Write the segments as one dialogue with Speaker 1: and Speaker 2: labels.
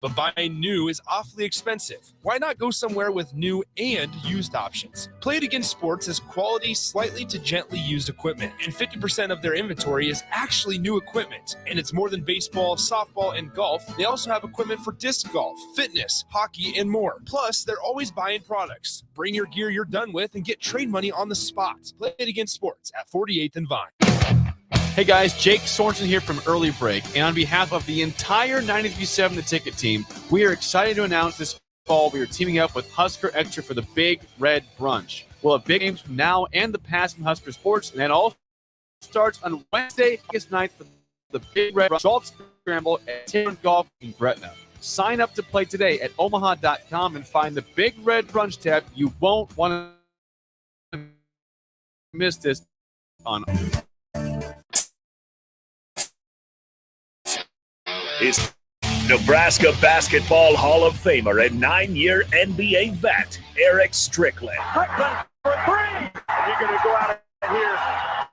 Speaker 1: But buying new is awfully expensive. Why not go somewhere with new and used options? Play It Again Sports has quality, slightly to gently used equipment, and 50% of their inventory is actually new equipment. And it's more than baseball, softball, and golf. They also have equipment for disc golf, fitness, hockey, and more. Plus, they're always buying products. Bring your gear you're done with and get trade money on the spot. Play It Again Sports at 48th and Vine.
Speaker 2: Hey guys, Jake Sorensen here from Early Break, and on behalf of the entire 93.7 The Ticket team, we are excited to announce this fall we are teaming up with Husker Extra for the Big Red Brunch. We'll have big games from now and the past from Husker Sports, and that all starts on Wednesday, August 9th for the Big Red Brunch Golf Scramble at Tim Golf in Gretna. Sign up to play today at omaha.com and find the Big Red Brunch tab. You won't want to miss this on
Speaker 3: is Nebraska Basketball Hall of Famer and 9-year NBA vet, Eric Strickland.
Speaker 4: Strickland for three! And you're going to go out of here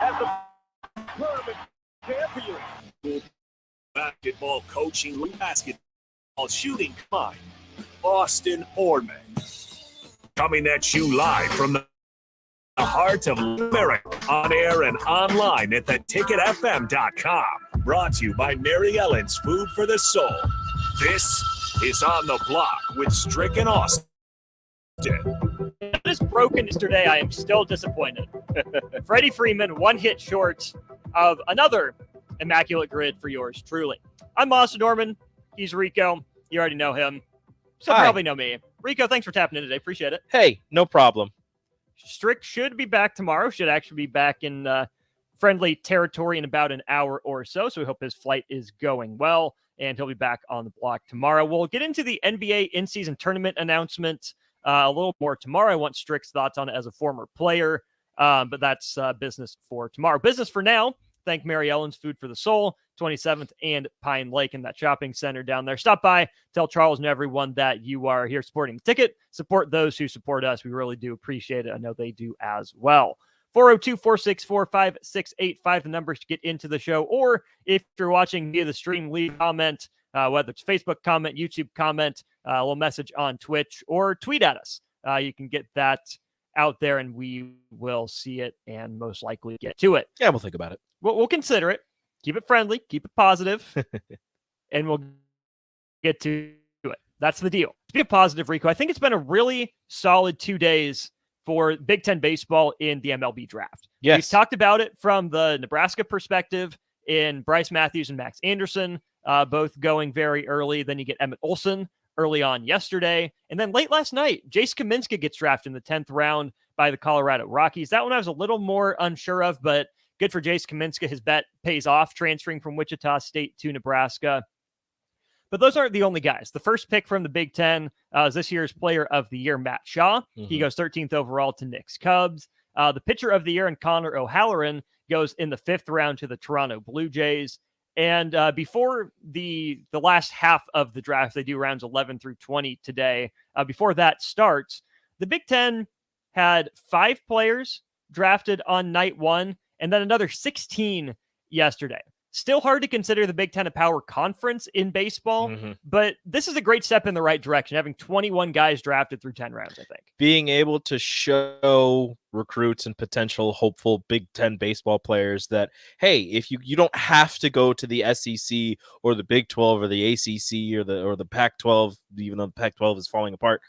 Speaker 4: as the tournament champion.
Speaker 3: Basketball coaching, basketball shooting mind, Austin Orman. Coming at you live from the heart of America, on air and online at theticketfm.com. Brought to you by Mary Ellen's Food for the Soul. This is On the Block with Strick and Austin.
Speaker 5: It is broken yesterday. I am still disappointed. Freddie Freeman, one hit short of another immaculate grid for yours truly. I'm Austin Norman. He's Rico. You already know him. So
Speaker 6: Hi.
Speaker 5: Probably know me. Rico, thanks for tapping in today. Appreciate it.
Speaker 6: Hey, no problem.
Speaker 5: Strick should be back tomorrow. Should actually be back in friendly territory in about an hour or so. So we hope his flight is going well, and he'll be back on the block tomorrow. We'll get into the NBA in-season tournament announcement a little more tomorrow. I want Strick's thoughts on it as a former player, but that's business for tomorrow. Business for now. Thank Mary Ellen's Food for the Soul, 27th and Pine Lake in that shopping center down there. Stop by, tell Charles and everyone that you are here supporting the ticket. Support those who support us. We really do appreciate it. I know they do as well. 402-464-5685, the numbers to get into the show. Or if you're watching via the stream, leave a comment, whether it's Facebook comment, YouTube comment, a little message on Twitch, or tweet at us. You can get that out there, and we will see it and most likely get to it.
Speaker 6: Yeah, we'll think about it.
Speaker 5: We'll consider it. Keep it friendly. Keep it positive. And we'll get to it. That's the deal. To be positive, Rico, I think it's been a really solid 2 days for Big Ten baseball in the MLB draft.
Speaker 6: Yes.
Speaker 5: We've talked about it from the Nebraska perspective in Bryce Matthews and Max Anderson, both going very early. Then you get Emmett Olson early on yesterday. And then late last night, Jace Kaminska gets drafted in the 10th round by the Colorado Rockies. That one I was a little more unsure of, but good for Jace Kaminska. His bet pays off, transferring from Wichita State to Nebraska. But those aren't the only guys. The first pick from the Big Ten is this year's Player of the Year, Matt Shaw. He goes 13th overall to Knicks Cubs. The Pitcher of the Year, and Connor O'Halloran, goes in the 5th round to the Toronto Blue Jays. And before the last half of the draft, they do rounds 11 through 20 today. Before that starts, the Big Ten had 5 players drafted on night one, and then another 16 yesterday. Still hard to consider the Big Ten a power conference in baseball, but this is a great step in the right direction, having 21 guys drafted through 10 rounds, I think.
Speaker 6: Being able to show recruits and potential hopeful Big Ten baseball players that, hey, if you don't have to go to the SEC or the Big 12 or the ACC or the Pac-12, even though the Pac-12 is falling apart,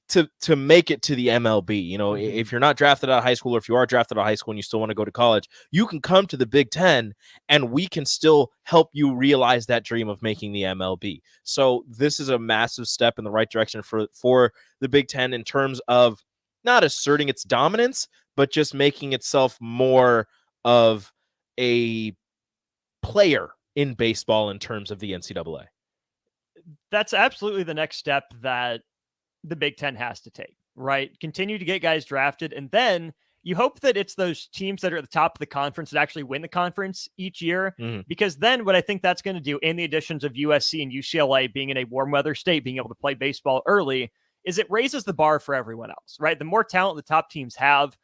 Speaker 6: to make it to the MLB. You know, if you're not drafted out of high school, or if you are drafted out of high school and you still want to go to college, you can come to the Big Ten and we can still help you realize that dream of making the MLB. So this is a massive step in the right direction for the Big Ten in terms of not asserting its dominance, but just making itself more of a player in baseball in terms of the NCAA.
Speaker 5: That's absolutely the next step that the Big Ten has to take, right? Continue to get guys drafted, and then you hope that it's those teams that are at the top of the conference that actually win the conference each year, because then what I think that's going to do, in the additions of USC and UCLA being in a warm weather state, being able to play baseball early, is it raises the bar for everyone else, right? The more talent the top teams have,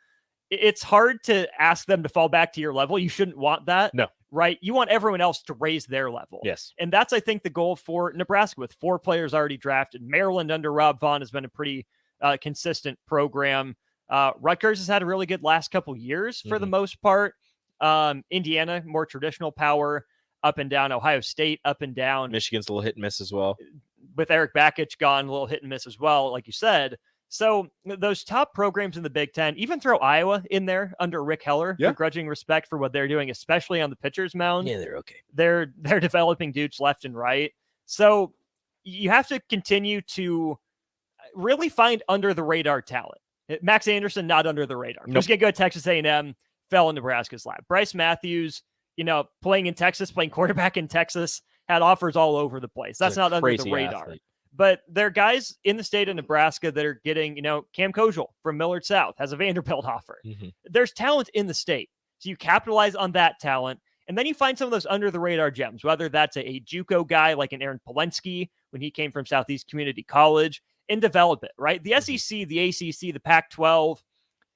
Speaker 5: it's hard to ask them to fall back to your level. You shouldn't want that.
Speaker 6: No.
Speaker 5: right? You want everyone else to raise their level.
Speaker 6: Yes.
Speaker 5: And that's, I think, the goal for Nebraska with 4 players already drafted. Maryland under Rob Vaughn has been a pretty consistent program. Rutgers has had a really good last couple years for the most part. Indiana, more traditional power, up and down. Ohio State, up and down.
Speaker 6: Michigan's a little hit and miss as well.
Speaker 5: With Eric Bakich gone, a little hit and miss as well, like you said. So those top programs in the Big Ten, even throw Iowa in there under Rick Heller, begrudging respect for what they're doing, especially on the pitcher's mound.
Speaker 6: Yeah, they're okay.
Speaker 5: They're developing dudes left and right. So you have to continue to really find under the radar talent. Max Anderson, not under the radar.
Speaker 6: Nope.
Speaker 5: Who's going to go to Texas A&M, fell in Nebraska's lap. Bryce Matthews, playing in Texas, playing quarterback in Texas, had offers all over the place. That's not under the radar.
Speaker 6: Athlete.
Speaker 5: But there are guys in the state of Nebraska that are getting, Cam Kojal from Millard South has a Vanderbilt offer.
Speaker 6: Mm-hmm.
Speaker 5: There's talent in the state. So you capitalize on that talent. And then you find some of those under the radar gems, whether that's a JUCO guy like an Aaron Polensky when he came from Southeast Community College, and develop it, right? The SEC, the ACC, the Pac-12,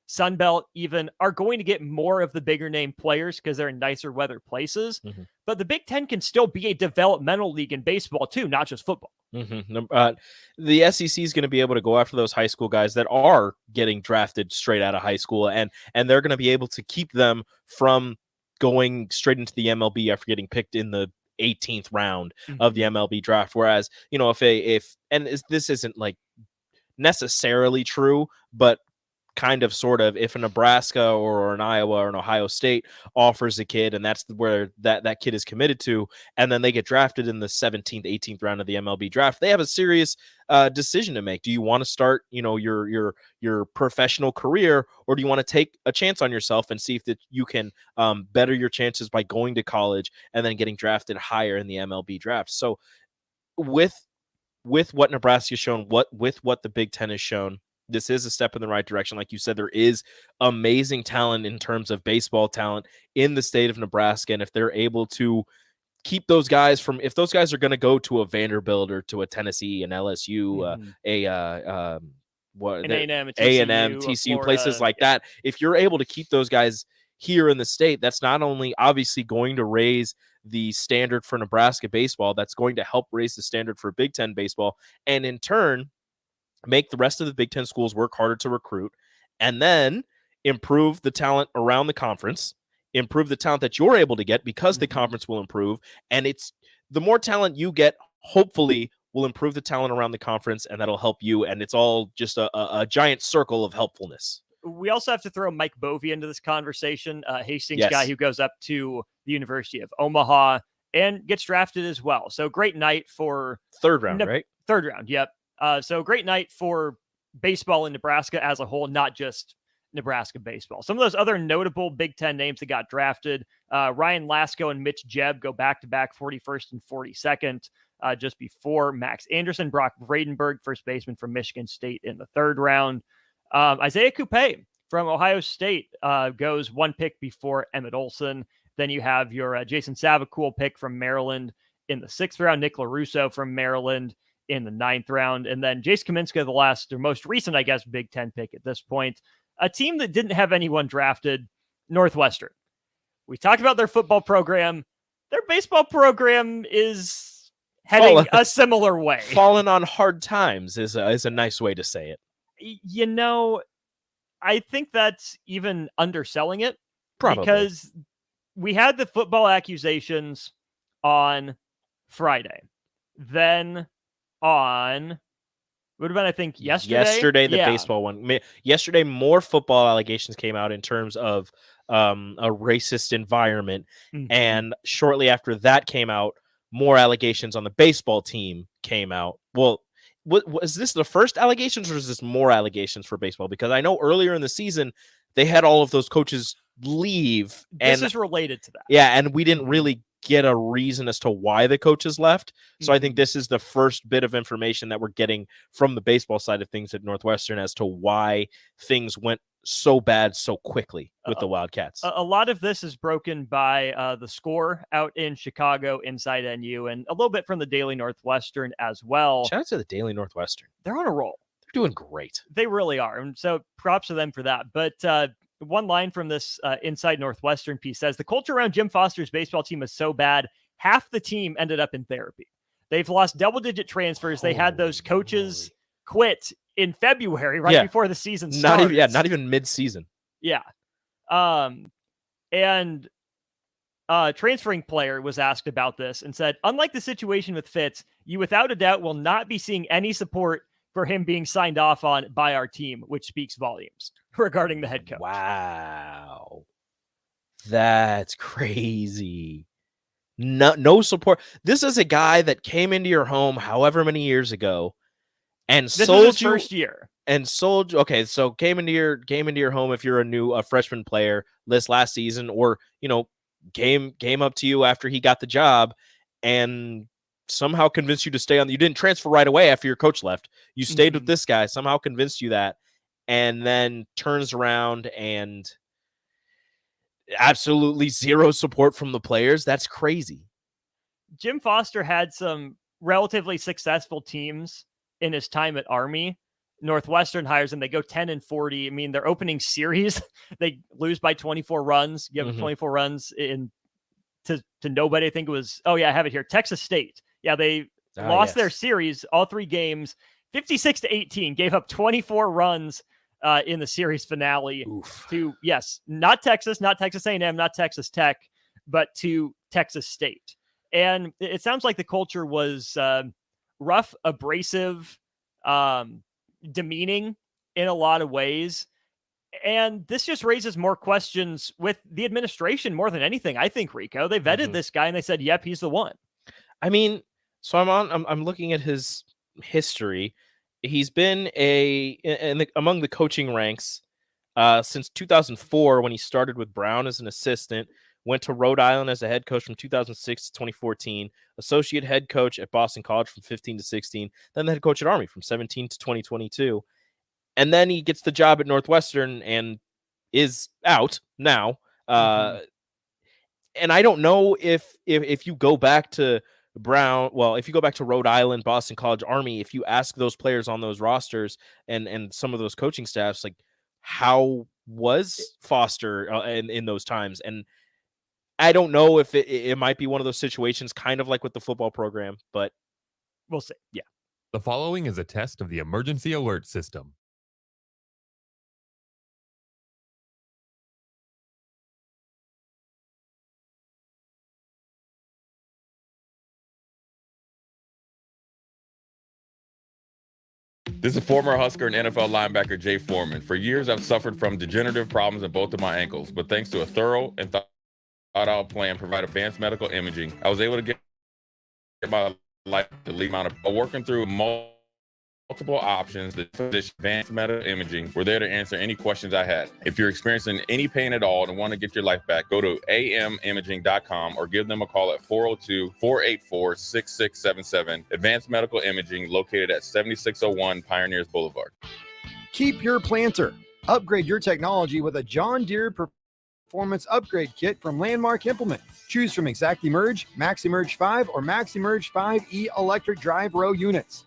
Speaker 5: Sun Belt even are going to get more of the bigger name players because they're in nicer weather places.
Speaker 6: Mm-hmm.
Speaker 5: But the Big Ten can still be a developmental league in baseball too, not just football.
Speaker 6: Mm-hmm. The SEC is going to be able to go after those high school guys that are getting drafted straight out of high school, and they're going to be able to keep them from going straight into the MLB after getting picked in the 18th round of the MLB draft. Whereas, this isn't like necessarily true, but kind of sort of, if a Nebraska or an Iowa or an Ohio State offers a kid and that's where that kid is committed to, and then they get drafted in the 17th, 18th round of the MLB draft, they have a serious decision to make. Do you want to start, your professional career, or do you want to take a chance on yourself and see if that you can better your chances by going to college and then getting drafted higher in the MLB draft? So with what Nebraska has shown, with what the Big Ten has shown, this is a step in the right direction. Like you said, there is amazing talent in terms of baseball talent in the state of Nebraska. And if they're able to keep those guys if those guys are going to go to a Vanderbilt or to a Tennessee, an LSU, an A&M, TCU, places like that, if you're able to keep those guys here in the state, that's not only obviously going to raise the standard for Nebraska baseball, that's going to help raise the standard for Big Ten baseball, and in turn make the rest of the Big Ten schools work harder to recruit, and then improve the talent around the conference, improve the talent that you're able to get because the conference will improve. And it's the more talent you get, hopefully will improve the talent around the conference, and that'll help you. And it's all just a giant circle of helpfulness.
Speaker 5: We also have to throw Mike Bovee into this conversation, Hastings guy who goes up to the University of Omaha and gets drafted as well. So great night for
Speaker 6: third round, right?
Speaker 5: Third round. Yep. So great night for baseball in Nebraska as a whole, not just Nebraska baseball. Some of those other notable Big Ten names that got drafted, Ryan Lasko and Mitch Jebb go back-to-back 41st and 42nd just before Max Anderson. Brock Vradenberg, first baseman from Michigan State in the third round. Isaiah Coupe from Ohio State goes one pick before Emmett Olson. Then you have your Jason Savacool pick from Maryland in the sixth round, Nick LaRusso from Maryland in the ninth round. And then Jace Kaminska, the last or most recent, I guess, Big Ten pick at this point. A team that didn't have anyone drafted, Northwestern. We talked about their football program. Their baseball program is heading a similar way.
Speaker 6: Falling on hard times is a nice way to say it.
Speaker 5: I think that's even underselling it.
Speaker 6: Probably.
Speaker 5: Because we had the football accusations on Friday. Then on, would have been, I think, yesterday.
Speaker 6: The baseball one. Yesterday, more football allegations came out in terms of a racist environment. Mm-hmm. And shortly after that came out, more allegations on the baseball team came out. Well, was this the first allegations, or is this more allegations for baseball? Because I know earlier in the season, they had all of those coaches leave.
Speaker 5: This is related to that.
Speaker 6: Yeah, and we didn't really get a reason as to why the coaches left. So I think this is the first bit of information that we're getting from the baseball side of things at Northwestern as to why things went so bad so quickly with the Wildcats.
Speaker 5: A lot of this is broken by the Score out in Chicago inside NU, and a little bit from the Daily Northwestern as well.
Speaker 6: Shout out to the Daily Northwestern.
Speaker 5: They're on a roll.
Speaker 6: They're doing great.
Speaker 5: They really are. And so props to them for that. But one line from this Inside Northwestern piece says, the culture around Jim Foster's baseball team is so bad, half the team ended up in therapy. They've lost double-digit transfers. They had those coaches quit in February, right before the season started.
Speaker 6: Not even mid-season.
Speaker 5: Yeah. And transferring player was asked about this and said, unlike the situation with Fitz, you without a doubt will not be seeing any support for him being signed off on by our team, which speaks volumes regarding the head coach.
Speaker 6: Wow. That's crazy. No support. This is a guy that came into your home however many years ago and
Speaker 5: this
Speaker 6: sold
Speaker 5: was his
Speaker 6: you
Speaker 5: first year.
Speaker 6: And sold. Okay, so came into your home if you're a freshman player last season, or came up to you after he got the job and somehow convinced you to stay on. You didn't transfer right away after your coach left. You stayed with this guy, somehow convinced you that, and then turns around and absolutely zero support from the players. That's crazy.
Speaker 5: Jim Foster had some relatively successful teams in his time at Army. Northwestern hires him. They go 10-40. I mean, their opening series, they lose by 24 runs. Give them 24 runs to nobody. I think it was, I have it here. Texas State. Yeah, they lost their series, all 3 games, 56-18, gave up 24 runs in the series finale.
Speaker 6: Oof.
Speaker 5: To, not Texas A&M, not Texas Tech, but to Texas State. And it sounds like the culture was rough, abrasive, demeaning in a lot of ways. And this just raises more questions with the administration more than anything. I think, Rico, they vetted this guy and they said, yep, he's the one.
Speaker 6: I mean, so I'm looking at his history. He's been among the coaching ranks since 2004 when he started with Brown as an assistant, went to Rhode Island as a head coach from 2006 to 2014, associate head coach at Boston College from 15 to 16, then the head coach at Army from 17 to 2022. And then he gets the job at Northwestern and is out now. And I don't know if you go back to Brown, if you go back to Rhode Island, Boston College, Army, if you ask those players on those rosters and some of those coaching staffs, like, how was Foster in those times? And I don't know if it might be one of those situations, kind of like with the football program, but
Speaker 5: we'll see. Yeah.
Speaker 7: The following is a test of the emergency alert system. This is former Husker and NFL linebacker Jay Foreman. For years, I've suffered from degenerative problems in both of my ankles, but thanks to a thorough and thought-out plan, provide advanced medical imaging, I was able to get my life to lead out of working through multiple options. The advanced medical imaging were there to answer any questions I had. If you're experiencing any pain at all and want to get your life back, go to amimaging.com or give them a call at 402-484-6677. Advanced medical imaging located at 7601 Pioneers Boulevard.
Speaker 8: Keep your planter. Upgrade your technology with a John Deere Performance Upgrade Kit from Landmark Implement. Choose from ExactEmerge, MaxEmerge 5, or MaxEmerge 5E electric drive row units.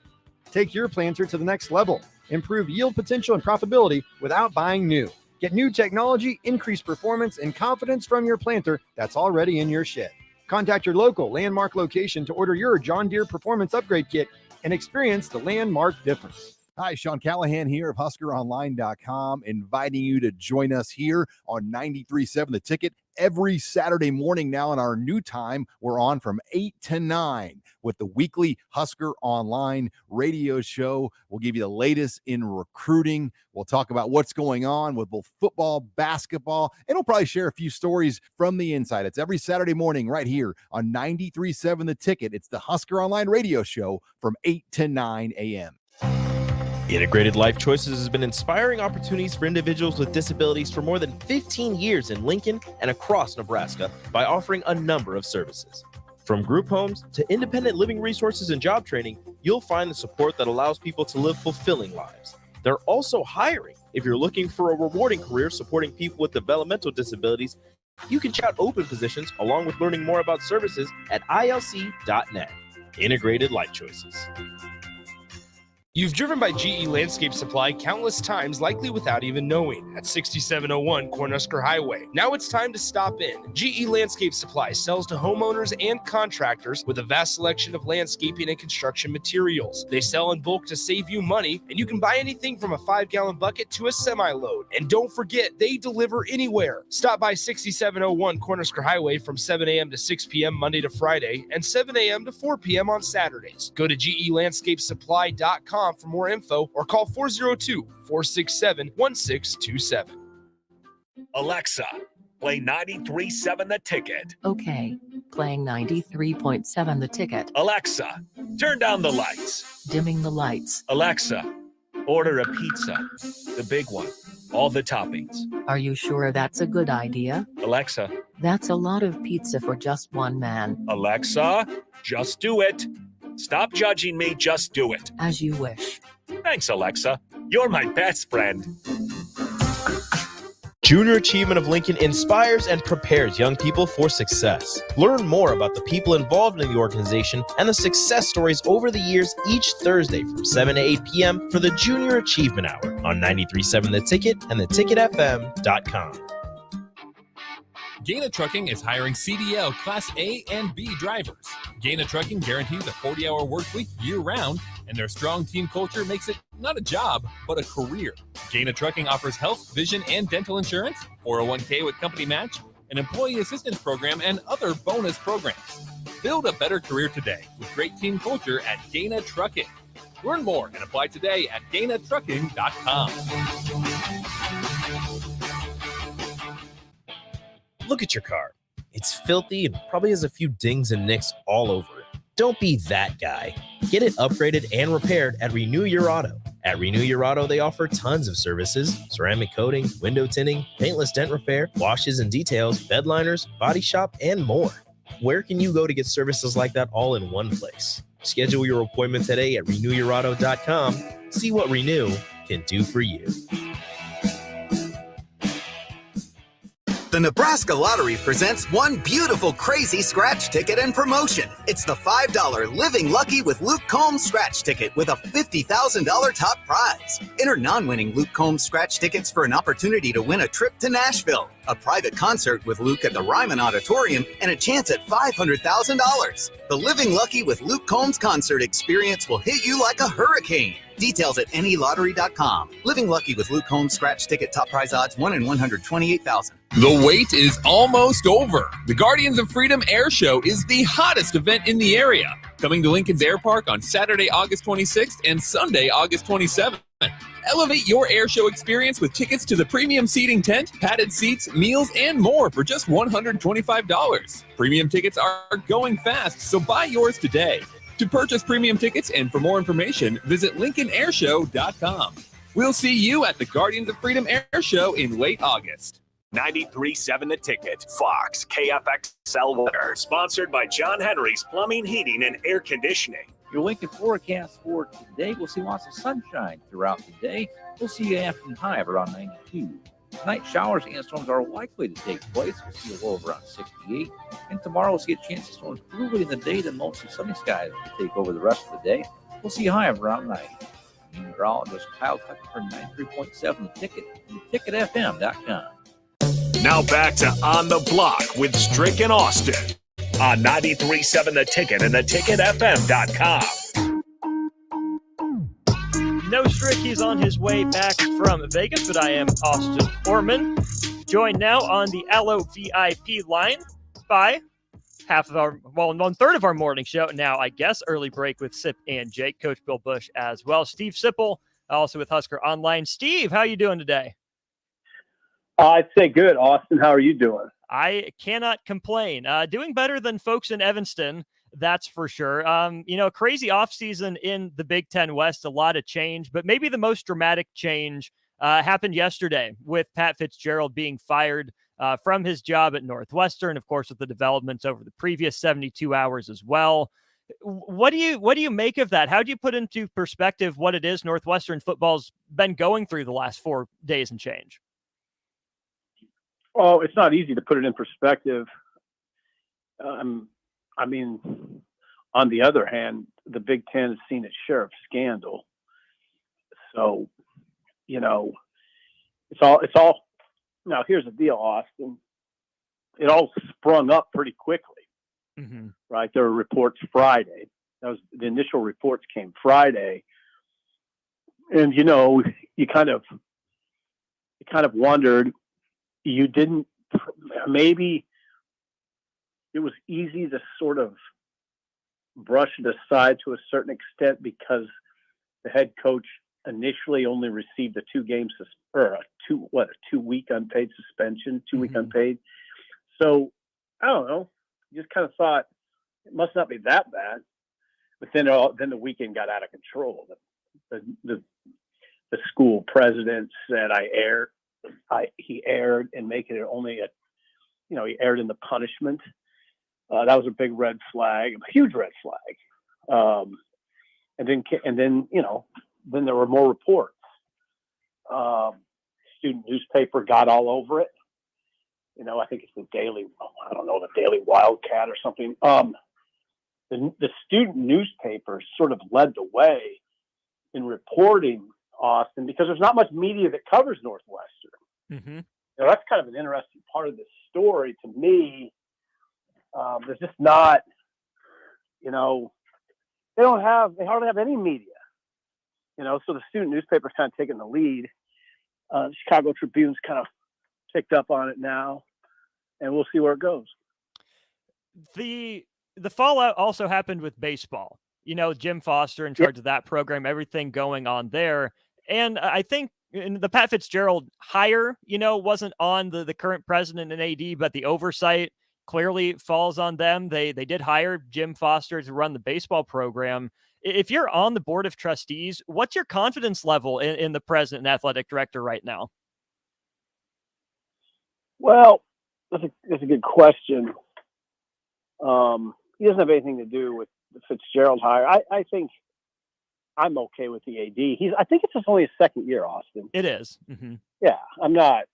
Speaker 8: Take your planter to the next level. Improve yield potential and profitability without buying new. Get new technology, increased performance, and confidence from your planter that's already in your shed. Contact your local Landmark location to order your John Deere Performance Upgrade Kit and experience the Landmark difference.
Speaker 9: Hi, Sean Callahan here of HuskerOnline.com, inviting you to join us here on 93.7 The Ticket every Saturday morning now in our new time. We're on from 8 to 9 with the weekly Husker Online radio show. We'll give you the latest in recruiting. We'll talk about what's going on with both football, basketball, and we'll probably share a few stories from the inside. It's every Saturday morning right here on 93.7 The Ticket. It's the Husker Online radio show from 8 to 9 a.m.
Speaker 6: Integrated Life Choices has been inspiring opportunities for individuals with disabilities for more than 15 years in Lincoln and across Nebraska by offering a number of services. From group homes to independent living resources and job training, you'll find the support that allows people to live fulfilling lives. They're also hiring. If you're looking for a rewarding career supporting people with developmental disabilities, you can check out open positions along with learning more about services at ilc.net. Integrated Life Choices.
Speaker 1: You've driven by GE Landscape Supply countless times, likely without even knowing, at 6701 Cornhusker Highway. Now it's time to stop in. GE Landscape Supply sells to homeowners and contractors with a vast selection of landscaping and construction materials. They sell in bulk to save you money, and you can buy anything from a 5-gallon bucket to a semi-load. And don't forget, they deliver anywhere. Stop by 6701 Cornhusker Highway from 7 a.m. to 6 p.m. Monday to Friday and 7 a.m. to 4 p.m. on Saturdays. Go to GELandscapesupply.com for more info or call 402-467-1627.
Speaker 3: Alexa, play 93.7 The Ticket.
Speaker 10: Okay, playing 93.7 The Ticket.
Speaker 3: Alexa, turn down the lights.
Speaker 10: Dimming the lights.
Speaker 3: Alexa, order a pizza. The big one. All the toppings.
Speaker 10: Are you sure that's a good idea?
Speaker 3: Alexa.
Speaker 10: That's a lot of pizza for just one man.
Speaker 3: Alexa, just do it. Stop judging me, just do it.
Speaker 10: As you wish.
Speaker 3: Thanks, Alexa. You're my best friend.
Speaker 6: Junior Achievement of Lincoln inspires and prepares young people for success. Learn more about the people involved in the organization and the success stories over the years each Thursday from 7 to 8 p.m. for the Junior Achievement Hour on 93.7 The Ticket and theticketfm.com.
Speaker 11: Gaina Trucking is hiring CDL Class A and B drivers. Gaina Trucking guarantees a 40-hour work week year-round, and their strong team culture makes it not a job, but a career. Gaina Trucking offers health, vision, and dental insurance, 401k with company match, an employee assistance program, and other bonus programs. Build a better career today with great team culture at Gaina Trucking. Learn more and apply today at GainaTrucking.com.
Speaker 6: Look at your car. It's filthy and probably has a few dings and nicks all over it. Don't be that guy. Get it upgraded and repaired at Renew Your Auto. At Renew Your Auto, they offer tons of services: ceramic coating, window tinting, paintless dent repair, washes and details, bed liners, body shop, and more. Where can you go to get services like that all in one place? Schedule your appointment today at renewyourauto.com. See what Renew can do for you.
Speaker 12: The Nebraska Lottery presents one beautiful crazy scratch ticket and promotion. It's the $5 Living Lucky with Luke Combs scratch ticket with a $50,000 top prize. Enter non-winning Luke Combs scratch tickets for an opportunity to win a trip to Nashville, a private concert with Luke at the Ryman Auditorium, and a chance at $500,000. The Living Lucky with Luke Combs concert experience will hit you like a hurricane. Details at nelottery.com. Living Lucky with Luke Combs scratch ticket top prize odds 1 in 128,000.
Speaker 11: The wait is almost over. The Guardians of Freedom Air Show is the hottest event in the area. Coming to Lincoln's Air Park on Saturday, August 26th and Sunday, August 27th. Elevate your air show experience with tickets to the premium seating tent, padded seats, meals, and more for just $125. Premium tickets are going fast, so buy yours today. To purchase premium tickets and for more information, visit LincolnAirShow.com. We'll see you at the Guardians of Freedom Air Show in late August.
Speaker 3: 93.7 The Ticket, Fox, KFXL weather, sponsored by John Henry's Plumbing, Heating, and Air Conditioning.
Speaker 13: Your Lincoln forecast for today, we'll see lots of sunshine throughout the day. We'll see an afternoon high of around 92. Tonight, showers and storms are likely to take place. We'll see a low of around 68. And tomorrow, we'll see a chance of storms early in the day, then mostly sunny skies will take over the rest of the day. We'll see a high of around 90. Meteorologist Kyle Tucker for 93.7 The Ticket and theticketfm.com.
Speaker 3: Now back to On the Block with Strick and Austin on 93.7 The Ticket and theticketfm.com.
Speaker 5: No Strick, he's on his way back from Vegas, but I am Austin Orman, joined now on the Allo VIP line by one third of our morning show now, I guess, early break with Sip and Jake, Coach Bill Bush as well. Steve Sipple, also with Husker Online. Steve, how are you doing today?
Speaker 14: I'd say good. Austin, how are you doing?
Speaker 5: I cannot complain. Doing better than folks in Evanston, that's for sure. Crazy offseason in the Big Ten West, a lot of change, but maybe the most dramatic change happened yesterday with Pat Fitzgerald being fired from his job at Northwestern, of course, with the developments over the previous 72 hours as well. What do you make of that? How do you put into perspective what it is Northwestern football's been going through the last 4 days and change?
Speaker 14: Oh, it's not easy to put it in perspective. On the other hand, the Big Ten has seen its share of scandal. So, it's all. Now, here's the deal, Austin. It all sprung up pretty quickly, right? There were reports Friday. The initial reports came Friday, and you kind of wondered. You didn't. Maybe it was easy to sort of brush it aside to a certain extent because the head coach initially only received a 2-week unpaid suspension, 2-week unpaid. So I don't know. You just kind of thought it must not be that bad. But then the weekend got out of control. The school president said he erred in making it only he erred in the punishment. That was a big red flag, a huge red flag. And then there were more reports. Student newspaper got all over it. I think it's the Daily Wildcat or something. The student newspaper sort of led the way in reporting Austin because there's not much media that covers Northwestern. That's kind of an interesting part of this story to me. There's just not, they hardly have any media, so the student newspaper's kind of taking the lead. Chicago Tribune's kind of picked up on it now, and we'll see where it goes.
Speaker 5: The fallout also happened with baseball. Jim Foster in charge of that program, everything going on there. And I think the Pat Fitzgerald hire, wasn't on the current president and AD, but the oversight clearly falls on them. They did hire Jim Foster to run the baseball program. If you're on the board of trustees, what's your confidence level in the president and athletic director right now?
Speaker 14: Well, that's a good question. He doesn't have anything to do with the Fitzgerald hire. I think I'm okay with the AD. I think it's just only his second year, Austin.
Speaker 5: It is.
Speaker 14: Yeah, I'm not.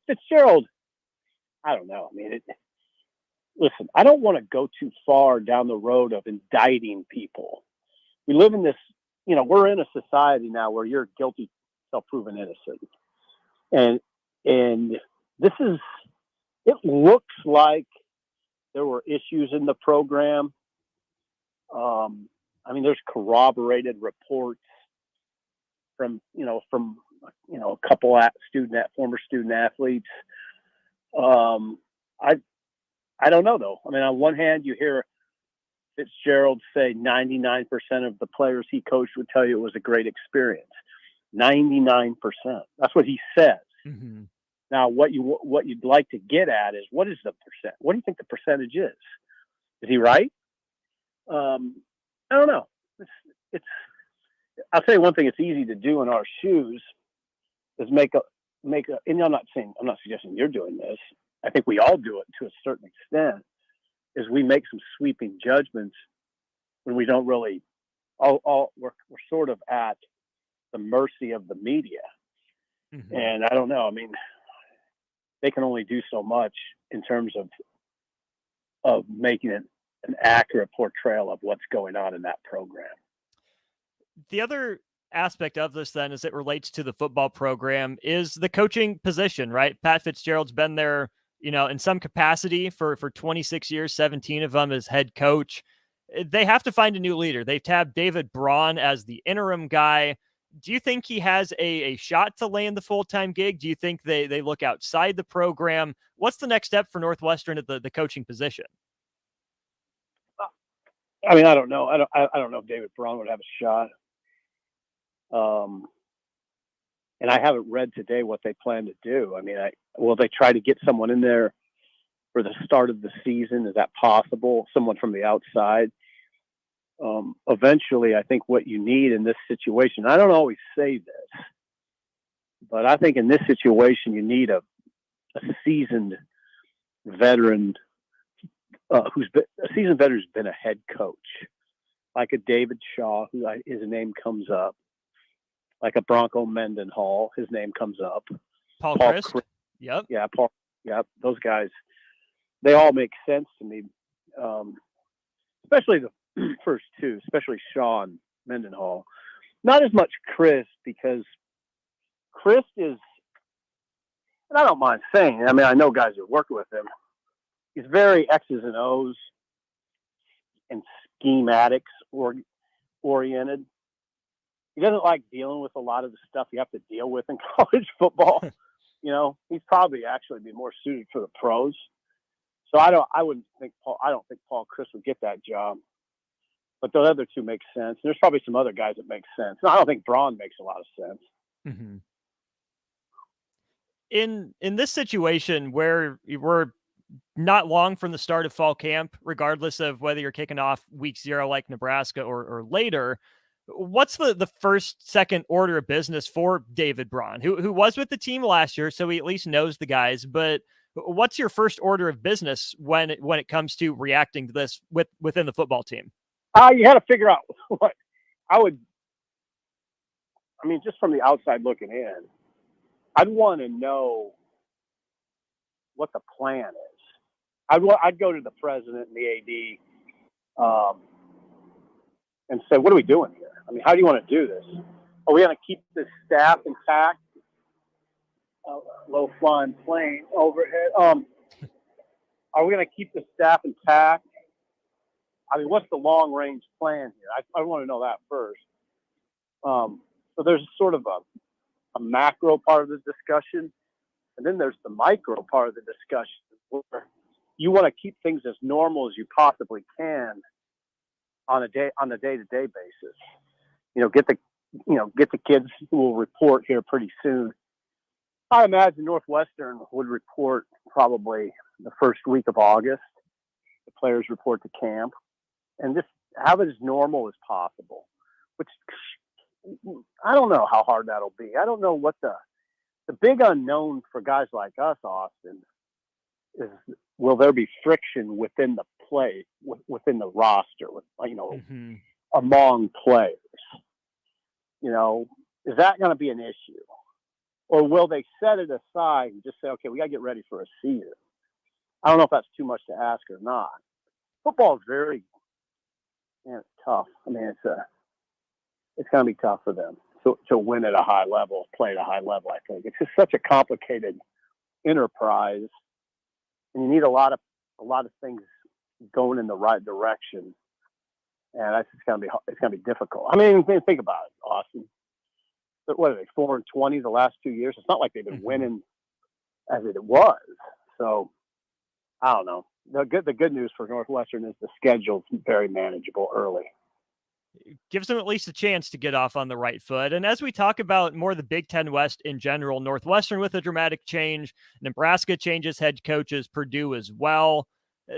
Speaker 14: Fitzgerald, I don't know. I mean, listen, I don't want to go too far down the road of indicting people. We live in this, we're in a society now where you're guilty until proven innocent. And it looks like there were issues in the program. There's corroborated reports from a couple former student athletes. I don't know though. On one hand, you hear Fitzgerald say 99% of the players he coached would tell you it was a great experience. 99%. That's what he says. Now, what you'd like to get at is what is the percent? What do you think the percentage is? Is he right? I don't know. I'll tell you one thing. It's easy to do in our shoes is make a. And I'm not suggesting you're doing this. I think we all do it to a certain extent. Is we make some sweeping judgments when we don't really. We're sort of at the mercy of the media, and I don't know. They can only do so much in terms of making it an accurate portrayal of what's going on in that program.
Speaker 5: The other aspect of this then, as it relates to the football program, is the coaching position, right? Pat Fitzgerald's been there, in some capacity for 26 years, 17 of them as head coach. They have to find a new leader. They've tabbed David Braun as the interim guy. Do you think he has a shot to land the full-time gig? Do you think they look outside the program? What's the next step for Northwestern at the coaching position?
Speaker 14: I don't know. I don't know if David Braun would have a shot. And I haven't read today what they plan to do. Will they try to get someone in there for the start of the season? Is that possible? Someone from the outside? Eventually, I think what you need in this situation, I don't always say this, but I think in this situation, you need a seasoned veteran who's been a head coach, like a David Shaw, his name comes up, like a Bronco Mendenhall, his name comes up.
Speaker 5: Paul Chryst. Yep.
Speaker 14: Yeah, Paul. Yep. Those guys, they all make sense to me, especially the first two, especially Shaw and Mendenhall. Not as much Chris, because Chris is, and I don't mind saying it, I mean, I know guys who work with him. He's very X's and O's and schematics oriented. He doesn't like dealing with a lot of the stuff you have to deal with in college football. You know, he'd probably actually be more suited for the pros. So I don't think Paul Chris would get that job. But the other two make sense. There's probably some other guys that make sense. No, I don't think Braun makes a lot of sense.
Speaker 5: Mm-hmm. In this situation where we're not long from the start of fall camp, regardless of whether you're kicking off week 0 like Nebraska or later, what's the first, second order of business for David Braun, who was with the team last year, so he at least knows the guys, but what's your first order of business when it comes to reacting to this within the football team?
Speaker 14: You had to figure out what just from the outside looking in, I'd want to know what the plan is. I'd go to the president and the AD and say, what are we doing here? I mean, how do you want to do this? Are we going to keep this staff intact? Low flying plane overhead. Are we going to keep the staff intact? I mean, what's the long range plan here? I want to know that first. So there's sort of a macro part of the discussion, and then there's the micro part of the discussion where you want to keep things as normal as you possibly can on a day-to-day basis. Get the kids who will report here pretty soon. I imagine Northwestern would report probably the first week of August. The players report to camp, and just have it as normal as possible, which I don't know how hard that'll be. I don't know what the big unknown for guys like us, Austin, is will there be friction within the play, within the roster, among players? Is that going to be an issue? Or will they set it aside and just say, okay, we got to get ready for a season? I don't know if that's too much to ask or not. Football is very tough. I mean, it's going to be tough for them to win at a high level, play at a high level, I think. It's just such a complicated enterprise, and you need a lot of things going in the right direction. And that's just going to be difficult. I mean, think about it, Austin. What are they, 4-20 the last 2 years? It's not like they've been winning as it was. So I don't know. The good news for Northwestern is the schedule's very manageable early.
Speaker 5: Gives them at least a chance to get off on the right foot. And as we talk about more the Big Ten West in general, Northwestern with a dramatic change, Nebraska changes head coaches, Purdue as well.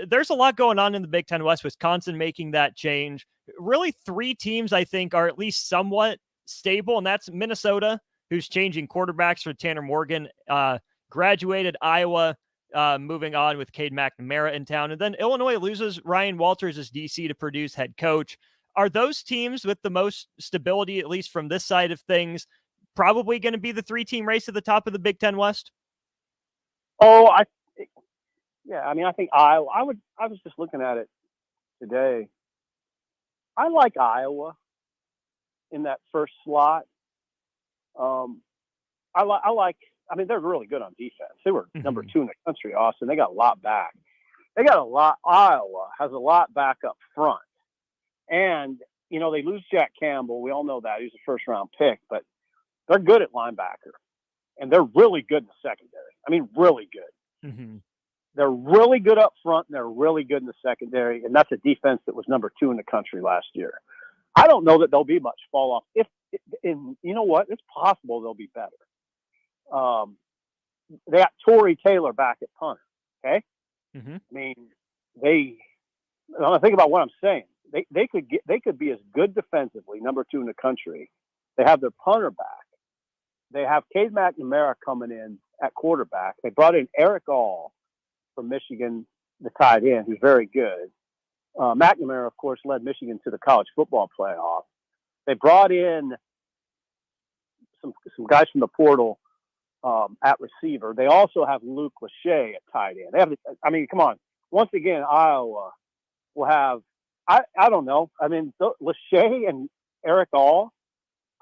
Speaker 5: There's a lot going on in the Big Ten West, Wisconsin making that change. Really, 3 teams, I think, are at least somewhat stable, and that's Minnesota, who's changing quarterbacks for Tanner Morgan, graduated, Iowa, moving on with Cade McNamara in town, and then Illinois loses Ryan Walters as DC to Purdue's head coach. Are those teams with the most stability, at least from this side of things, probably going to be the 3-team race at the top of the Big Ten West?
Speaker 14: Oh, I think Iowa. I was just looking at it today. I like Iowa in that first slot. They're really good on defense. They were number 2 in the country, Austin. They got a lot back. Iowa has a lot back up front. And, they lose Jack Campbell. We all know that. He's a first-round pick. But they're good at linebacker. And they're really good in the secondary. I mean, really good.
Speaker 5: Mm-hmm.
Speaker 14: They're really good up front, and they're really good in the secondary. And that's a defense that was number 2 in the country last year. I don't know that there'll be much fall off. And you know what? It's possible they'll be better. They got Torrey Taylor back at punter. Okay.
Speaker 5: Mm-hmm.
Speaker 14: I mean, think about what I'm saying. They could be as good defensively, number 2 in the country. They have their punter back. They have Cade McNamara coming in at quarterback. They brought in Eric All from Michigan, the tight end, who's very good. McNamara, of course, led Michigan to the college football playoff. They brought in some guys from the portal at receiver. They also have Luke Lachey at tight end. Come on. Once again, Iowa will have, I don't know. I mean, Lachey and Eric All,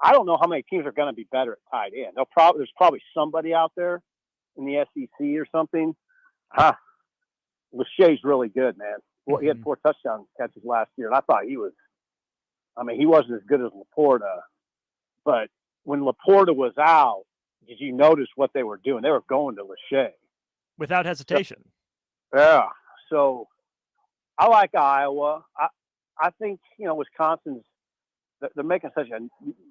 Speaker 14: I don't know how many teams are going to be better at tight end. There's probably somebody out there in the SEC or something. Lachey's really good, man. Well, he had 4 touchdown catches last year, and I thought he wasn't as good as Laporta. But when Laporta was out, did you notice what they were doing? They were going to Lachey.
Speaker 5: Without hesitation.
Speaker 14: Yeah. So I like Iowa. I think, Wisconsin's, they're making such a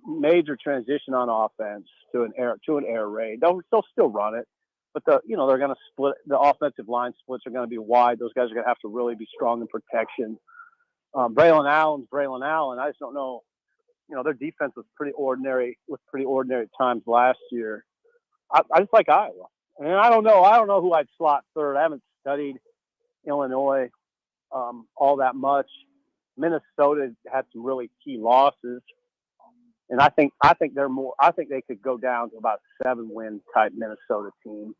Speaker 14: major transition on offense to an air raid. They'll still run it, but they're going to split. The offensive line splits are going to be wide. Those guys are going to have to really be strong in protection. Braylon Allen. I just don't know. Their defense was pretty ordinary at times last year. I just like Iowa. And I don't know who I'd slot third. I haven't studied Illinois all that much. Minnesota had some really key losses, and I think they're more. I think they could go down to about a 7-win type Minnesota team.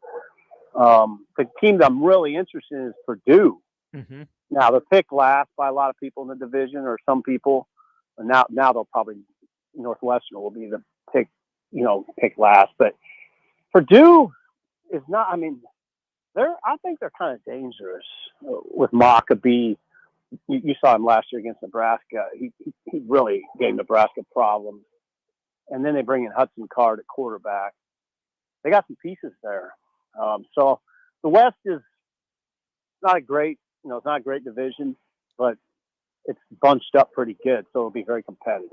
Speaker 14: The team that I'm really interested in is Purdue.
Speaker 5: Mm-hmm.
Speaker 14: Now they're picked last by a lot of people in the division, or some people. And now they'll probably Northwestern will be the pick last. But Purdue is not. I mean, I think they're kind of dangerous with Maccabee. You saw him last year against Nebraska. He really gave Nebraska problems. And then they bring in Hudson Card at quarterback. They got some pieces there. So the West is not a great, it's not a great division, but it's bunched up pretty good. So it'll be very competitive.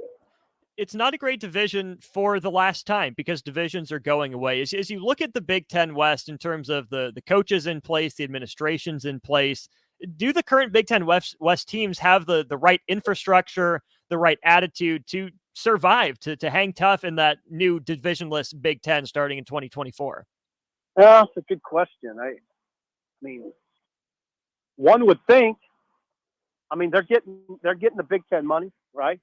Speaker 5: It's not a great division for the last time because divisions are going away. As you look at the Big Ten West in terms of the coaches in place, the administrations in place, do the current Big Ten West teams have the right infrastructure, the right attitude to survive, to hang tough in that new divisionless Big Ten starting in 2024?
Speaker 14: That's a good question. I mean, one would think. I mean, they're getting the Big Ten money, right?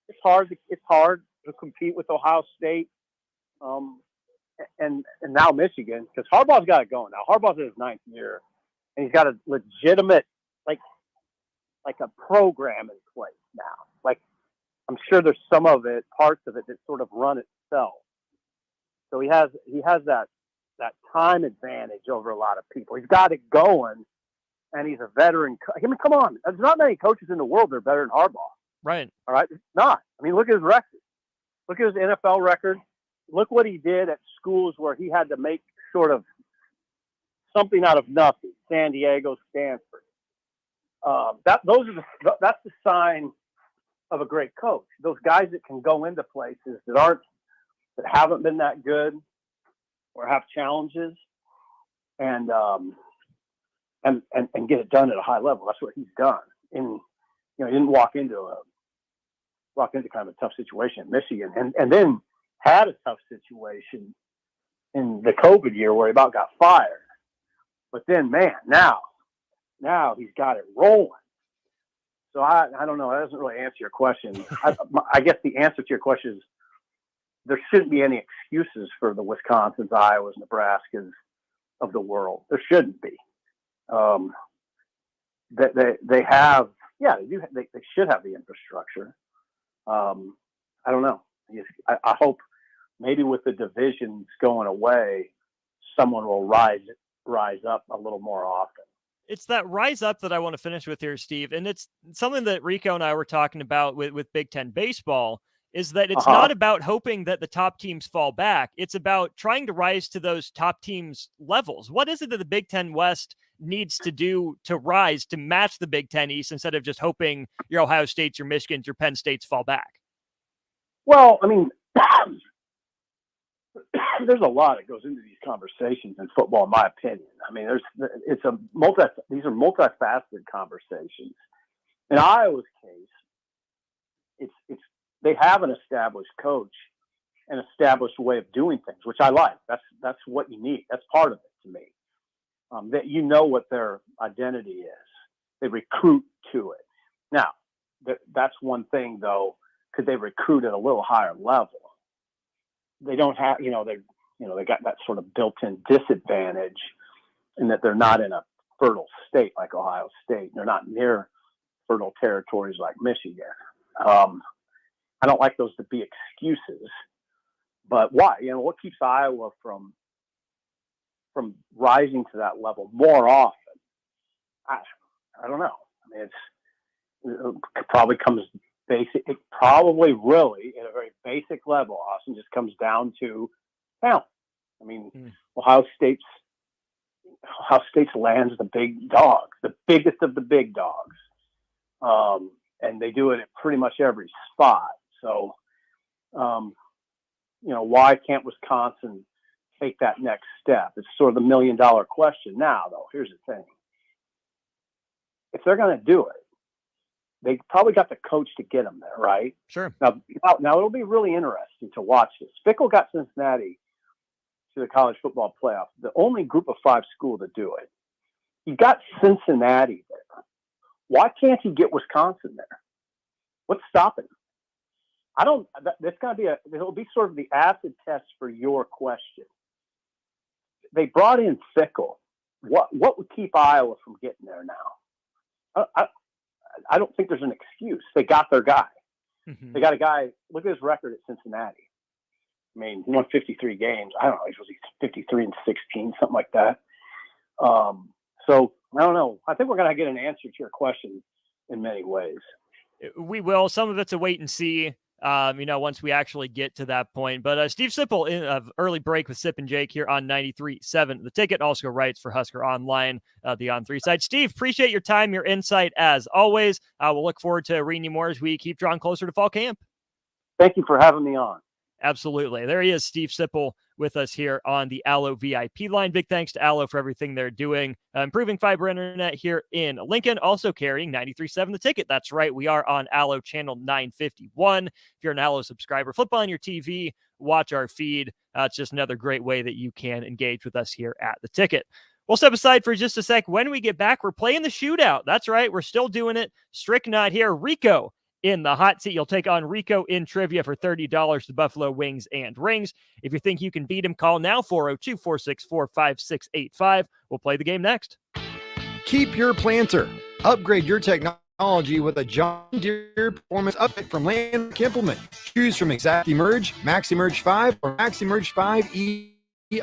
Speaker 14: It's hard to compete with Ohio State, and now Michigan, because Harbaugh's got it going now. Harbaugh's in his 9th year, and he's got a legitimate like a program in place now. Like, I'm sure there's parts of it that sort of run itself. So he has that time advantage over a lot of people. He's got it going, and he's a veteran. I mean, come on, there's not many coaches in the world that are better than Harbaugh.
Speaker 5: Right.
Speaker 14: All right. It's not. I mean, look at his record. Look at his NFL record. Look what he did at schools where he had to make sort of something out of nothing. San Diego, Stanford. That's the sign of a great coach. Those guys that can go into places that haven't been that good or have challenges and get it done at a high level. That's what he's done. And he didn't walk into kind of a tough situation in Michigan, and then had a tough situation in the COVID year where he about got fired. But then, man, now he's got it rolling. So I don't know. That doesn't really answer your question. I guess the answer to your question is there shouldn't be any excuses for the Wisconsins, Iowas, Nebraskas of the world. There shouldn't be. They have, they do. They should have the infrastructure. I don't know. I hope maybe with the divisions going away, someone will rise up a little more often.
Speaker 5: It's that rise up that I want to finish with here, Steve. And it's something that Rico and I were talking about with Big Ten baseball, is that it's not about hoping that the top teams fall back. It's about trying to rise to those top teams' levels. What is it that the Big Ten West needs to do to rise to match the Big Ten East instead of just hoping your Ohio States, your Michigans, your Penn States fall back?
Speaker 14: Well, I mean, there's a lot that goes into these conversations in football, in my opinion. I mean, these are multifaceted conversations. In Iowa's case, they have an established coach, an established way of doing things, which I like. That's what you need. That's part of it to me. That what their identity is. They recruit to it. Now, that's one thing, though. Could they recruit at a little higher level? They don't have, they got that sort of built-in disadvantage in that they're not in a fertile state like Ohio State. They're not near fertile territories like Michigan. I I don't like those to be excuses. But why? What keeps Iowa from rising to that level more often? I don't know. I mean, it probably comes basic. It probably really, at a very basic level, Austin, just comes down to talent. I mean, Ohio State's lands the big dogs, the biggest of the big dogs, and they do it at pretty much every spot. So, why can't Wisconsin take that next step? It's sort of the $1 million question. Now, though, here's the thing. If they're going to do it, they probably got the coach to get them there, right?
Speaker 5: Sure.
Speaker 14: Now it'll be really interesting to watch this. Fickell got Cincinnati to the college football playoff, the only group of 5 school to do it. He got Cincinnati there. Why can't he get Wisconsin there? What's stopping him? It'll be sort of the acid test for your question. They brought in Fickell. What would keep Iowa from getting there now? I don't think there's an excuse. They got their guy.
Speaker 5: Mm-hmm.
Speaker 14: They got a guy. Look at his record at Cincinnati. I mean, he won 53 games. I don't know. He was 53-16, something like that. So I don't know. I think we're going to get an answer to your question in many ways.
Speaker 5: We will. Some of it's a wait and see. Once we actually get to that point. But Steve Sipple in early break with Sip and Jake here on 93.7 The Ticket, also writes for Husker Online, the On3 side. Steve, appreciate your time, your insight as always. We'll look forward to reading you more as we keep drawing closer to fall camp.
Speaker 14: Thank you for having me on.
Speaker 5: Absolutely. There he is, Steve Sipple, with us here on the Allo VIP line. Big thanks to Allo for everything they're doing, improving fiber internet here in Lincoln, also carrying 93.7 The Ticket. That's right. We are on Allo channel 951. If you're an Allo subscriber, flip on your TV, watch our feed. It's just another great way that you can engage with us here at The Ticket. We'll step aside for just a sec. When we get back, we're playing the shootout. That's right. We're still doing it. Strick not here. Rico in the hot seat. You'll take on Rico in trivia for $30 to Buffalo Wings and Rings. If you think you can beat him, call now, 402-464-5685. We'll play the game next.
Speaker 8: Keep your planter. Upgrade your technology with a John Deere Performance Update from Landmark Implement. Choose from ExactEmerge, MaxiMerge 5, or MaxiMerge 5E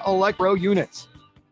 Speaker 8: Electro units.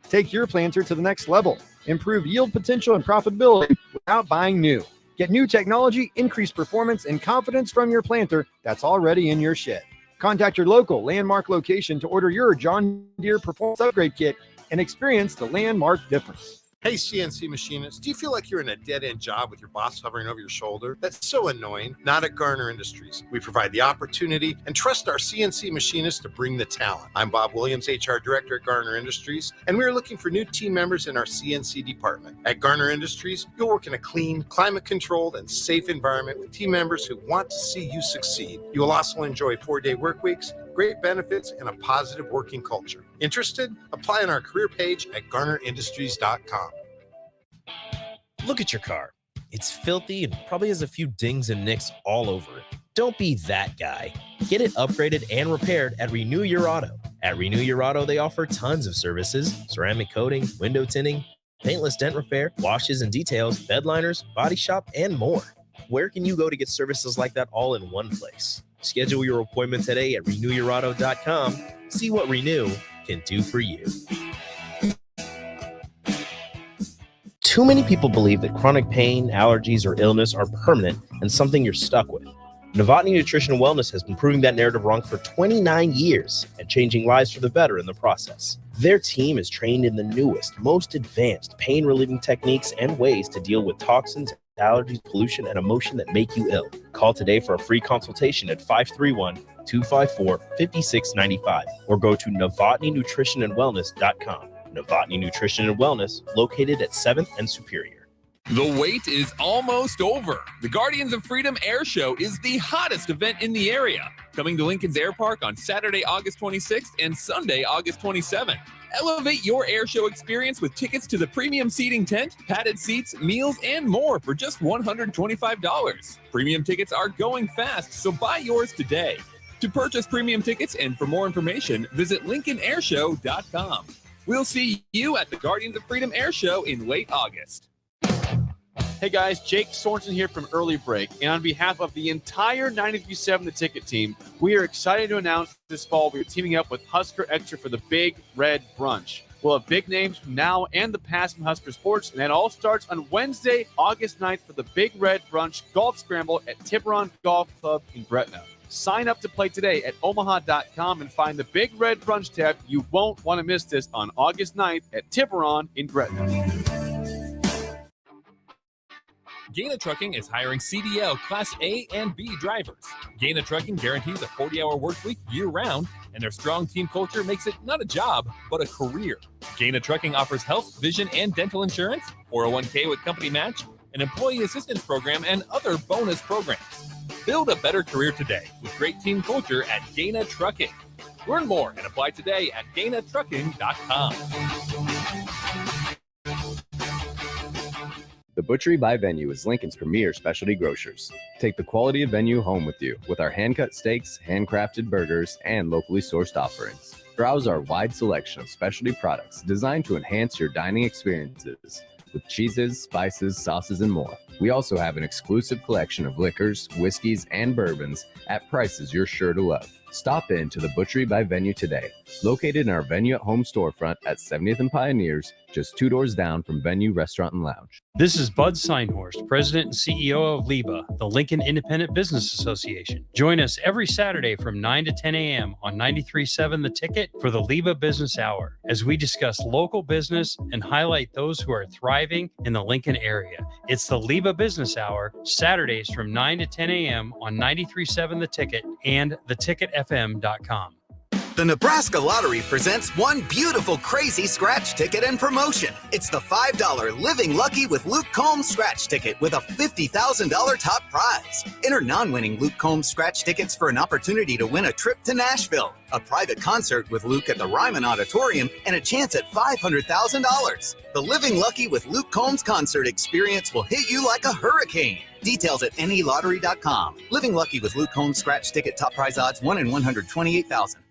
Speaker 8: Take your planter to the next level. Improve yield potential and profitability without buying new. Get new technology, increased performance, and confidence from your planter that's already in your shed. Contact your local Landmark location to order your John Deere Performance Upgrade Kit and experience the Landmark difference.
Speaker 15: Hey, CNC machinists, do you feel like you're in a dead-end job with your boss hovering over your shoulder? That's so annoying. Not at Garner Industries. We provide the opportunity and trust our CNC machinists to bring the talent. I'm Bob Williams, HR Director at Garner Industries, and we are looking for new team members in our CNC department. At Garner Industries, you'll work in a clean, climate-controlled, and safe environment with team members who want to see you succeed. You will also enjoy 4-day work weeks, great benefits, and a positive working culture. Interested? Apply on our career page at GarnerIndustries.com.
Speaker 16: Look at your car. It's filthy and probably has a few dings and nicks all over it. Don't be that guy. Get it upgraded and repaired at Renew Your Auto. At Renew Your Auto, they offer tons of services: ceramic coating, window tinting, paintless dent repair, washes and details, bed liners, body shop, and more. Where can you go to get services like that all in one place? Schedule your appointment today at renewyourauto.com. See what Renew can do for you. Too many people believe that chronic pain, allergies, or illness are permanent and something you're stuck with. Novotny Nutrition and Wellness has been proving that narrative wrong for 29 years and changing lives for the better in the process. Their team is trained in the newest, most advanced pain-relieving techniques and ways to deal with toxins, allergies, pollution, and emotion that make you ill. Call today for a free consultation at 531-254-5695 or go to novotnynutritionandwellness.com. Novotny Nutrition and Wellness, located at 7th and Superior.
Speaker 11: The wait is almost over. The Guardians of Freedom Air Show is the hottest event in the area. Coming to Lincoln's Air Park on Saturday, August 26th and Sunday, August 27th. Elevate your air show experience with tickets to the premium seating tent, padded seats, meals, and more for just $125. Premium tickets are going fast, so buy yours today. To purchase premium tickets and for more information, visit LincolnAirShow.com. We'll see you at the Guardians of Freedom Air Show in late August.
Speaker 2: Hey guys, Jake Sorensen here from Early Break, and on behalf of the entire 93.7 The Ticket team, we are excited to announce this fall we are teaming up with Husker Extra for the Big Red Brunch. We'll have big names from now and the past from Husker Sports, and that all starts on Wednesday, August 9th for the Big Red Brunch Golf Scramble at Tiburon Golf Club in Gretna. Sign up to play today at omaha.com and find the Big Red Brunch tab. You won't want to miss this on August 9th at Tiburon in Gretna.
Speaker 11: Gaina Trucking is hiring CDL Class A and B drivers. Gaina Trucking guarantees a 40-hour work week year-round, and their strong team culture makes it not a job, but a career. Gaina Trucking offers health, vision, and dental insurance, 401k with company match, an employee assistance program, and other bonus programs. Build a better career today with great team culture at Gaina Trucking. Learn more and apply today at GainaTrucking.com.
Speaker 17: The Butchery by Venue is Lincoln's premier specialty grocers. Take the quality of Venue home with you with our hand-cut steaks, handcrafted burgers, and locally sourced offerings. Browse our wide selection of specialty products designed to enhance your dining experiences with cheeses, spices, sauces, and more. We also have an exclusive collection of liquors, whiskeys, and bourbons at prices you're sure to love. Stop in to the Butchery by Venue today, located in our Venue at Home storefront at 70th and Pioneers, just 2 doors down from Venue Restaurant and Lounge.
Speaker 18: This is Bud Seinhorst, President and CEO of LIBA, the Lincoln Independent Business Association. Join us every Saturday from 9 to 10 a.m. on 93.7 The Ticket for the LIBA Business Hour, as we discuss local business and highlight those who are thriving in the Lincoln area. It's the LIBA Business Hour, Saturdays from 9 to 10 a.m. on 93.7 The Ticket and theticketfm.com.
Speaker 12: The Nebraska Lottery presents one beautiful crazy scratch ticket and promotion. It's the $5 Living Lucky with Luke Combs scratch ticket with a $50,000 top prize. Enter non-winning Luke Combs scratch tickets for an opportunity to win a trip to Nashville, a private concert with Luke at the Ryman Auditorium, and a chance at $500,000. The Living Lucky with Luke Combs concert experience will hit you like a hurricane. Details at nelottery.com. Living Lucky with Luke Combs scratch ticket top prize odds 1 in 128,000.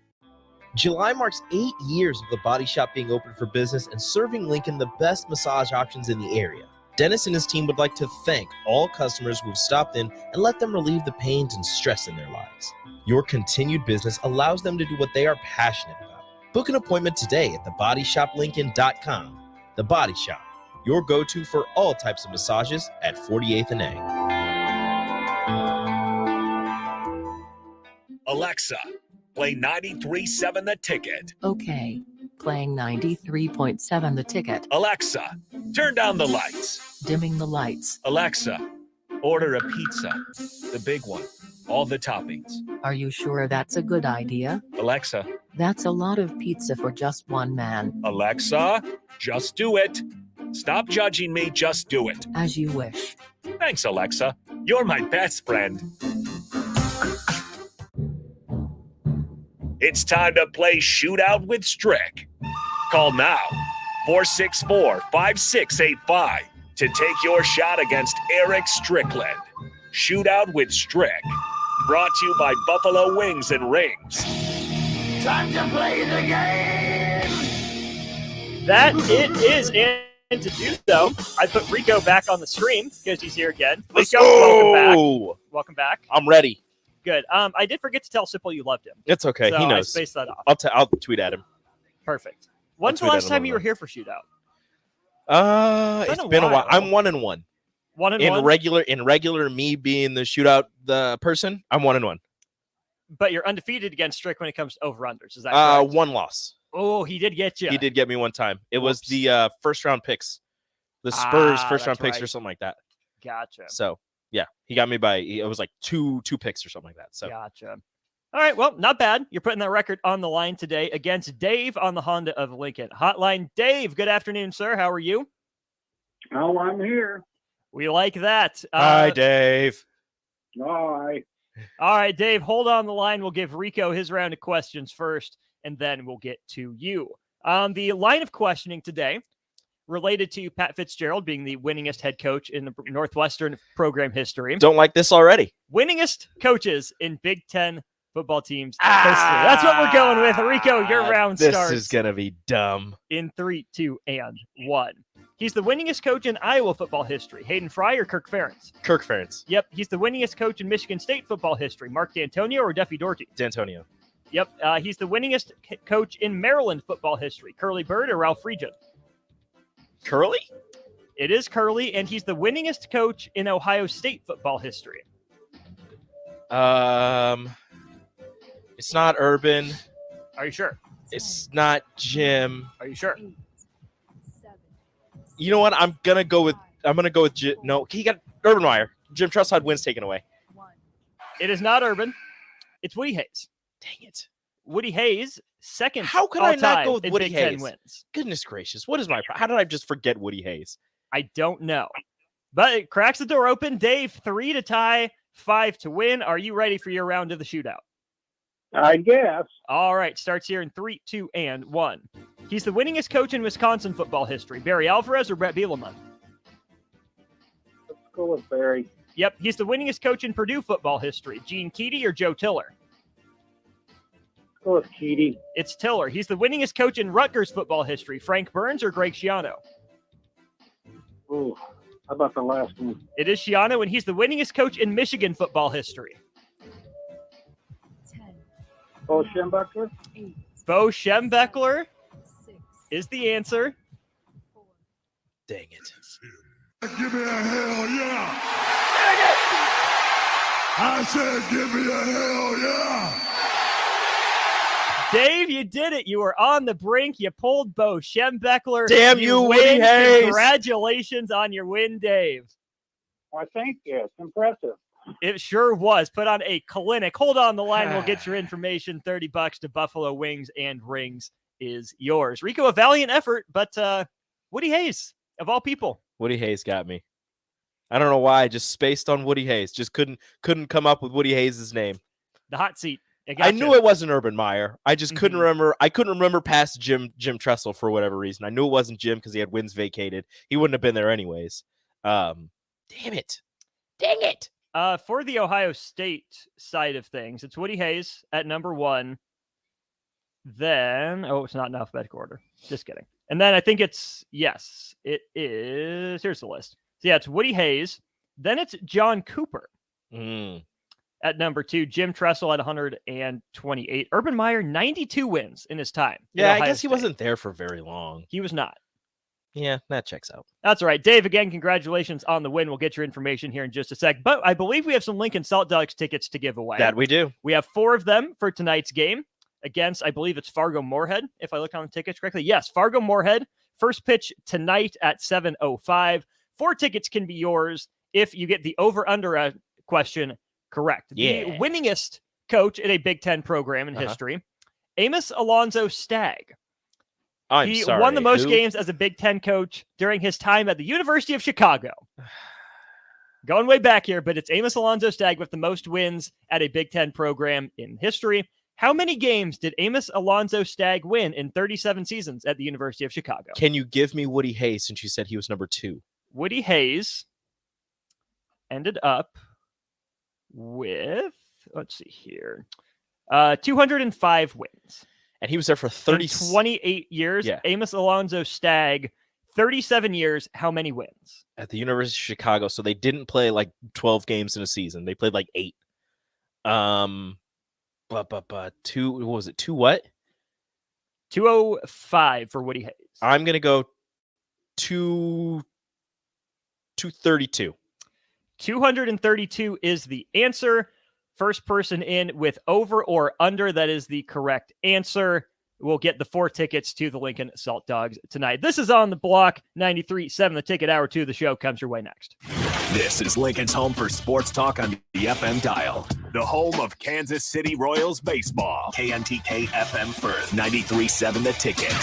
Speaker 16: July marks 8 years of the Body Shop being open for business and serving Lincoln the best massage options in the area. Dennis and his team would like to thank all customers who have stopped in and let them relieve the pains and stress in their lives. Your continued business allows them to do what they are passionate about. Book an appointment today at thebodyshoplincoln.com. The Body Shop, your go-to for all types of massages at 48th and A.
Speaker 3: Alexa, play 93.7 The Ticket.
Speaker 10: Okay. Playing 93.7 The Ticket.
Speaker 3: Alexa, turn down the lights.
Speaker 10: Dimming the lights.
Speaker 3: Alexa, order a pizza. The big one. All the toppings.
Speaker 10: Are you sure that's a good idea?
Speaker 3: Alexa.
Speaker 10: That's a lot of pizza for just one man.
Speaker 3: Alexa, just do it. Stop judging me, just do it.
Speaker 10: As you wish.
Speaker 3: Thanks, Alexa. You're my best friend. It's time to play Shootout with Strick. Call now, 464-5685, to take your shot against Eric Strickland. Shootout with Strick. Brought to you by Buffalo Wings and Rings.
Speaker 4: Time to play the game!
Speaker 5: That it is. And to do so, I put Rico back on the screen because he's here again. Rico, welcome back. Welcome back.
Speaker 6: I'm ready.
Speaker 5: Good. I did forget to tell Sipple you loved him.
Speaker 6: It's okay.
Speaker 5: So
Speaker 6: He knows.
Speaker 5: I spaced that off.
Speaker 6: I'll tweet at him.
Speaker 5: Perfect. When's the
Speaker 6: tweet at
Speaker 5: last
Speaker 6: him
Speaker 5: time
Speaker 6: over
Speaker 5: you were
Speaker 6: there.
Speaker 5: here for Shootout?
Speaker 6: It's been a while. I'm 1-1.
Speaker 5: 1-1?
Speaker 6: In regular me being the shootout the person, I'm 1-1.
Speaker 5: But you're undefeated against Strick when it comes to over-unders. Is that correct?
Speaker 6: 1 loss.
Speaker 5: Oh, he did get you.
Speaker 6: He did get me one time. It was the first round picks. The Spurs first round
Speaker 5: that's
Speaker 6: picks
Speaker 5: right.
Speaker 6: or something like that.
Speaker 5: Gotcha.
Speaker 6: So yeah, he got me by it was like two picks or something like that. So
Speaker 5: Gotcha. All right, well, not bad. You're putting that record on the line today against Dave on the Honda of Lincoln Hotline. Dave, good afternoon, sir. How are you?
Speaker 19: Oh, I'm here.
Speaker 5: We like that.
Speaker 6: Hi, Dave.
Speaker 19: Hi.
Speaker 5: All right, Dave, hold on the line. We'll give Rico his round of questions first, and then we'll get to you. The line of questioning today related to Pat Fitzgerald being the winningest head coach in the Northwestern program history.
Speaker 6: Don't like this already.
Speaker 5: Winningest coaches in Big Ten football teams history. That's what we're going with. Rico, your round
Speaker 6: this
Speaker 5: starts.
Speaker 6: This is going to be dumb.
Speaker 5: In 3, 2, and 1. He's the winningest coach in Iowa football history. Hayden Fry or Kirk Ferentz?
Speaker 6: Kirk Ferentz.
Speaker 5: Yep. He's the winningest coach in Michigan State football history. Mark D'Antonio or Duffy Doherty?
Speaker 6: D'Antonio.
Speaker 5: Yep. He's the winningest coach in Maryland football history. Curly Bird or Ralph Friedgen?
Speaker 6: Curly?
Speaker 5: It is Curly, and he's the winningest coach in Ohio State football history.
Speaker 6: It's not Urban.
Speaker 5: Are you sure?
Speaker 6: It's not Jim.
Speaker 5: Are you sure?
Speaker 6: You know what? I'm gonna go with Jim. No, he got Urban Meyer. Jim Tressel had wins taken away.
Speaker 5: It is not Urban. It's Woody Hayes.
Speaker 6: Dang it.
Speaker 5: Woody Hayes, second.
Speaker 6: How could I not go with
Speaker 5: in
Speaker 6: Woody
Speaker 5: Big Ten
Speaker 6: Hayes?
Speaker 5: wins?
Speaker 6: Goodness gracious. What is my How did I just forget Woody Hayes?
Speaker 5: I don't know. But it cracks the door open. Dave, 3 to tie, 5 to win. Are you ready for your round of the shootout?
Speaker 19: I guess.
Speaker 5: All right. Starts here in 3, 2, and 1. He's the winningest coach in Wisconsin football history. Barry Alvarez or Brett Bielema?
Speaker 19: Let's go with Barry.
Speaker 5: Yep. He's the winningest coach in Purdue football history. Gene Keady or Joe Tiller?
Speaker 19: Let's go with Keady.
Speaker 5: It's Tiller. He's the winningest coach in Rutgers football history. Frank Burns or Greg Schiano?
Speaker 19: Ooh, how about the last one?
Speaker 5: It is Schiano, and he's the winningest coach in Michigan football history.
Speaker 19: Bo Schembechler?
Speaker 5: Bo Schembechler is the answer.
Speaker 6: Dang it.
Speaker 4: Give me a hell yeah. I said give me a hell yeah.
Speaker 5: Dave, you did it. You were on the brink. You pulled Bo Schembechler.
Speaker 6: Damn you, Woody Hayes.
Speaker 5: Congratulations on your win, Dave.
Speaker 19: Well, thank you. It's impressive.
Speaker 5: It sure was. Put on a clinic. Hold on the line. We'll get your information. $30 to Buffalo Wings and Rings is yours. Rico, a valiant effort, but Woody Hayes, of all people.
Speaker 6: Woody Hayes got me. I don't know why. I just spaced on Woody Hayes. Just couldn't come up with Woody Hayes' name.
Speaker 5: The hot seat.
Speaker 6: I knew it wasn't Urban Meyer. I just couldn't remember. I couldn't remember past Jim Tressel for whatever reason. I knew it wasn't Jim because he had wins vacated. He wouldn't have been there anyways. Damn it. Dang it.
Speaker 5: For the Ohio State side of things, it's Woody Hayes at number 1. Then, it's not in alphabetical order. Just kidding. And then I think it is. Here's the list. So yeah, it's Woody Hayes. Then it's John Cooper at number 2. Jim Tressel at 128. Urban Meyer, 92 wins in his time.
Speaker 6: Yeah, I guess he wasn't there for very long.
Speaker 5: He was not.
Speaker 6: Yeah, that checks out.
Speaker 5: That's all right. Dave, again, congratulations on the win. We'll get your information here in just a sec. But I believe we have some Lincoln Salt Dogs tickets to give away.
Speaker 6: That we do.
Speaker 5: We have 4 of them for tonight's game against, I believe it's Fargo Moorhead, if I look on the tickets correctly. Yes, Fargo Moorhead. First pitch tonight at 7:05. 4 tickets can be yours if you get the over-under question correct.
Speaker 6: Yeah.
Speaker 5: The winningest coach in a Big Ten program in history, Amos Alonzo Stagg. He won the most games as a Big Ten coach during his time at the University of Chicago. Going way back here, but it's Amos Alonzo Stagg with the most wins at a Big Ten program in history. How many games did Amos Alonzo Stagg win in 37 seasons at the University of Chicago?
Speaker 6: Can you give me Woody Hayes since you said he was number 2?
Speaker 5: Woody Hayes ended up with, let's see here, 205 wins.
Speaker 6: And he was there for
Speaker 5: 28 years.
Speaker 6: Yeah.
Speaker 5: Amos Alonzo Stagg, 37 years. How many wins?
Speaker 6: At the University of Chicago. So they didn't play like 12 games in a season. They played like 8. Two, what was it? 2 what?
Speaker 5: 205 for Woody Hayes.
Speaker 6: I'm going to go 232.
Speaker 5: 232 is the answer. First person in with over or under, that is the correct answer. We'll get the 4 tickets to the Lincoln Salt Dogs tonight. This is On the Block, 93.7. The Ticket. Hour 2 of the show comes your way next.
Speaker 3: This is Lincoln's home for sports talk on the FM dial. The home of Kansas City Royals baseball. KNTK FM Firth, 93.7 The Ticket.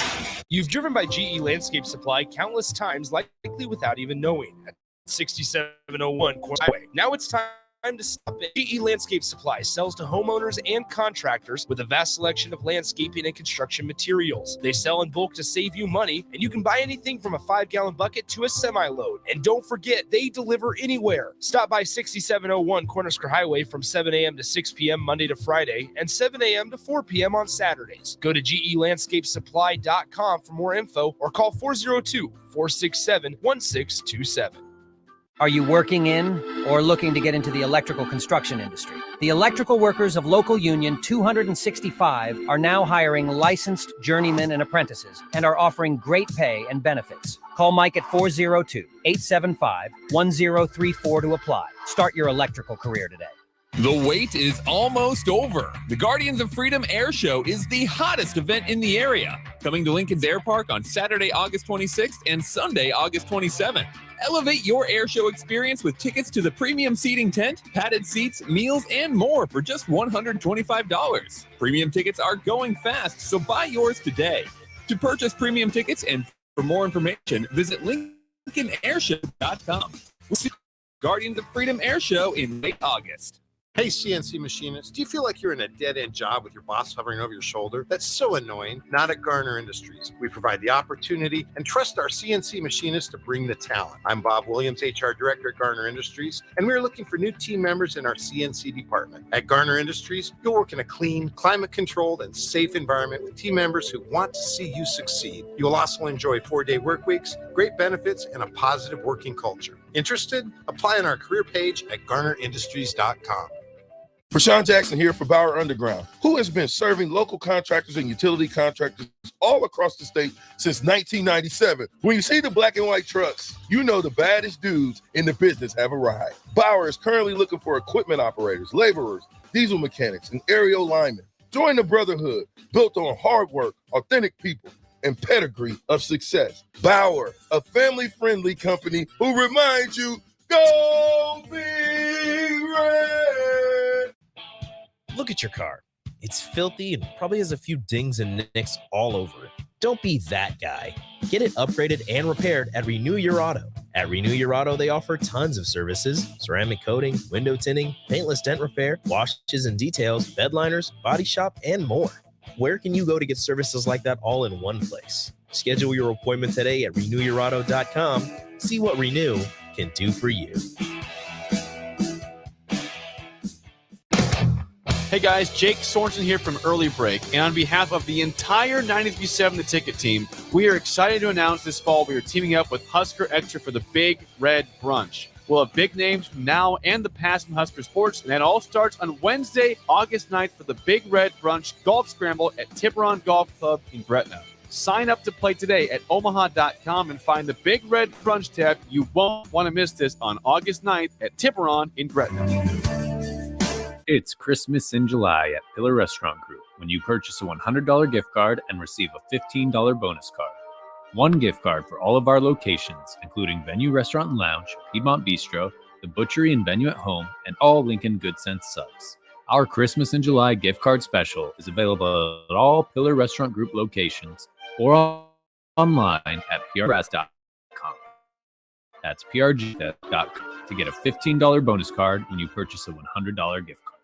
Speaker 1: You've driven by GE Landscape Supply countless times, likely without even knowing. At 6701 Court Highway. Now it's time Time to stop it. GE Landscape Supply sells to homeowners and contractors with a vast selection of landscaping and construction materials. They sell in bulk to save you money, and you can buy anything from a 5-gallon bucket to a semi-load. And don't forget, they deliver anywhere. Stop by 6701 Cornhusker Highway from 7 a.m. to 6 p.m. Monday to Friday and 7 a.m. to 4 p.m. on Saturdays. Go to GELandscapesupply.com for more info or call 402-467-1627.
Speaker 20: Are you working in or looking to get into the electrical construction industry? The electrical workers of Local Union 265 are now hiring licensed journeymen and apprentices and are offering great pay and benefits. Call Mike at 402-875-1034 to apply. Start your electrical career today.
Speaker 11: The wait is almost over. The Guardians of Freedom Air Show is the hottest event in the area. Coming to Lincoln's Air Park on Saturday, August 26th and Sunday, August 27th. Elevate your air show experience with tickets to the premium seating tent, padded seats, meals, and more for just $125. Premium tickets are going fast, so buy yours today. To purchase premium tickets and for more information, visit LincolnAirshow.com. We'll see Guardians of Freedom Air Show in late August.
Speaker 15: Hey, CNC machinists, do you feel like you're in a dead-end job with your boss hovering over your shoulder? That's so annoying. Not at Garner Industries. We provide the opportunity and trust our CNC machinists to bring the talent. I'm Bob Williams, HR Director at Garner Industries, and we're looking for new team members in our CNC department. At Garner Industries, you'll work in a clean, climate-controlled, and safe environment with team members who want to see you succeed. You'll also enjoy 4-day work weeks, great benefits, and a positive working culture. Interested? Apply on our career page at GarnerIndustries.com.
Speaker 21: Rashawn Jackson here for Bauer Underground, who has been serving local contractors and utility contractors all across the state since 1997. When you see the black and white trucks, you know the baddest dudes in the business have arrived. Bauer is currently looking for equipment operators, laborers, diesel mechanics, and aerial linemen. Join the brotherhood built on hard work, authentic people, and pedigree of success. Bauer, a family-friendly company who reminds you, go Big Red!
Speaker 16: Look at your car. It's filthy and probably has a few dings and nicks all over it. Don't be that guy. Get it upgraded and repaired at Renew Your Auto. At Renew Your Auto, they offer tons of services: ceramic coating, window tinting, paintless dent repair, washes and details, bed liners, body shop, and more. Where can you go to get services like that all in one place? Schedule your appointment today at renewyourauto.com. See what Renew can do for you.
Speaker 2: Hey guys, Jake Sorensen here from Early Break, and on behalf of the entire 93.7 The Ticket team, we are excited to announce this fall we are teaming up with Husker Extra for the Big Red Brunch. We'll have big names from now and the past from Husker sports, and that all starts on Wednesday, August 9th for the Big Red Brunch Golf Scramble at Tiburon Golf Club in Gretna. Sign up to play today at omaha.com and find the Big Red Brunch tab. You won't want to miss this on August 9th at Tiburon in Gretna.
Speaker 22: It's Christmas in July at Pillar Restaurant Group when you purchase a $100 gift card and receive a $15 bonus card. One gift card for all of our locations, including Venue Restaurant and Lounge, Piedmont Bistro, the Butchery and Venue at Home, and all Lincoln Good Sense subs. Our Christmas in July gift card special is available at all Pillar Restaurant Group locations or online at prrs.com. That's prg.com to get a $15 bonus card when you purchase a $100 gift card.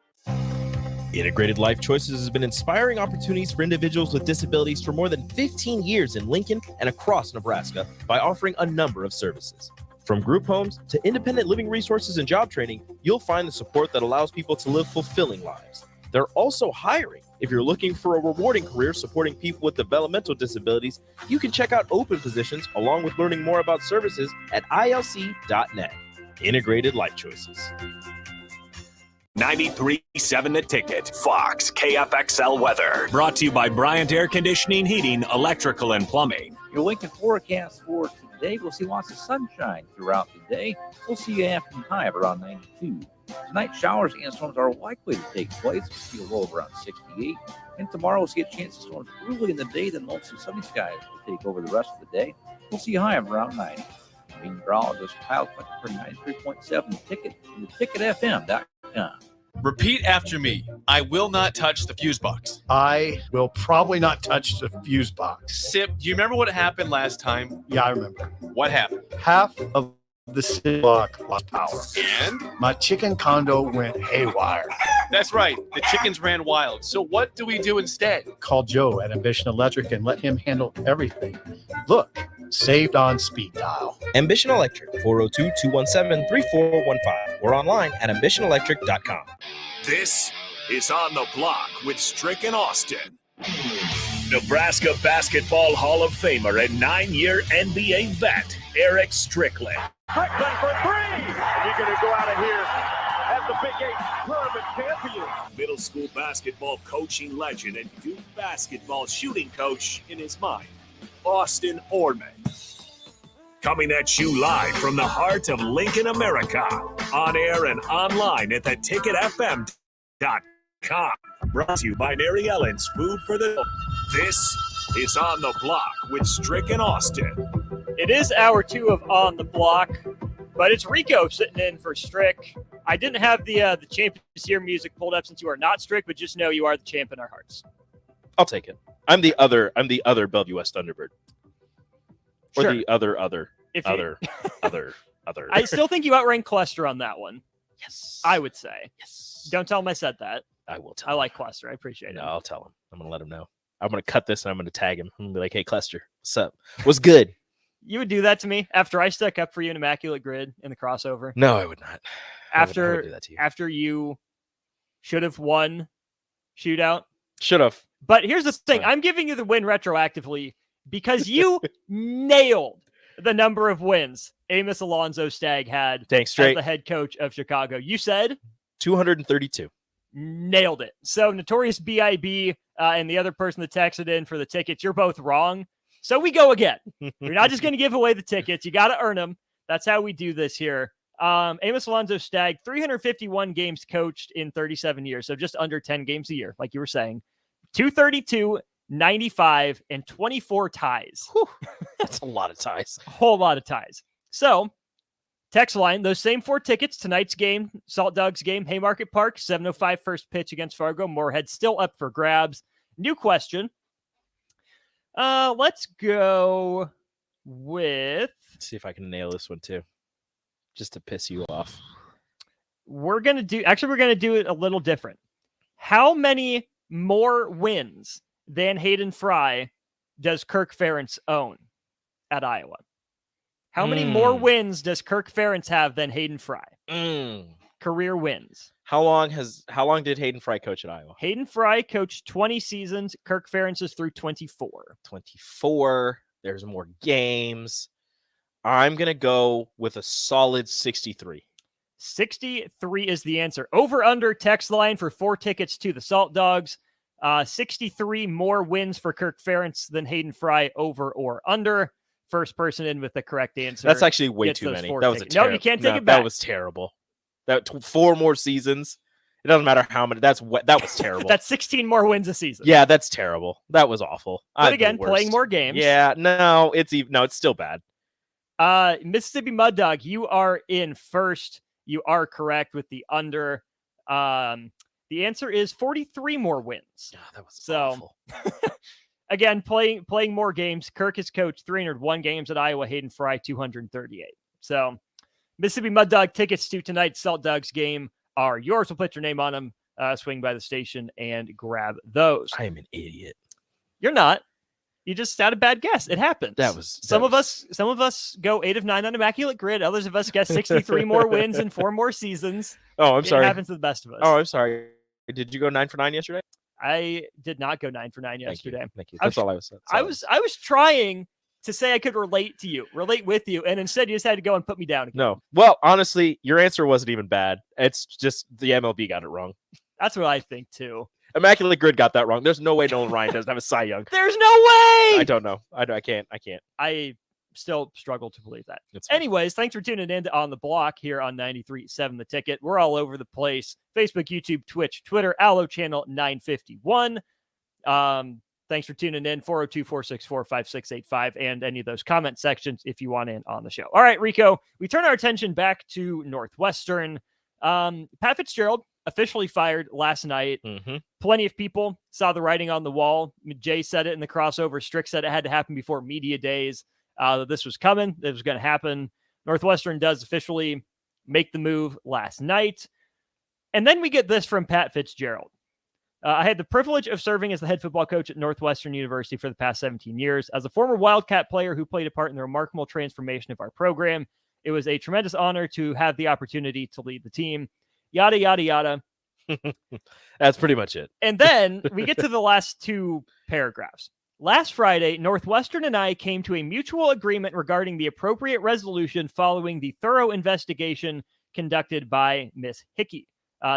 Speaker 16: Integrated Life Choices has been inspiring opportunities for individuals with disabilities for more than 15 years in Lincoln and across Nebraska by offering a number of services. From group homes to independent living resources and job training, you'll find the support that allows people to live fulfilling lives. They're also hiring. If you're looking for a rewarding career supporting people with developmental disabilities, you can check out open positions along with learning more about services at ilc.net. Integrated Life Choices.
Speaker 3: 93.7 The Ticket, Fox, KFXL weather. Brought to you by Bryant Air Conditioning, Heating, Electrical, and Plumbing.
Speaker 13: Your Lincoln forecast for today, we'll see lots of sunshine throughout the day. We'll see an afternoon high of around 92. Tonight, showers and storms are likely to take place. We'll see a low of around 68. And tomorrow, we'll see a chance of storms early in the day, then mostly sunny skies will take over the rest of the day. We'll see a high of around 90. Meteorologist Kyle Clinton for 93.7 The Ticket and theticketfm.com.
Speaker 2: Repeat after me. I will not touch the fuse box.
Speaker 23: I will probably not touch the fuse box.
Speaker 2: Sip, do you remember what happened last time?
Speaker 23: Yeah, I remember.
Speaker 2: What happened?
Speaker 23: Half of the city block lost power.
Speaker 2: And
Speaker 23: My chicken condo went haywire.
Speaker 2: that's right. The chickens ran wild. So what do we do instead?
Speaker 23: Call Joe at Ambition Electric and let him handle everything. Look, saved on speed dial.
Speaker 16: Ambition Electric, 402-217-3415 or online at ambitionelectric.com.
Speaker 3: This is On the Block with Strick and Austin. Nebraska Basketball Hall of Famer and 9-year NBA vet, Eric Strickland.
Speaker 4: Strickland for three. And you're going to go out of here as the Big 8 tournament champion.
Speaker 3: Middle school basketball coaching legend and Duke basketball shooting coach in his mind, Austin Orman. Coming at you live from the heart of Lincoln, America. On air and online at theticketfm.com. Brought to you by Mary Ellen's Food for the... This is On the Block with Strick and Austin.
Speaker 5: It is hour 2 of On the Block, but it's Rico sitting in for Strick. I didn't have the Champions Here music pulled up since you are not Strick, but just know you are the champ in our hearts.
Speaker 6: I'll take it. I'm the other Bellevue West Thunderbird. Or
Speaker 5: Sure.
Speaker 6: the other.
Speaker 5: I still think you outrank Cluster on that one. Yes. I would say. Yes. Don't tell him I said that.
Speaker 6: I will tell
Speaker 5: I
Speaker 6: him.
Speaker 5: like Cluster. I appreciate it.
Speaker 6: No, I'll tell him. I'm going to let him know. I'm going to cut this and I'm going to tag him. I'm going to be like, hey, Cluster, what's up? What's good?
Speaker 5: You would do that to me after I stuck up for you in Immaculate Grid in the crossover?
Speaker 6: No, I would not. I would do that to you.
Speaker 5: After you should have won shootout?
Speaker 6: Should have.
Speaker 5: But here's the thing. I'm giving you the win retroactively because you nailed the number of wins Amos Alonzo Stagg had
Speaker 6: Thanks,
Speaker 5: as
Speaker 6: Drake.
Speaker 5: the head coach of Chicago. You said?
Speaker 6: 232.
Speaker 5: Nailed it. So Notorious B.I.B. And the other person that texted in for the tickets, you're both wrong. So we go again. You're not just going to give away the tickets. You got to earn them. That's how we do this here. Amos Alonzo Stagg, 351 games coached in 37 years. So just under 10 games a year, like you were saying. 232, 95, and 24 ties.
Speaker 6: Whew. That's a lot of ties.
Speaker 5: A whole lot of ties. So text line, those same 4 tickets, tonight's game, Salt Dogs game, Haymarket Park, 7:05 first pitch against Fargo. Moorhead still up for grabs. New question. Let's go with...
Speaker 6: Let's see if I can nail this one too. Just to piss you off.
Speaker 5: We're going to do it a little different. How many more wins than Hayden Fry does Kirk Ferentz own at Iowa? How many more wins does Kirk Ferentz have than Hayden Fry? Career wins.
Speaker 6: How long did Hayden Fry coach at Iowa?
Speaker 5: Hayden Fry coached 20 seasons. Kirk Ferentz is through 24.
Speaker 6: 24. There's more games. I'm going to go with a solid 63.
Speaker 5: 63 is the answer. Over under text line for 4 tickets to the Salt Dogs. 63 more wins for Kirk Ferentz than Hayden Fry, over or under. First person in with the correct answer.
Speaker 6: That's actually way too many. That was
Speaker 5: No, you can't take it back.
Speaker 6: That was terrible. 4 more seasons. It doesn't matter how many. That was terrible.
Speaker 5: That's 16 more wins a season.
Speaker 6: Yeah, that's terrible. That was awful.
Speaker 5: But again, playing more games.
Speaker 6: Yeah, no, it's still bad.
Speaker 5: Mississippi Mud Dog, you are in first. You are correct with the under. The answer is 43 more wins.
Speaker 6: Oh, that was
Speaker 5: awful. Again, playing more games. Kirk has coached 301 games at Iowa. Hayden Fry 238. So Mississippi Mud Dog tickets to tonight's Salt Dogs game are yours. We'll put your name on them. Swing by the station and grab those.
Speaker 6: I am an idiot.
Speaker 5: You're not. You just had a bad guess. It happens. Some of us go 8 of 9 on Immaculate Grid. Others of us guess 63 more wins in 4 more seasons.
Speaker 6: Oh, I'm sorry.
Speaker 5: It happens to the best of us.
Speaker 6: Oh, I'm sorry. Did you go 9 for 9 yesterday?
Speaker 5: I did not go 9 for 9 yesterday.
Speaker 6: Thank you. That's all I was saying.
Speaker 5: I was trying to say I could relate with you, and instead you just had to go and put me down again.
Speaker 6: No. Well, honestly, your answer wasn't even bad. It's just the MLB got it wrong.
Speaker 5: That's what I think too.
Speaker 6: Immaculate Grid got that wrong. There's no way Nolan Ryan doesn't have a Cy Young.
Speaker 5: There's no way.
Speaker 6: I don't know. I can't.
Speaker 5: I still struggle to believe that. Anyways, thanks for tuning in to On the Block here on 93.7 The Ticket. We're all over the place. Facebook, YouTube, Twitch, Twitter, Allo Channel 951. Thanks for tuning in. 402-464-5685 and any of those comment sections if you want in on the show. All right, Rico, we turn our attention back to Northwestern. Pat Fitzgerald officially fired last night.
Speaker 6: Mm-hmm.
Speaker 5: Plenty of people saw the writing on the wall. Jay said it in the crossover. Strick said it had to happen before media days. This was coming. It was going to happen. Northwestern does officially make the move last night. And then we get this from Pat Fitzgerald. I had the privilege of serving as the head football coach at Northwestern University for the past 17 years. As a former Wildcat player who played a part in the remarkable transformation of our program, it was a tremendous honor to have the opportunity to lead the team. Yada, yada, yada.
Speaker 6: That's pretty much it.
Speaker 5: And then we get to the last two paragraphs. Last Friday, Northwestern and I came to a mutual agreement regarding the appropriate resolution following the thorough investigation conducted by Miss Hickey,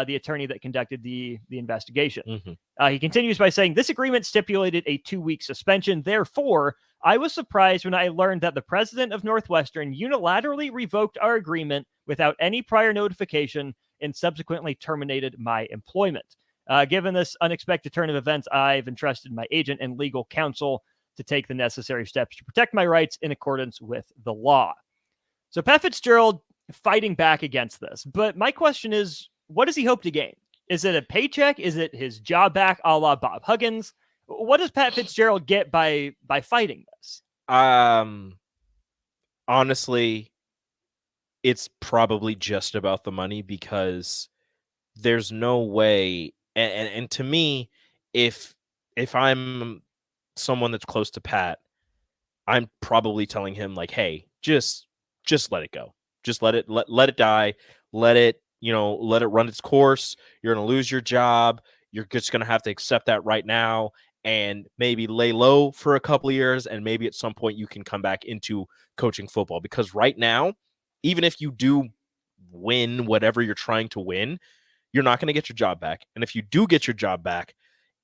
Speaker 5: the attorney that conducted the investigation. He continues by saying, this agreement stipulated a 2-week suspension. Therefore, I was surprised when I learned that the president of Northwestern unilaterally revoked our agreement without any prior notification and subsequently terminated my employment. Given this unexpected turn of events, I've entrusted my agent and legal counsel to take the necessary steps to protect my rights in accordance with the law. So Pat Fitzgerald fighting back against this. But my question is, what does he hope to gain? Is it a paycheck? Is it his job back a la Bob Huggins? What does Pat Fitzgerald get by fighting this?
Speaker 6: Honestly, it's probably just about the money, because there's no way. And to me, if I'm someone that's close to Pat, I'm probably telling him like, hey, just let it go. Just let it die. Let it run its course. You're going to lose your job. You're just going to have to accept that right now and maybe lay low for a couple of years. And maybe at some point you can come back into coaching football, because right now, even if you do win whatever you're trying to win, you're not going to get your job back. And if you do get your job back,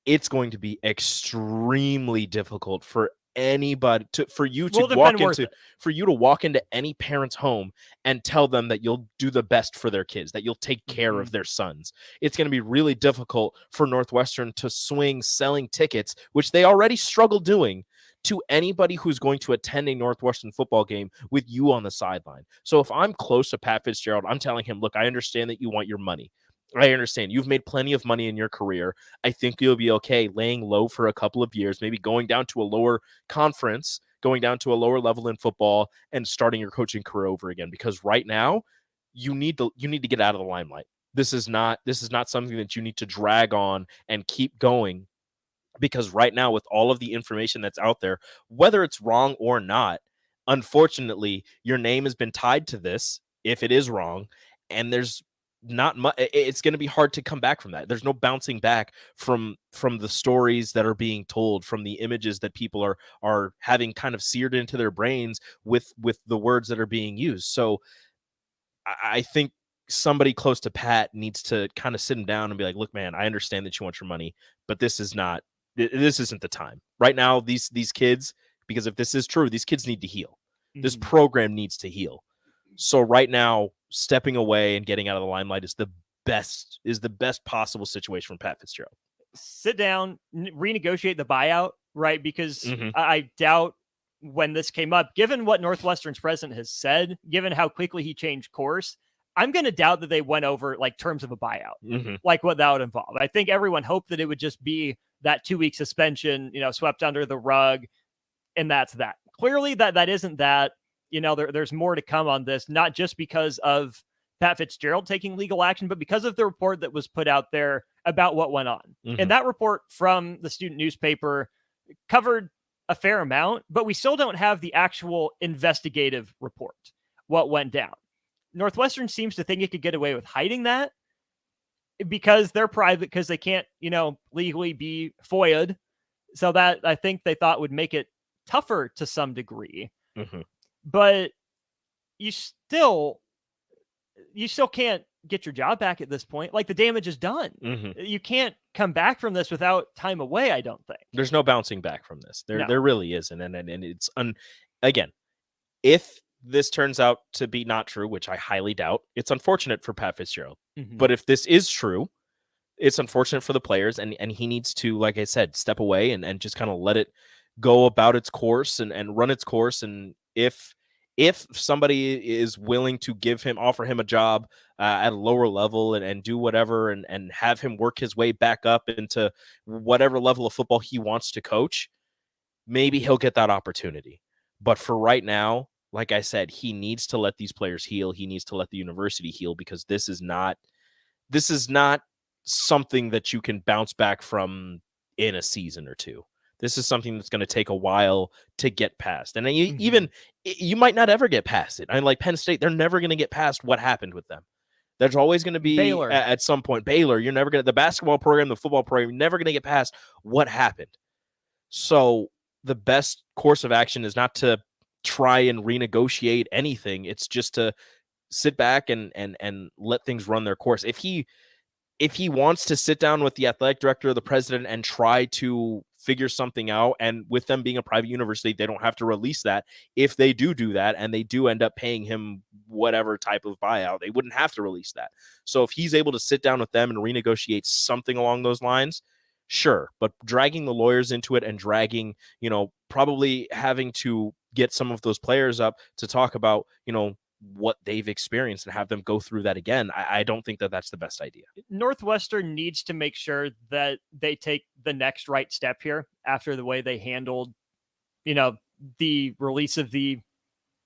Speaker 6: it's going to be extremely difficult for anybody for you to walk into any parent's home and tell them that you'll do the best for their kids, that you'll take care of their sons. It's going to be really difficult for Northwestern to swing selling tickets, which they already struggle doing, to anybody who's going to attend a Northwestern football game with you on the sideline. So if I'm close to Pat Fitzgerald, I'm telling him, look, I understand that you want your money. I understand. You've made plenty of money in your career. I think you'll be okay laying low for a couple of years, maybe going down to a lower conference, going down to a lower level in football, and starting your coaching career over again. Because right now, you need to get out of the limelight. This is not something that you need to drag on and keep going. Because right now, with all of the information that's out there, whether it's wrong or not, unfortunately, your name has been tied to this if it is wrong, and there's not much. It's going to be hard to come back from that. There's no bouncing back from the stories that are being told, from the images that people are having kind of seared into their brains with the words that are being used. So I think somebody close to Pat needs to kind of sit him down and be like, look, man, I understand that you want your money, but this isn't the time right now. These kids, because if this is true, these kids need to heal. This program needs to heal. So right now, stepping away and getting out of the limelight is the best possible situation for Pat Fitzgerald.
Speaker 5: Sit down, renegotiate the buyout, right? Because I doubt when this came up, given what Northwestern's president has said, given how quickly he changed course, I'm going to doubt that they went over like terms of a buyout, like what that would involve. I think everyone hoped that it would just be that 2-week suspension, swept under the rug, and that's that. Clearly that isn't that. There's more to come on this, not just because of Pat Fitzgerald taking legal action, but because of the report that was put out there about what went on. And that report from the student newspaper covered a fair amount, but we still don't have the actual investigative report, what went down. Northwestern seems to think it could get away with hiding that because they're private, because they can't, legally be FOIA'd. So that I think they thought would make it tougher to some degree. But you still can't get your job back at this point. Like, the damage is done. You can't come back from this without time away, I don't think.
Speaker 6: There's no bouncing back from this. There really isn't. And it's again, if this turns out to be not true, which I highly doubt, it's unfortunate for Pat Fitzgerald. But if this is true, it's unfortunate for the players, and he needs to, like I said, step away and just kind of let it go about its course and run its course. And if somebody is willing to offer him a job at a lower level and do whatever and have him work his way back up into whatever level of football he wants to coach, maybe he'll get that opportunity. But for right now, like I said, he needs to let these players heal. He needs to let the university heal, because this is not something that you can bounce back from in a season or two. This is something that's going to take a while to get past. And you might not ever get past it. I mean, like Penn State, they're never going to get past what happened with them. There's always going to be
Speaker 5: Baylor.
Speaker 6: At some point. Baylor, you're never going to, the basketball program, the football program, you're never going to get past what happened. So the best course of action is not to try and renegotiate anything. It's just to sit back and let things run their course. If he wants to sit down with the athletic director or the president and try to figure something out, and with them being a private university, they don't have to release that. If they do that and they do end up paying him whatever type of buyout, they wouldn't have to release that. So if he's able to sit down with them and renegotiate something along those lines, sure. But dragging the lawyers into it and dragging, probably having to get some of those players up to talk about, what they've experienced and have them go through that again, I don't think that that's the best idea.
Speaker 5: Northwestern needs to make sure that they take the next right step here after the way they handled, the release of the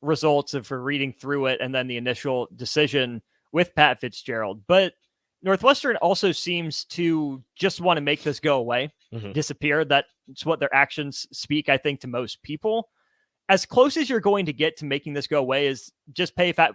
Speaker 5: results of for reading through it and then the initial decision with Pat Fitzgerald. But Northwestern also seems to just want to make this go away, disappear. That's what their actions speak, I think, to most people. As close as you're going to get to making this go away is just pay Pat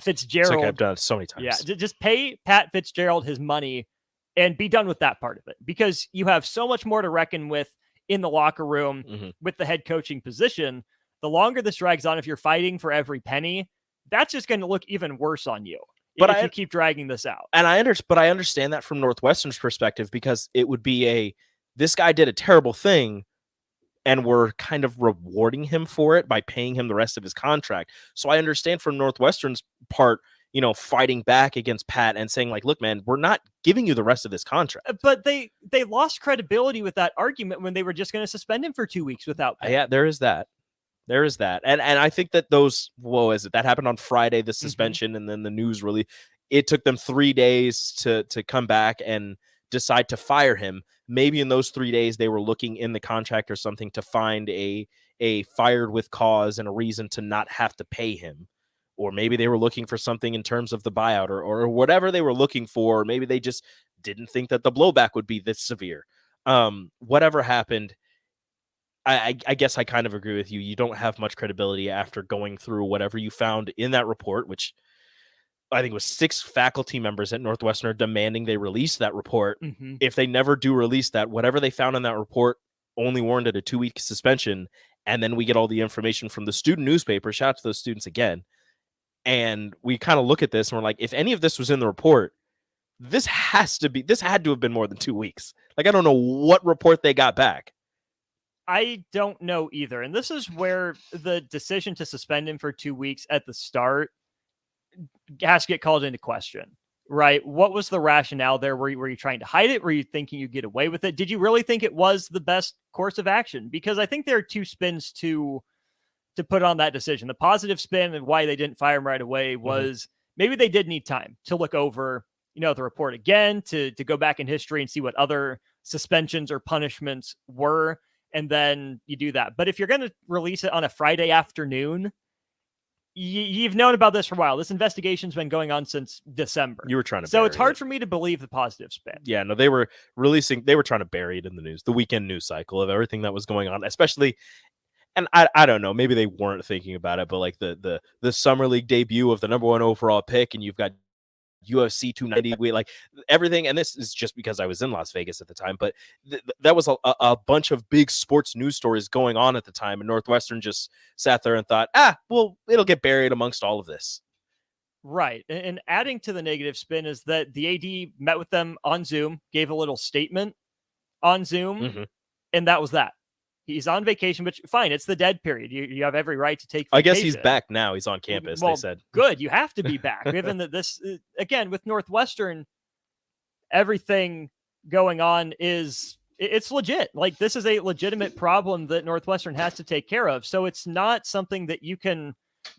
Speaker 5: Fitzgerald.
Speaker 6: It's like I've done it so many times.
Speaker 5: Yeah, just pay Pat Fitzgerald his money and be done with that part of it, because you have so much more to reckon with in the locker room with the head coaching position. The longer this drags on, if you're fighting for every penny, that's just going to look even worse on you. If you keep dragging this out.
Speaker 6: And I understand that from Northwestern's perspective, because it would be this guy did a terrible thing, and we're kind of rewarding him for it by paying him the rest of his contract. So I understand from Northwestern's part, fighting back against Pat and saying, like, look, man, we're not giving you the rest of this contract.
Speaker 5: But they lost credibility with that argument when they were just going to suspend him for 2 weeks without pay.
Speaker 6: Yeah, there is that. And I think that that happened on Friday, the suspension, and then the news really, it took them 3 days to come back and decide to fire him. Maybe in those 3 days they were looking in the contract or something to find a fired with cause and a reason to not have to pay him. Or maybe they were looking for something in terms of the buyout or whatever they were looking for. Maybe they just didn't think that the blowback would be this severe. Whatever happened, I guess I kind of agree with you. You don't have much credibility after going through whatever you found in that report, which I think it was 6 faculty members at Northwestern are demanding they release that report. If they never do release that, whatever they found in that report only warranted a 2-week suspension. And then we get all the information from the student newspaper. Shout out to those students again. And we kind of look at this and we're like, if any of this was in the report, this had to have been more than 2 weeks. Like, I don't know what report they got back.
Speaker 5: I don't know either. And this is where the decision to suspend him for 2 weeks at the start has to get called into question, right? What was the rationale there? Were you trying to hide it? Were you thinking you'd get away with it? Did you really think it was the best course of action? Because I think there are 2 spins to put on that decision. The positive spin and why they didn't fire him right away was maybe they did need time to look over, the report again, to go back in history and see what other suspensions or punishments were. And then you do that. But if you're going to release it on a Friday afternoon, you've known about this for a while. This investigation's been going on since December.
Speaker 6: You were trying to.
Speaker 5: So it's hard for me to believe the positive spin.
Speaker 6: Yeah, no, they were trying to bury it in the news, the weekend news cycle of everything that was going on, especially. And I don't know, maybe they weren't thinking about it, but like the summer league debut of the number 1 overall pick, and you've got UFC 290, like everything. And this is just because I was in Las Vegas at the time, but that was a bunch of big sports news stories going on at the time. And Northwestern just sat there and thought, well, it'll get buried amongst all of this.
Speaker 5: Right. And adding to the negative spin is that the AD met with them on Zoom, gave a little statement on Zoom, and that was that. He's on vacation, which fine. It's the dead period. You have every right to take vacation.
Speaker 6: I guess he's back now. He's on campus.
Speaker 5: Well,
Speaker 6: they said
Speaker 5: good. You have to be back, given that this again with Northwestern, everything going on it's legit. Like, this is a legitimate problem that Northwestern has to take care of. So it's not something that you can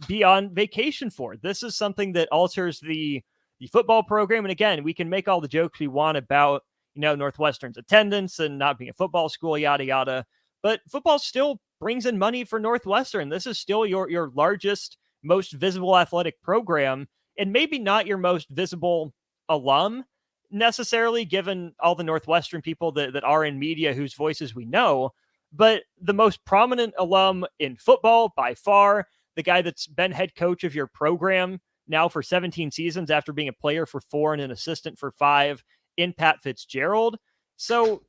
Speaker 5: be on vacation for. This is something that alters the football program. And again, we can make all the jokes we want about Northwestern's attendance and not being a football school, yada yada. But football's still brings in money for Northwestern. This is still your largest, most visible athletic program, and maybe not your most visible alum necessarily, given all the Northwestern people that are in media whose voices we know, but the most prominent alum in football by far, the guy that's been head coach of your program now for 17 seasons after being a player for 4 and an assistant for 5 in Pat Fitzgerald. So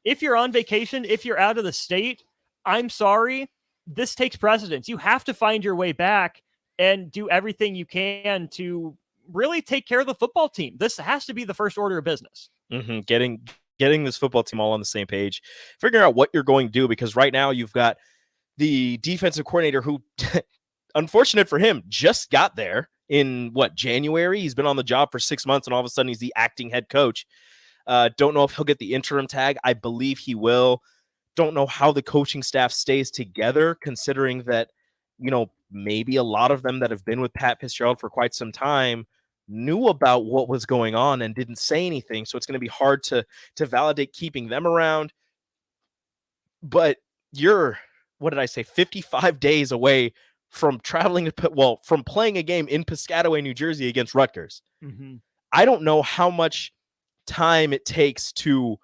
Speaker 5: if you're on vacation, if you're out of the state, I'm sorry, this takes precedence. You have to find your way back and do everything you can to really take care of the football team. This has to be the first order of business.
Speaker 6: Mm-hmm. Getting this football team all on the same page, figuring out what you're going to do, because right now you've got the defensive coordinator who, unfortunate for him, just got there in January. He's been on the job for 6 months, and all of a sudden he's the acting head coach. Don't know if he'll get the interim tag. I believe he will. Don't know how the coaching staff stays together, considering that, maybe a lot of them that have been with Pat Fitzgerald for quite some time knew about what was going on and didn't say anything. So it's going to be hard to validate keeping them around. But you're, 55 days away from traveling from playing a game in Piscataway, New Jersey against Rutgers.
Speaker 5: Mm-hmm.
Speaker 6: I don't know how much time it takes to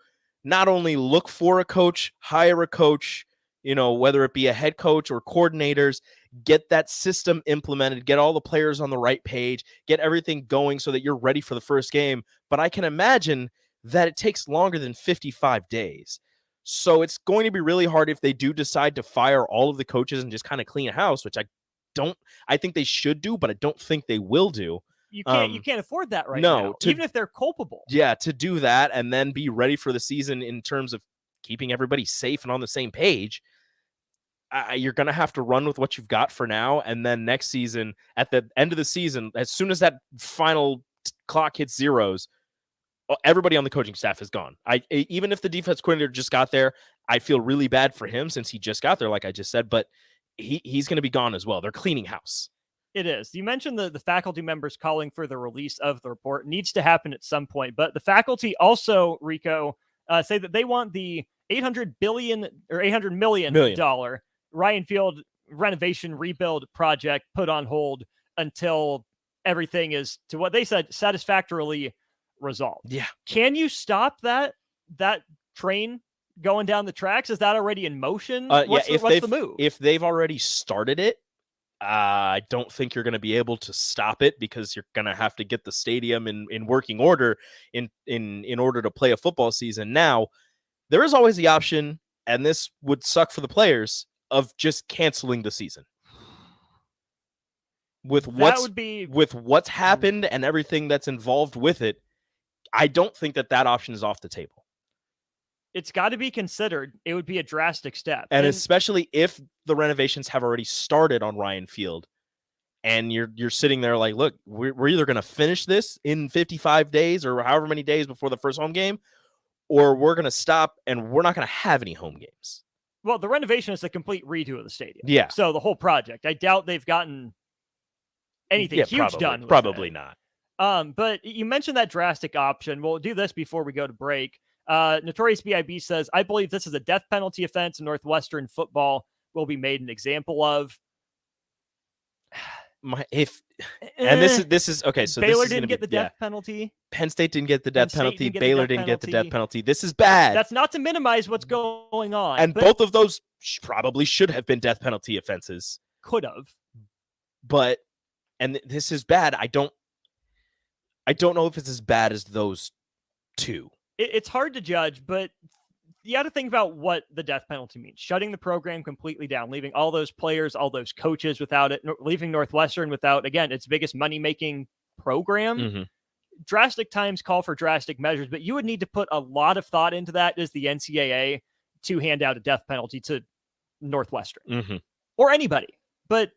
Speaker 6: not only look for a coach, hire a coach, whether it be a head coach or coordinators, get that system implemented, get all the players on the right page, get everything going so that you're ready for the first game. But I can imagine that it takes longer than 55 days. So it's going to be really hard if they do decide to fire all of the coaches and just kind of clean a house, which I think they should do, but I don't think they will do.
Speaker 5: You can't afford that right now, even if they're culpable.
Speaker 6: Yeah, to do that and then be ready for the season in terms of keeping everybody safe and on the same page. You're going to have to run with what you've got for now. And then next season, at the end of the season, as soon as that final clock hits zeros, everybody on the coaching staff is gone. Even if the defense coordinator just got there, I feel really bad for him since he just got there, like I just said, but he's going to be gone as well. They're cleaning house.
Speaker 5: It is. You mentioned the faculty members calling for the release of the report. It needs to happen at some point. But the faculty also, Rico, say that they want the $800 million Ryan Field renovation rebuild project put on hold until everything is, to what they said, satisfactorily resolved.
Speaker 6: Yeah.
Speaker 5: Can you stop that train going down the tracks? Is that already in motion? What's the move?
Speaker 6: If they've already started it, I don't think you're going to be able to stop it, because you're going to have to get the stadium in working order in order to play a football season. Now, there is always the option, and this would suck for the players, of just canceling the season. With what's happened and everything that's involved with it, I don't think that option is off the table.
Speaker 5: It's got to be considered. It would be a drastic step.
Speaker 6: And especially if the renovations have already started on Ryan Field, and you're sitting there like, look, we're either going to finish this in 55 days or however many days before the first home game, or we're going to stop and we're not going to have any home games.
Speaker 5: Well, the renovation is a complete redo of the stadium.
Speaker 6: Yeah.
Speaker 5: So the whole project, I doubt they've gotten anything huge done.
Speaker 6: Probably not.
Speaker 5: But you mentioned that drastic option. We'll do this before we go to break. Notorious B.I.B. says, I believe this is a death penalty offense and Northwestern football will be made an example of.
Speaker 6: This is okay. So
Speaker 5: Baylor
Speaker 6: this is
Speaker 5: didn't get the death penalty.
Speaker 6: Penn State didn't get the death penalty. Baylor didn't get the death penalty. This is
Speaker 5: That's
Speaker 6: bad.
Speaker 5: That's not to minimize what's going on.
Speaker 6: And both of those probably should have been death penalty offenses.
Speaker 5: Could have.
Speaker 6: And this is bad. I don't know if it's as bad as those two.
Speaker 5: It's hard to judge, but you got to think about what the death penalty means. Shutting the program completely down, leaving all those players, all those coaches without it, leaving Northwestern without, again, its biggest money-making program.
Speaker 6: Mm-hmm.
Speaker 5: Drastic times call for drastic measures, but you would need to put a lot of thought into that as the NCAA to hand out a death penalty to Northwestern
Speaker 6: mm-hmm.
Speaker 5: or anybody. But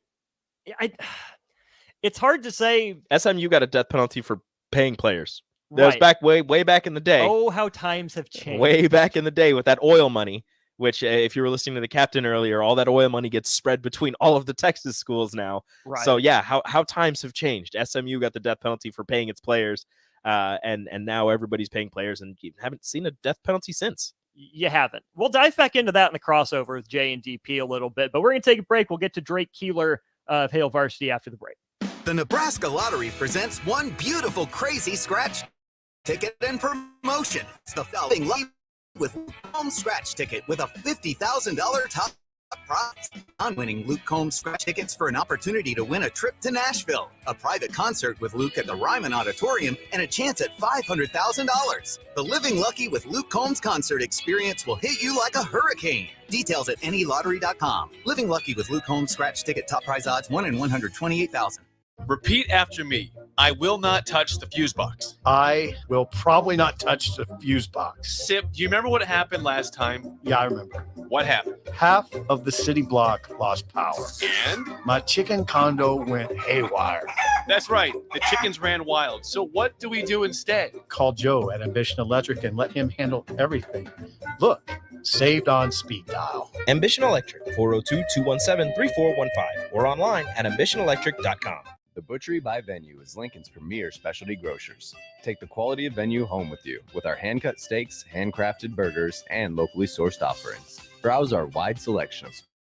Speaker 5: it's hard to say.
Speaker 6: SMU got a death penalty for paying players. That was back way back in the day.
Speaker 5: Oh, how times have changed.
Speaker 6: Way back in the day with that oil money, which if you were listening to the captain earlier, all that oil money gets spread between all of the Texas schools now.
Speaker 5: Right.
Speaker 6: So yeah, how times have changed. SMU got the death penalty for paying its players, and now everybody's paying players, and you haven't seen a death penalty since.
Speaker 5: you haven't. We'll dive back into that in the crossover with Jay and DP a little bit, but we're going to take a break. We'll get to Drake Keeler of Hail Varsity after the break.
Speaker 12: The Nebraska Lottery presents one beautiful crazy scratch ticket and promotion. It's the Living Lucky with Home Scratch Ticket with a $50,000 top prize. On winning Luke Combs scratch tickets for an opportunity to win a trip to Nashville, a private concert with Luke at the Ryman Auditorium, and a chance at $500,000. The Living Lucky with Luke Combs concert experience will hit you like a hurricane. Details at nelottery.com. Living Lucky with Luke Combs scratch ticket top prize odds 1 in 128,000.
Speaker 2: Repeat after me. I will not touch the fuse box.
Speaker 23: I will probably not touch the fuse box.
Speaker 2: Sip, do you remember what happened last time?
Speaker 23: Yeah, I remember.
Speaker 2: What happened?
Speaker 23: Half of the city block lost power.
Speaker 2: And?
Speaker 23: My chicken condo went haywire.
Speaker 2: That's right. The chickens ran wild. So what do we do instead?
Speaker 23: Call Joe at Ambition Electric and let him handle everything. Look, saved on speed dial.
Speaker 16: Ambition Electric, 402-217-3415 or online at ambitionelectric.com.
Speaker 17: The Butchery by Venue is Lincoln's premier specialty grocers. Take the quality of Venue home with you with our hand-cut steaks, handcrafted burgers, and locally sourced offerings. Browse our wide selection of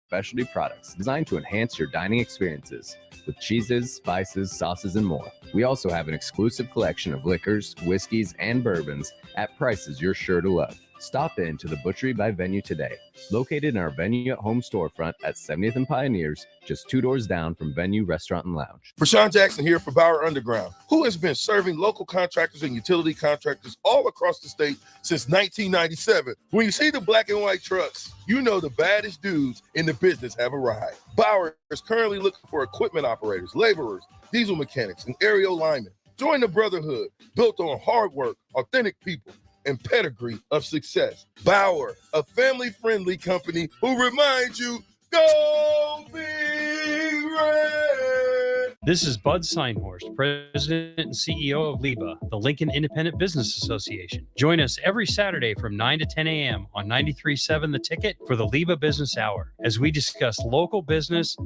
Speaker 17: specialty products designed to enhance your dining experiences with cheeses, spices, sauces, and more. We also have an exclusive collection of liquors, whiskeys, and bourbons at prices you're sure to love. Stop in to the Butchery by Venue today, located in our Venue at Home storefront at 70th and Pioneers, just 2 doors down from Venue Restaurant and Lounge.
Speaker 21: Rashawn Jackson here for Bauer Underground, who has been serving local contractors and utility contractors all across the state since 1997. When you see the black and white trucks, you know the baddest dudes in the business have arrived. Bauer is currently looking for equipment operators, laborers, diesel mechanics, and aerial linemen. Join the brotherhood built on hard work, authentic people, and pedigree of success. Bauer, a family-friendly company who reminds you, go Big Red!
Speaker 18: This is Bud Seinhorst, President and CEO of LIBA, the Lincoln Independent Business Association. Join us every Saturday from 9 to 10 a.m. on 93.7 The Ticket for the LIBA Business Hour, as we discuss local business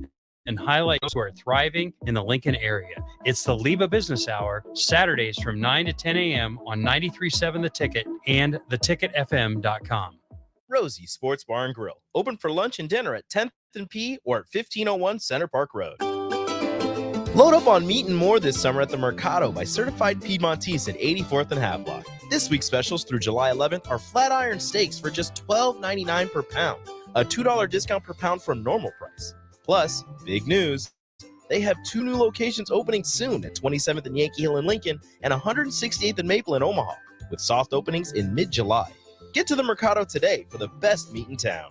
Speaker 18: and highlight those who are thriving in the Lincoln area. It's the LIBA Business Hour, Saturdays from 9 to 10 a.m. on 93.7 The Ticket and theticketfm.com.
Speaker 16: Rosie Sports Bar and Grill, open for lunch and dinner at 10th and P or at 1501 Center Park Road. Load up on meat and more this summer at the Mercado by Certified Piedmontese at 84th and Havelock. This week's specials through July 11th are flat iron steaks for just $12.99 per pound, a $2 discount per pound from normal price. Plus, big news, they have 2 new locations opening soon at 27th and Yankee Hill in Lincoln and 168th and Maple in Omaha, with soft openings in mid-July. Get to the Mercado today for the best meat in town.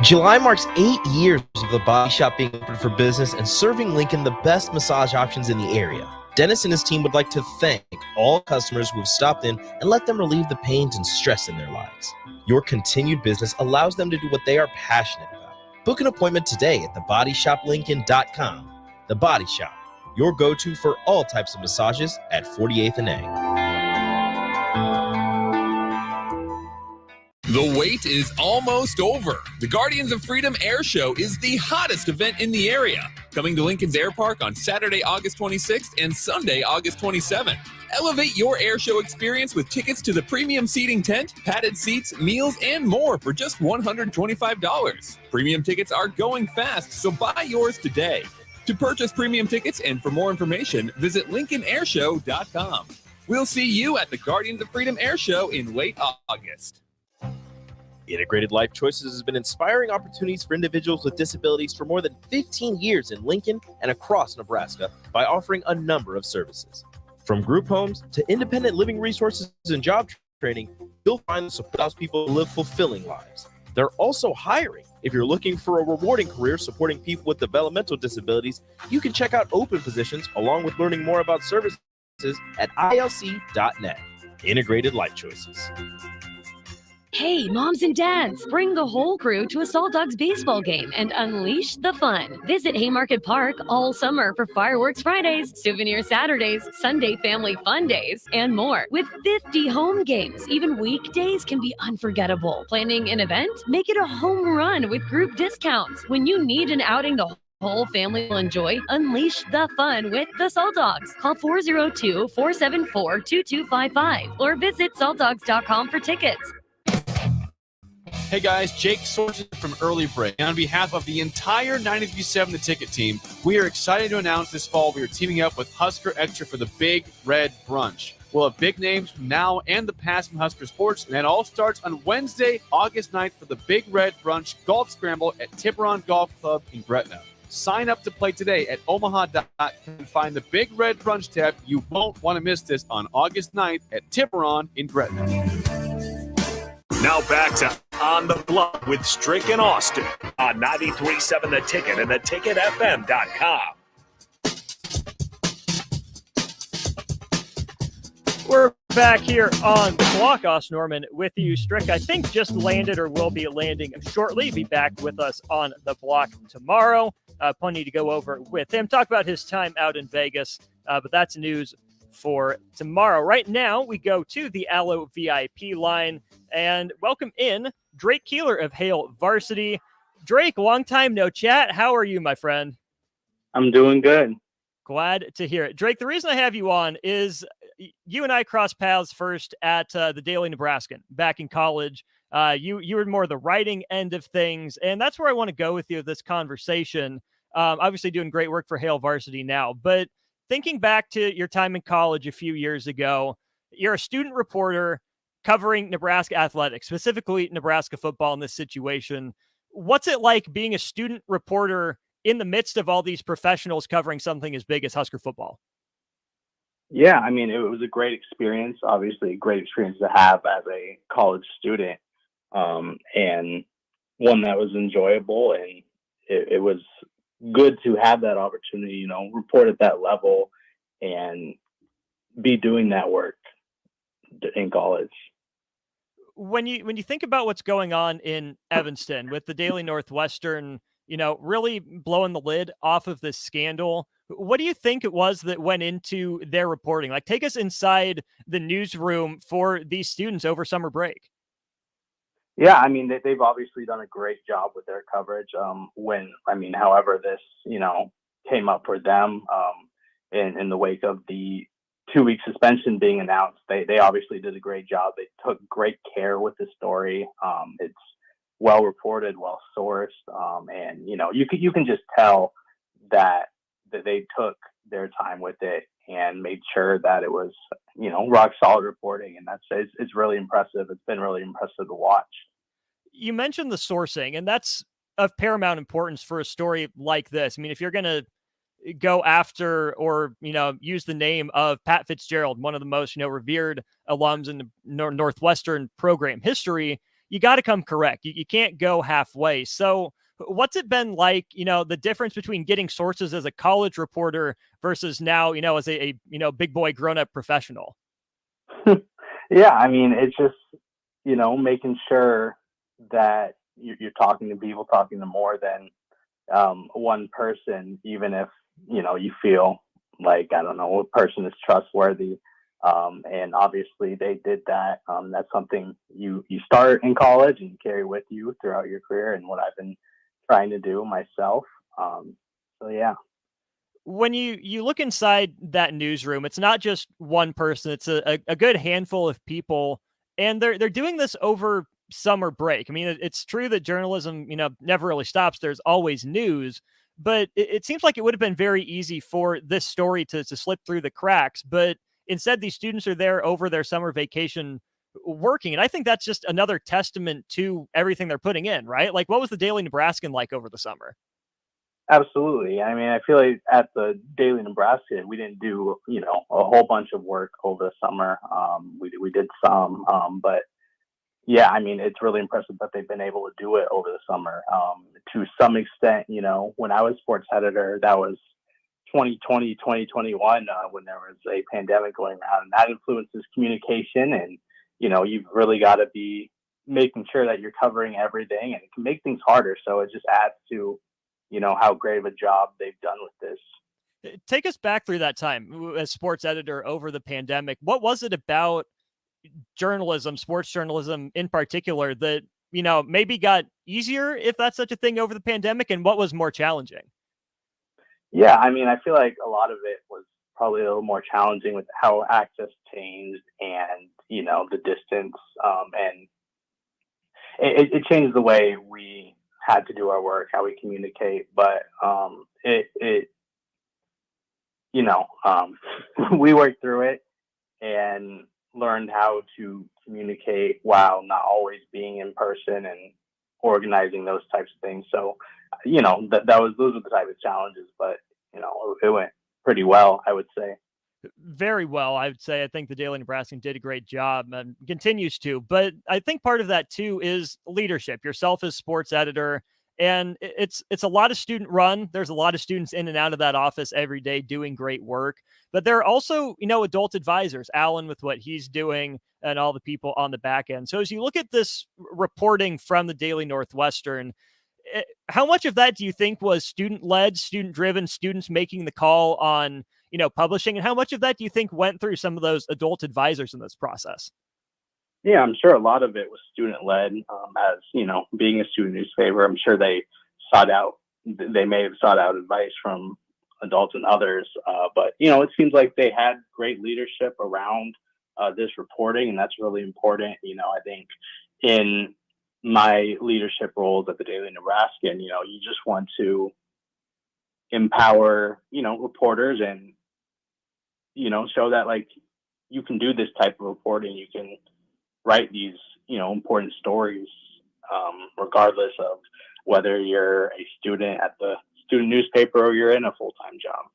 Speaker 16: July marks 8 years of the Body Shop being open for business and serving Lincoln the best massage options in the area. Dennis and his team would like to thank all customers who have stopped in and let them relieve the pains and stress in their lives. Your continued business allows them to do what they are passionate about. Book an appointment today at thebodyshoplincoln.com. The Body Shop, your go-to for all types of massages at 48th and A.
Speaker 11: The wait is almost over. The Guardians of Freedom Air Show is the hottest event in the area. Coming to Lincoln's Air Park on Saturday, August 26th and Sunday, August 27th. Elevate your air show experience with tickets to the premium seating tent, padded seats, meals, and more for just $125. Premium tickets are going fast, so buy yours today. To purchase premium tickets and for more information, visit LincolnAirShow.com. We'll see you at the Guardians of Freedom Air Show in late August.
Speaker 16: Integrated Life Choices has been inspiring opportunities for individuals with disabilities for more than 15 years in Lincoln and across Nebraska by offering a number of services. From group homes to independent living resources and job training, you'll find the support allows people to live fulfilling lives. They're also hiring. If you're looking for a rewarding career supporting people with developmental disabilities, you can check out open positions along with learning more about services at ilc.net. Integrated Life Choices.
Speaker 7: Hey, moms and dads, bring the whole crew to a Salt Dogs baseball game and unleash the fun. Visit Haymarket Park all summer for fireworks Fridays, souvenir Saturdays, Sunday family fun days, and more. With 50 home games, even weekdays can be unforgettable. Planning an event? Make it a home run with group discounts. When you need an outing the whole family will enjoy. Unleash the fun with the Salt Dogs. Call 402-474-2255 or visit saltdogs.com for tickets.
Speaker 2: Hey guys, Jake Sorensen from Early Break. And on behalf of the entire 93.7 The Ticket team, we are excited to announce this fall we are teaming up with Husker Extra for the Big Red Brunch. We'll have big names from now and the past from Husker sports, and that all starts on Wednesday, August 9th for the Big Red Brunch Golf Scramble at Tiburon Golf Club in Gretna. Sign up to play today at omaha.com and find the Big Red Brunch tab. You won't want to miss this on August 9th at Tiburon in Gretna.
Speaker 3: Now back to On the Block with Strick and Austin on 93.7 The Ticket and theticketfm.com.
Speaker 5: We're back here on the block. Austin Norman with you. Strick, I think, just landed or will be landing shortly. Be back with us on the block tomorrow. Plenty to go over with him. Talk about his time out in Vegas, but that's news for tomorrow. Right now, we go to the Allo VIP line and welcome in Drake Keeler of Hale Varsity. Drake, long time no chat. How are you, my friend?
Speaker 8: I'm doing good.
Speaker 5: Glad to hear it. Drake, the reason I have you on is you and I crossed paths first at the Daily Nebraskan back in college. You were more the writing end of things, and that's where I want to go with you this conversation. Obviously doing great work for Hale Varsity now, but thinking back to your time in college a few years ago, you're a student reporter covering Nebraska athletics, specifically Nebraska football in this situation. What's it like being a student reporter in the midst of all these professionals covering something as big as Husker football?
Speaker 8: Yeah, I mean, it was a great experience, obviously a great experience to have as a college student, and one that was enjoyable, and it was good to have that opportunity, report at that level and be doing that work in college.
Speaker 5: When you think about what's going on in Evanston with the Daily Northwestern, really blowing the lid off of this scandal, what do you think it was that went into their reporting? Like, take us inside the newsroom for these students over summer break.
Speaker 8: Yeah, I mean, they've obviously done a great job with their coverage. However this, came up for them in the wake of the 2-week suspension being announced, they obviously did a great job. They took great care with the story. It's well reported, well sourced, and you can just tell that they took their time with it and made sure that it was rock solid reporting, and it's really impressive. It's been really impressive to watch.
Speaker 5: You mentioned the sourcing, and that's of paramount importance for a story like this. I mean, if you're going to go after or use the name of Pat Fitzgerald, one of the most revered alums in the Northwestern program history, you got to come correct. You can't go halfway. So what's it been like, the difference between getting sources as a college reporter versus now, as a big boy grown up professional?
Speaker 8: Yeah, I mean, it's just, making sure that you're talking to people, talking to more than one person, even if, you feel like, I don't know, a person is trustworthy. And obviously they did that. That's something you start in college and you carry with you throughout your career, and what I've been trying to do myself. So yeah.
Speaker 5: When you look inside that newsroom, it's not just one person, it's a good handful of people, and they're doing this over summer break. I mean, it's true that journalism, never really stops. There's always news, but it seems like it would have been very easy for this story to slip through the cracks. But instead, these students are there over their summer vacation working. And I think that's just another testament to everything they're putting in, right? Like, what was the Daily Nebraskan like over the summer?
Speaker 8: Absolutely. I mean, I feel like at the Daily Nebraska, we didn't do, a whole bunch of work over the summer. We did some, but yeah, I mean, it's really impressive that they've been able to do it over the summer. To some extent, when I was sports editor, that was 2020, 2021, when there was a pandemic going around, and that influences communication. And, you've really got to be making sure that you're covering everything, and it can make things harder. So it just adds to, how great of a job they've done with this.
Speaker 5: Take us back through that time as sports editor over the pandemic. What was it about journalism, sports journalism in particular, that maybe got easier, if that's such a thing, over the pandemic, and what was more challenging?
Speaker 8: Yeah, I mean, I feel like a lot of it was probably a little more challenging with how access changed and, the distance. And it changed the way we had to do our work, how we communicate. But you know, um, we worked through it and learned how to communicate while not always being in person and organizing those types of things. So, those were the type of challenges, but it went pretty well, I would say.
Speaker 5: Very well, I would say. I think the Daily Nebraskan did a great job and continues to. But I think part of that too is leadership. Yourself as sports editor, and it's a lot of student run. There's a lot of students in and out of that office every day doing great work. But there are also, adult advisors, Alan with what he's doing and all the people on the back end. So as you look at this reporting from the Daily Northwestern, how much of that do you think was student led, student driven, students making the call on, publishing? And how much of that do you think went through some of those adult advisors in this process?
Speaker 8: Yeah, I'm sure a lot of it was student led. As being a student newspaper, I'm sure they may have sought out advice from adults and others. But it seems like they had great leadership around this reporting, and that's really important. I think in my leadership roles at the Daily Nebraskan, you just want to empower, reporters and, show that like you can do this type of reporting. You can write these, important stories, regardless of whether you're a student at the student newspaper or you're in a full-time job.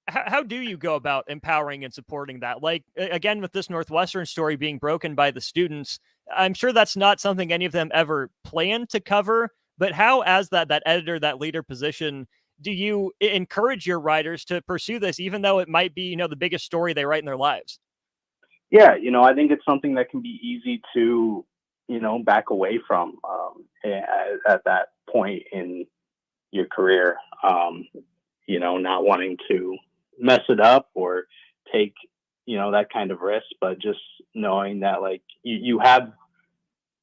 Speaker 5: How do you go about empowering and supporting that? Like, again, with this Northwestern story being broken by the students, I'm sure that's not something any of them ever planned to cover, but how, as that editor, that leader position, do you encourage your writers to pursue this, even though it might be, the biggest story they write in their lives?
Speaker 8: Yeah, I think it's something that can be easy to, back away from at that point in your career. Not wanting to mess it up or take, that kind of risk, but just knowing that like you have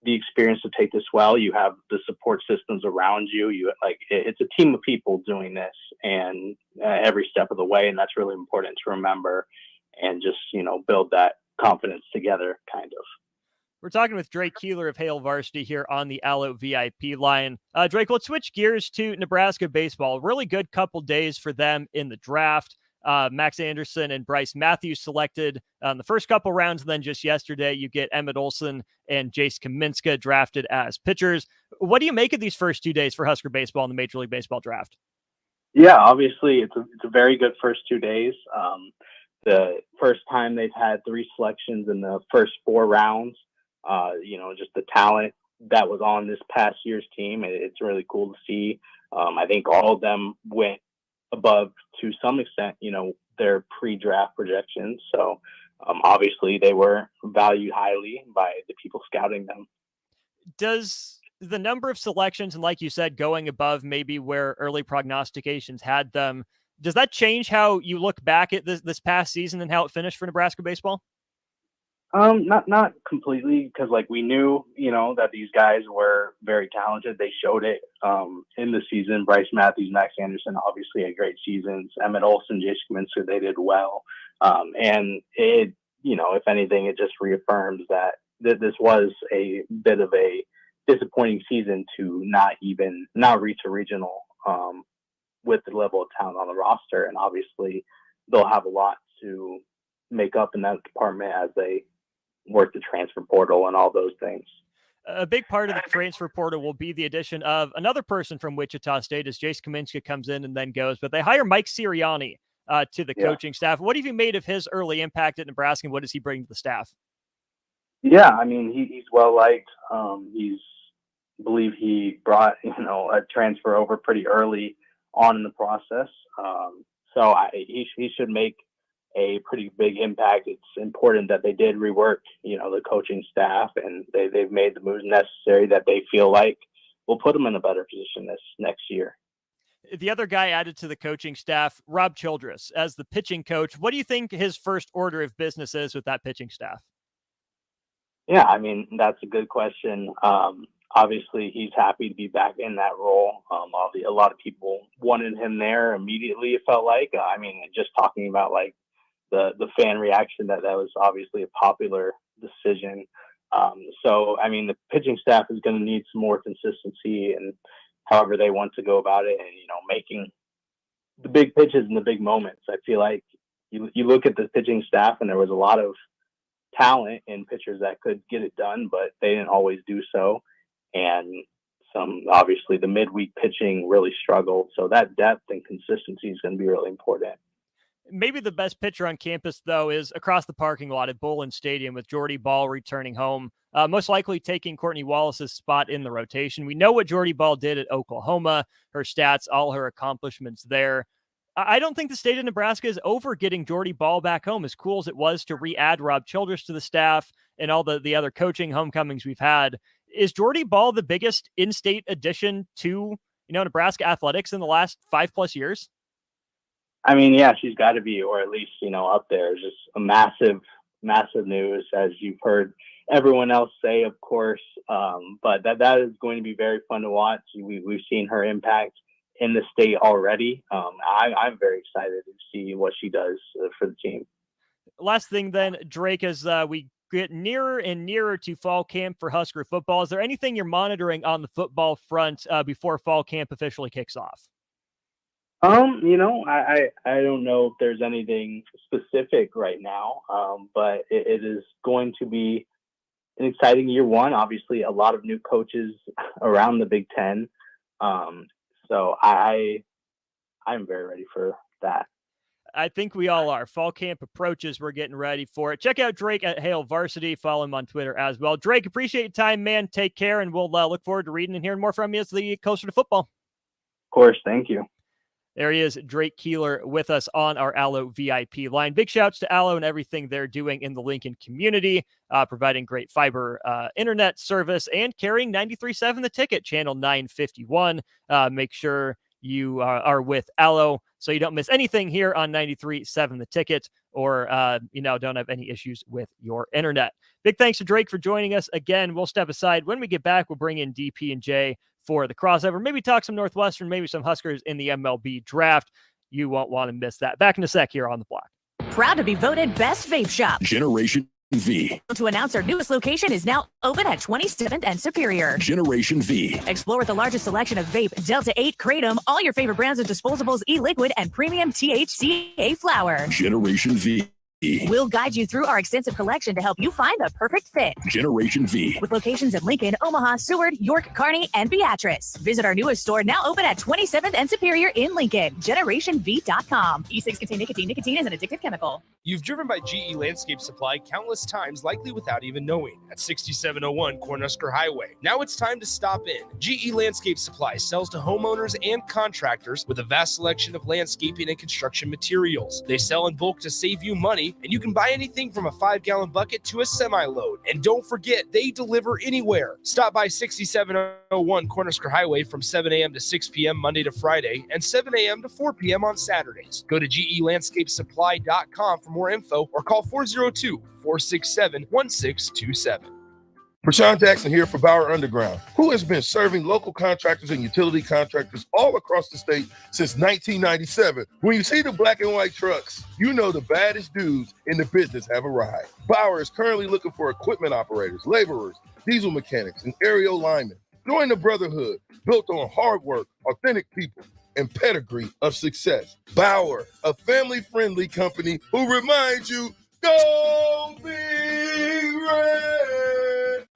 Speaker 8: the experience to take this well, you have the support systems around you, it's a team of people doing this and every step of the way. And that's really important to remember and just, build that confidence together kind of.
Speaker 5: We're talking with Drake Keeler of Hale Varsity here on the Allo VIP line. Drake, let's switch gears to Nebraska baseball. Really good couple days for them in the draft. Max Anderson and Bryce Matthews selected in the first couple rounds. And then just yesterday, you get Emmett Olson and Jace Kaminska drafted as pitchers. What do you make of these first 2 days for Husker baseball in the Major League Baseball draft?
Speaker 8: Yeah, obviously it's a very good first 2 days. The first time they've had 3 selections in the first 4 rounds. Just the talent that was on this past year's team. It's really cool to see. I think all of them went above, to some extent, their pre-draft projections. So obviously they were valued highly by the people scouting them.
Speaker 5: Does the number of selections, and like you said, going above maybe where early prognostications had them, does that change how you look back at this past season and how it finished for Nebraska baseball?
Speaker 8: Not completely, because we knew, that these guys were very talented. They showed it in the season. Bryce Matthews, Max Anderson obviously had great seasons. Emmett Olson, Jace Kaminska, they did well. And it, if anything, it just reaffirms that this was a bit of a disappointing season to not reach a regional with the level of talent on the roster. And obviously they'll have a lot to make up in that department as they work the transfer portal and all those things.
Speaker 5: A big part of the transfer portal will be the addition of another person from Wichita State as Jace Kaminska comes in and then goes, but they hire Mike Sirianni to the coaching staff. What have you made of his early impact at Nebraska, and what does he bring to the staff?
Speaker 8: Yeah, I mean, he's well liked. I believe he brought, a transfer over pretty early on in the process. He should make a pretty big impact. It's important that they did rework, the coaching staff, and they've made the moves necessary that they feel like will put them in a better position this next year.
Speaker 5: The other guy added to the coaching staff, Rob Childress, as the pitching coach. What do you think his first order of business is with that pitching staff?
Speaker 8: Yeah, I mean, that's a good question. obviously he's happy to be back in that role. A lot of people wanted him there immediately, it felt like. I mean, just talking about like the fan reaction, that was obviously a popular decision. So, I mean, the pitching staff is going to need some more consistency and however they want to go about it, and, making the big pitches in the big moments. I feel like you look at the pitching staff, and there was a lot of talent in pitchers that could get it done, but they didn't always do so. And obviously the midweek pitching really struggled. So that depth and consistency is going to be really important.
Speaker 5: Maybe the best pitcher on campus, though, is across the parking lot at Bullen Stadium with Jordy Ball returning home, most likely taking Courtney Wallace's spot in the rotation. We know what Jordy Ball did at Oklahoma, her stats, all her accomplishments there. I don't think the state of Nebraska is over getting Jordy Ball back home, as cool as it was to re-add Rob Childress to the staff and all the other coaching homecomings we've had. Is Jordy Ball the biggest in-state addition to, Nebraska athletics in the last 5+ years?
Speaker 8: I mean, yeah, she's got to be, or at least, up there. It's just a massive, massive news, as you've heard everyone else say, of course. But that is going to be very fun to watch. We've seen her impact in the state already. I'm very excited to see what she does for the team.
Speaker 5: Last thing then, Drake, as we get nearer and nearer to fall camp for Husker football, is there anything you're monitoring on the football front before fall camp officially kicks off?
Speaker 8: I don't know if there's anything specific right now, but it is going to be an exciting year one. Obviously, a lot of new coaches around the Big Ten. So I'm very ready for that.
Speaker 5: I think we all are. Fall camp approaches. We're getting ready for it. Check out Drake at Hail Varsity. Follow him on Twitter as well. Drake, appreciate your time, man. Take care, and we'll look forward to reading and hearing more from you as we get closer to football.
Speaker 8: Of course. Thank you.
Speaker 5: There he is, Drake Keeler, with us on our Allo VIP line. Big shouts to Allo and everything they're doing in the Lincoln community, providing great fiber internet service and carrying 93.7 The Ticket, channel 951. Make sure you are with Allo so you don't miss anything here on 93.7 The Ticket, or don't have any issues with your internet. Big thanks to Drake for joining us again. We'll step aside. When we get back, we'll bring in DP and J for the crossover. Maybe talk some Northwestern, maybe some Huskers in the MLB draft. You won't want to miss that. Back in a sec here on The Block.
Speaker 9: Proud to be voted Best Vape Shop.
Speaker 10: Generation V.
Speaker 9: To announce our newest location is now open at 27th and Superior.
Speaker 10: Generation V.
Speaker 9: Explore the largest selection of vape, Delta 8, Kratom, all your favorite brands of disposables, e-liquid, and premium THCA flower.
Speaker 10: Generation V.
Speaker 9: We'll guide you through our extensive collection to help you find the perfect fit.
Speaker 10: Generation V.
Speaker 9: With locations in Lincoln, Omaha, Seward, York, Kearney, and Beatrice. Visit our newest store, now open at 27th and Superior in Lincoln. GenerationV.com. E6 contain nicotine. Nicotine is an addictive chemical.
Speaker 1: You've driven by GE Landscape Supply countless times, likely without even knowing, at 6701 Cornhusker Highway. Now it's time to stop in. GE Landscape Supply sells to homeowners and contractors with a vast selection of landscaping and construction materials. They sell in bulk to save you money, and you can buy anything from a 5-gallon bucket to a semi-load. And don't forget, they deliver anywhere. Stop by 6701 Cornhusker Highway from 7 a.m. to 6 p.m. Monday to Friday and 7 a.m. to 4 p.m. on Saturdays. Go to GELandscapesupply.com for more info or call 402-467-1627.
Speaker 21: Rashawn Jackson here for Bauer Underground, who has been serving local contractors and utility contractors all across the state since 1997. When you see the black and white trucks, you know the baddest dudes in the business have arrived. Bauer is currently looking for equipment operators, laborers, diesel mechanics, and aerial linemen. Join the brotherhood built on hard work, authentic people, and pedigree of success. Bauer, a family-friendly company who reminds you, go Big Red!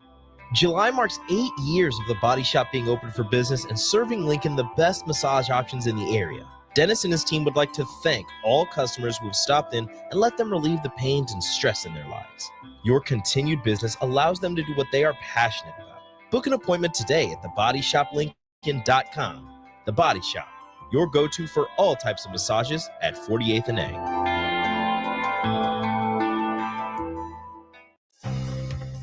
Speaker 16: July marks 8 years of the Body Shop being open for business and serving Lincoln the best massage options in the area. Dennis and his team would like to thank all customers who have stopped in and let them relieve the pains and stress in their lives. Your continued business allows them to do what they are passionate about. Book an appointment today at thebodyshoplincoln.com. The Body Shop, your go-to for all types of massages at 48th and A.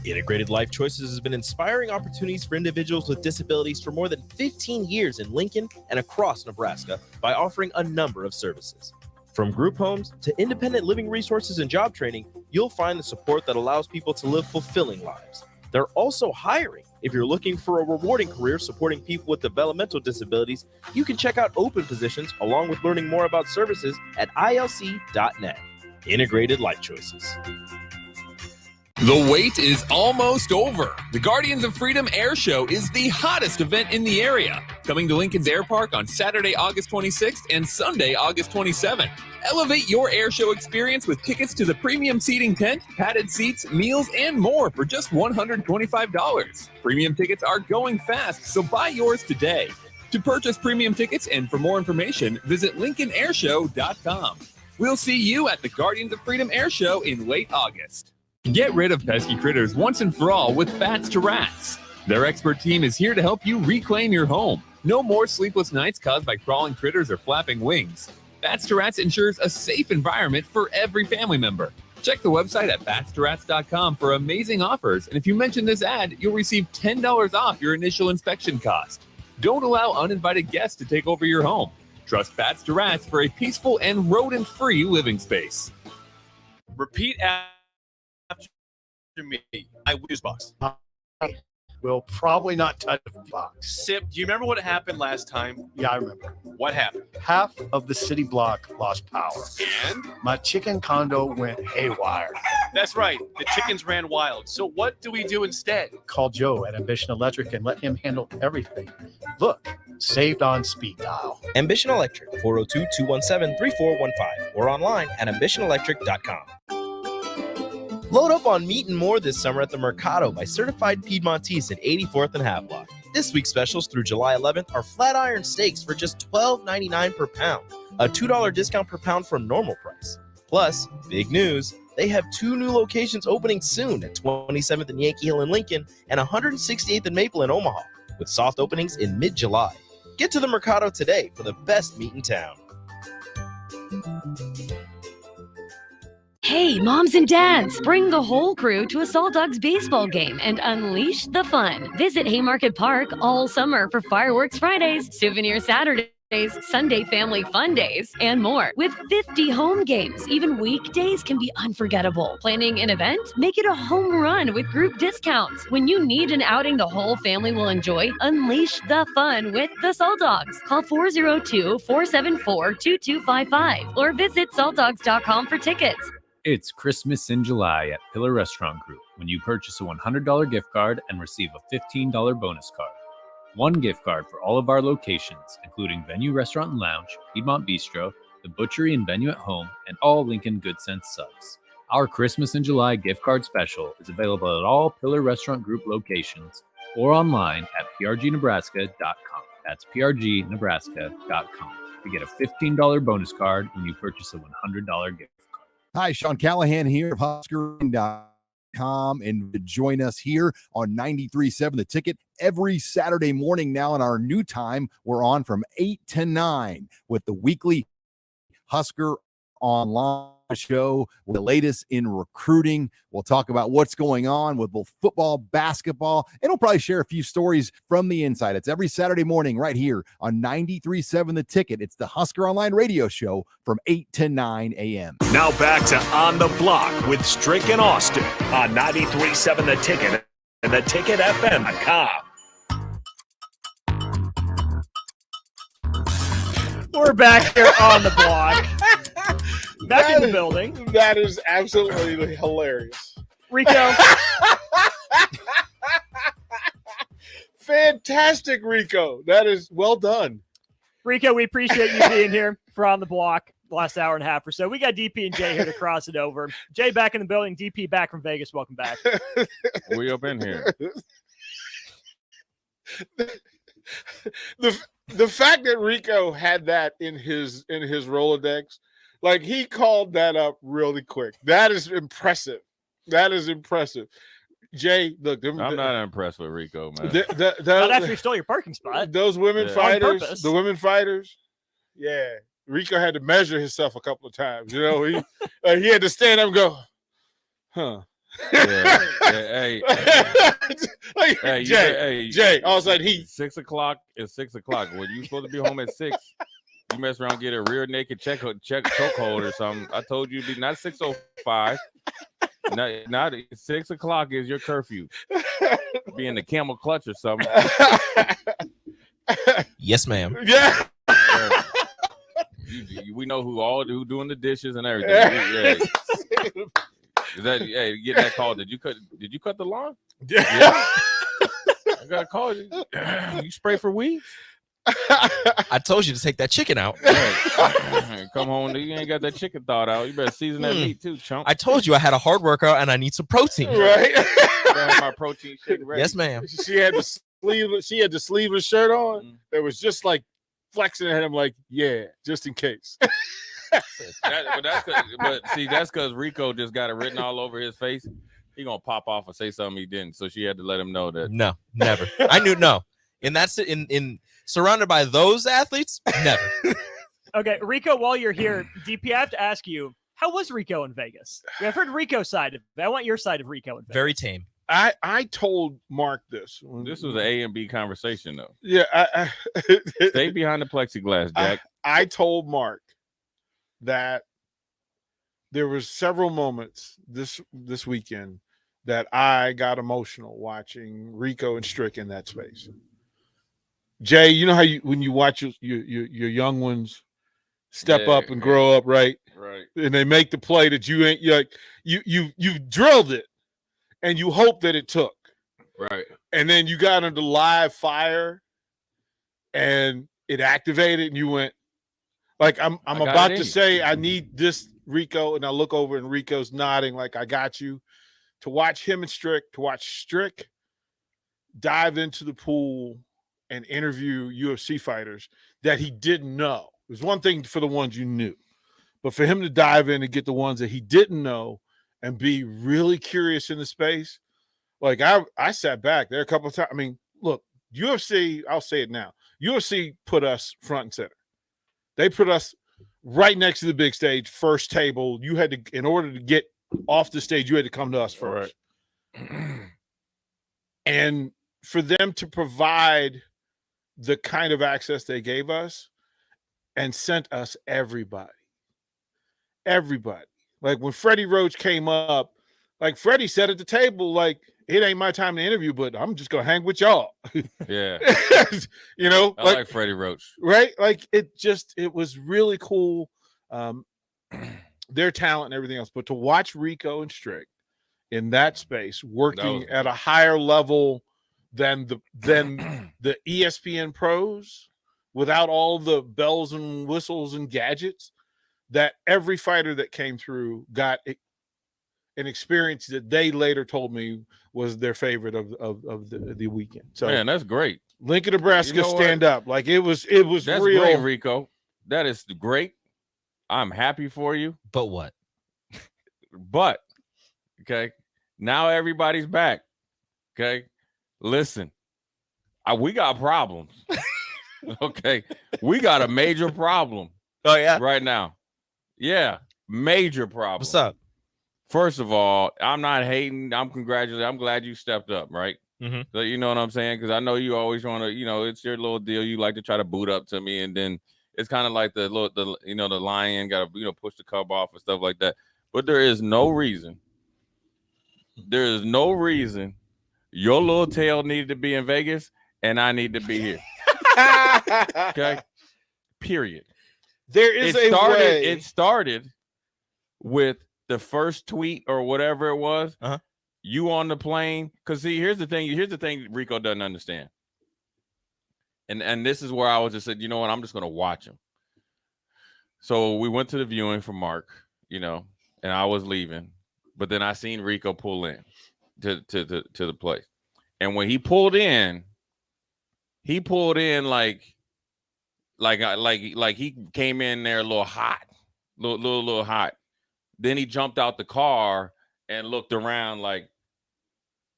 Speaker 16: Integrated Life Choices has been inspiring opportunities for individuals with disabilities for more than 15 years in Lincoln and across Nebraska by offering a number of services. From group homes to independent living resources and job training, you'll find the support that allows people to live fulfilling lives. They're also hiring,
Speaker 6: If you're looking for a rewarding career supporting people with developmental disabilities, you can check out open positions along with learning more about services at ilc.net. Integrated Life Choices.
Speaker 11: The wait is almost over. The Guardians of Freedom Air Show is the hottest event in the area. Coming to Lincoln's Air Park on Saturday, August 26th and Sunday, August 27th. Elevate your air show experience with tickets to the premium seating tent, padded seats, meals, and more for just $125. Premium tickets are going fast, so buy yours today. To purchase premium tickets and for more information, visit LincolnAirShow.com. We'll see you at the Guardians of Freedom Air Show in late August. Get rid of pesky critters once and for all with Bats to Rats. Their expert team is here to help you reclaim your home. No more sleepless nights caused by crawling critters or flapping wings. Bats to Rats ensures a safe environment for every family member. Check the website at batstoRats.com for amazing offers, and if you mention this ad, you'll receive $10 off your initial inspection cost. Don't allow uninvited guests to take over your home. Trust Bats to Rats for a peaceful and rodent-free living space.
Speaker 2: Repeat after me. I wish box.
Speaker 23: Will probably not touch the box.
Speaker 2: Sip, do you remember what happened last time?
Speaker 23: Yeah, I remember.
Speaker 2: What happened?
Speaker 23: Half of the city block lost power.
Speaker 2: And?
Speaker 23: My chicken condo went haywire.
Speaker 2: That's right. The chickens ran wild. So what do we do instead?
Speaker 23: Call Joe at Ambition Electric and let him handle everything. Look, saved on speed dial.
Speaker 16: Ambition Electric, 402-217-3415 or online at ambitionelectric.com. Load up on meat and more this summer at the Mercado by Certified Piedmontese at 84th and Havelock. This week's specials through July 11th are flat iron steaks for just $12.99 per pound, a $2 discount per pound from normal price. Plus, big news, they have 2 new locations opening soon at 27th and Yankee Hill in Lincoln and 168th and Maple in Omaha, with soft openings in mid-July. Get to the Mercado today for the best meat in town.
Speaker 7: Hey, moms and dads, bring the whole crew to a Salt Dogs baseball game and unleash the fun. Visit Haymarket Park all summer for Fireworks Fridays, Souvenir Saturdays, Sunday Family Fun Days, and more. With 50 home games, even weekdays can be unforgettable. Planning an event? Make it a home run with group discounts. When you need an outing the whole family will enjoy, unleash the fun with the Salt Dogs. Call 402-474-2255 or visit saltdogs.com for tickets.
Speaker 22: It's Christmas in July at Pillar Restaurant Group when you purchase a $100 gift card and receive a $15 bonus card. 1 gift card for all of our locations, including Venue Restaurant and Lounge, Piedmont Bistro, the Butchery and Venue at Home, and all Lincoln Good Sense subs. Our Christmas in July gift card special is available at all Pillar Restaurant Group locations or online at prgnebraska.com. That's prgnebraska.com to get a $15 bonus card when you purchase a $100 gift.
Speaker 14: Hi, Sean Callahan here of Husker.com, and join us here on 93.7 The Ticket every Saturday morning now in our new time. We're on from 8 to 9 with the weekly Husker Online show, the latest in recruiting. We'll talk about what's going on with both football, basketball, and we'll probably share a few stories from the inside. It's every Saturday morning right here on 93.7 The Ticket. It's the Husker Online radio show from 8 to 9 a.m.
Speaker 3: Now back to On the Block with Strick and Austin on 93.7 The Ticket and theticketfm.com.
Speaker 5: We're back here on the block. Back in the building.
Speaker 19: That is absolutely hilarious.
Speaker 5: Rico.
Speaker 19: Fantastic, Rico. That is well done.
Speaker 5: Rico, we appreciate you being here for On the Block the last hour and a half or so. We got DP and Jay here to cross it over. Jay back in the building. DP back from Vegas. Welcome back.
Speaker 20: We up in here.
Speaker 19: The fact that Rico had that in his Rolodex, like he called that up really quick. That is impressive. That is impressive. Jay, look.
Speaker 20: I'm not impressed with Rico, man.
Speaker 5: Not after you stole your parking spot.
Speaker 19: Those women fighters, the women fighters. Yeah. Rico had to measure himself a couple of times. You know, he had to stand up and go, huh.
Speaker 20: Yeah. Hey,
Speaker 19: Jay, all of a sudden
Speaker 20: 6 o'clock is 6 o'clock. When you supposed to be home at 6, you mess around and get a rear naked chokehold or something. I told you to be not 6:05. Not 6 o'clock is your curfew. Be in the camel clutch or something.
Speaker 6: Yes, ma'am.
Speaker 19: Yeah.
Speaker 20: We know who doing the dishes and everything. Yeah. Is that get that call? Did you cut the lawn? Yeah. I got a call. You spray for weeds?
Speaker 6: I told you to take that chicken out.
Speaker 20: Right. Come home, you ain't got that chicken thawed out. You better season that meat too, chump.
Speaker 6: I told you I had a hard workout and I need some protein.
Speaker 19: Right.
Speaker 20: I have my protein shake ready.
Speaker 6: Yes, ma'am.
Speaker 19: She had the sleeveless shirt on. That was just like flexing at him, like, yeah, just in case.
Speaker 20: That's because Rico just got it written all over his face. He gonna pop off and say something he didn't. So she had to let him know that.
Speaker 6: No, never. I knew no. And that's in surrounded by those athletes, never.
Speaker 5: Okay, Rico, while you're here, DP, I have to ask you, how was Rico in Vegas? I've heard Rico's side of it. I want your side of Rico in Vegas.
Speaker 6: Very tame.
Speaker 19: I told Mark this.
Speaker 20: This was an A and B conversation, though.
Speaker 19: Yeah.
Speaker 20: Stay behind the plexiglass, Jack.
Speaker 19: I told Mark that there was several moments this weekend that I got emotional watching Rico and Strick in that space. Jay, you know how when you watch your young ones step up and grow up, right?
Speaker 20: Right.
Speaker 19: And they make the play that you drilled it and you hope that it took.
Speaker 20: Right.
Speaker 19: And then you got under live fire and it activated and you went, like, I'm about to say, I need this, Rico, and I look over and Rico's nodding like, I got you. To watch him and Strick, to watch Strick dive into the pool and interview UFC fighters that he didn't know. It was one thing for the ones you knew, but for him to dive in and get the ones that he didn't know and be really curious in the space, like I sat back there a couple of times. I mean, look, UFC, I'll say it now, UFC put us front and center. They put us right next to the big stage, first table. You had to, in order to get off the stage, you had to come to us first. Right. And for them to provide the kind of access they gave us and sent us everybody. Like when Freddie Roach came up, like Freddie said at the table, like, it ain't my time to interview, but I'm just going to hang with y'all.
Speaker 20: Yeah.
Speaker 19: You know,
Speaker 20: I like Freddie Roach.
Speaker 19: Right? Like it was really cool. Their talent and everything else. But to watch Rico and Strick in that space working at a higher level than the ESPN pros, without all the bells and whistles and gadgets, that every fighter that came through got an experience that they later told me was their favorite of the weekend. So,
Speaker 20: man, that's great.
Speaker 19: Lincoln, Nebraska, stand up. Like it was
Speaker 20: that's
Speaker 19: real.
Speaker 20: Great, Rico. That is great. I'm happy for you.
Speaker 6: But what?
Speaker 20: But okay, now everybody's back. Okay, listen, we got problems. Okay, we got a major problem.
Speaker 6: Oh yeah,
Speaker 20: right now. Yeah, major problem.
Speaker 6: What's up?
Speaker 20: First of all, I'm not hating. I'm congratulating. I'm glad you stepped up, right?
Speaker 6: Mm-hmm.
Speaker 20: So you know what I'm saying? Because I know you always want to, it's your little deal. You like to try to boot up to me, and then it's kind of like the lion got to push the cub off and stuff like that. But there is no reason. There is no reason your little tail needed to be in Vegas and I need to be here. Okay. Period.
Speaker 19: There is a way.
Speaker 20: It started with the first tweet or whatever it was.
Speaker 6: Uh-huh.
Speaker 20: You on the plane. Because see, here's the thing Rico doesn't understand. And this is where I was just said, you know what, I'm just gonna watch him. So we went to the viewing for Mark, and I was leaving, but then I seen Rico pull in to the place. And when he pulled in like he came in there a little hot, little hot. Then he jumped out the car and looked around like,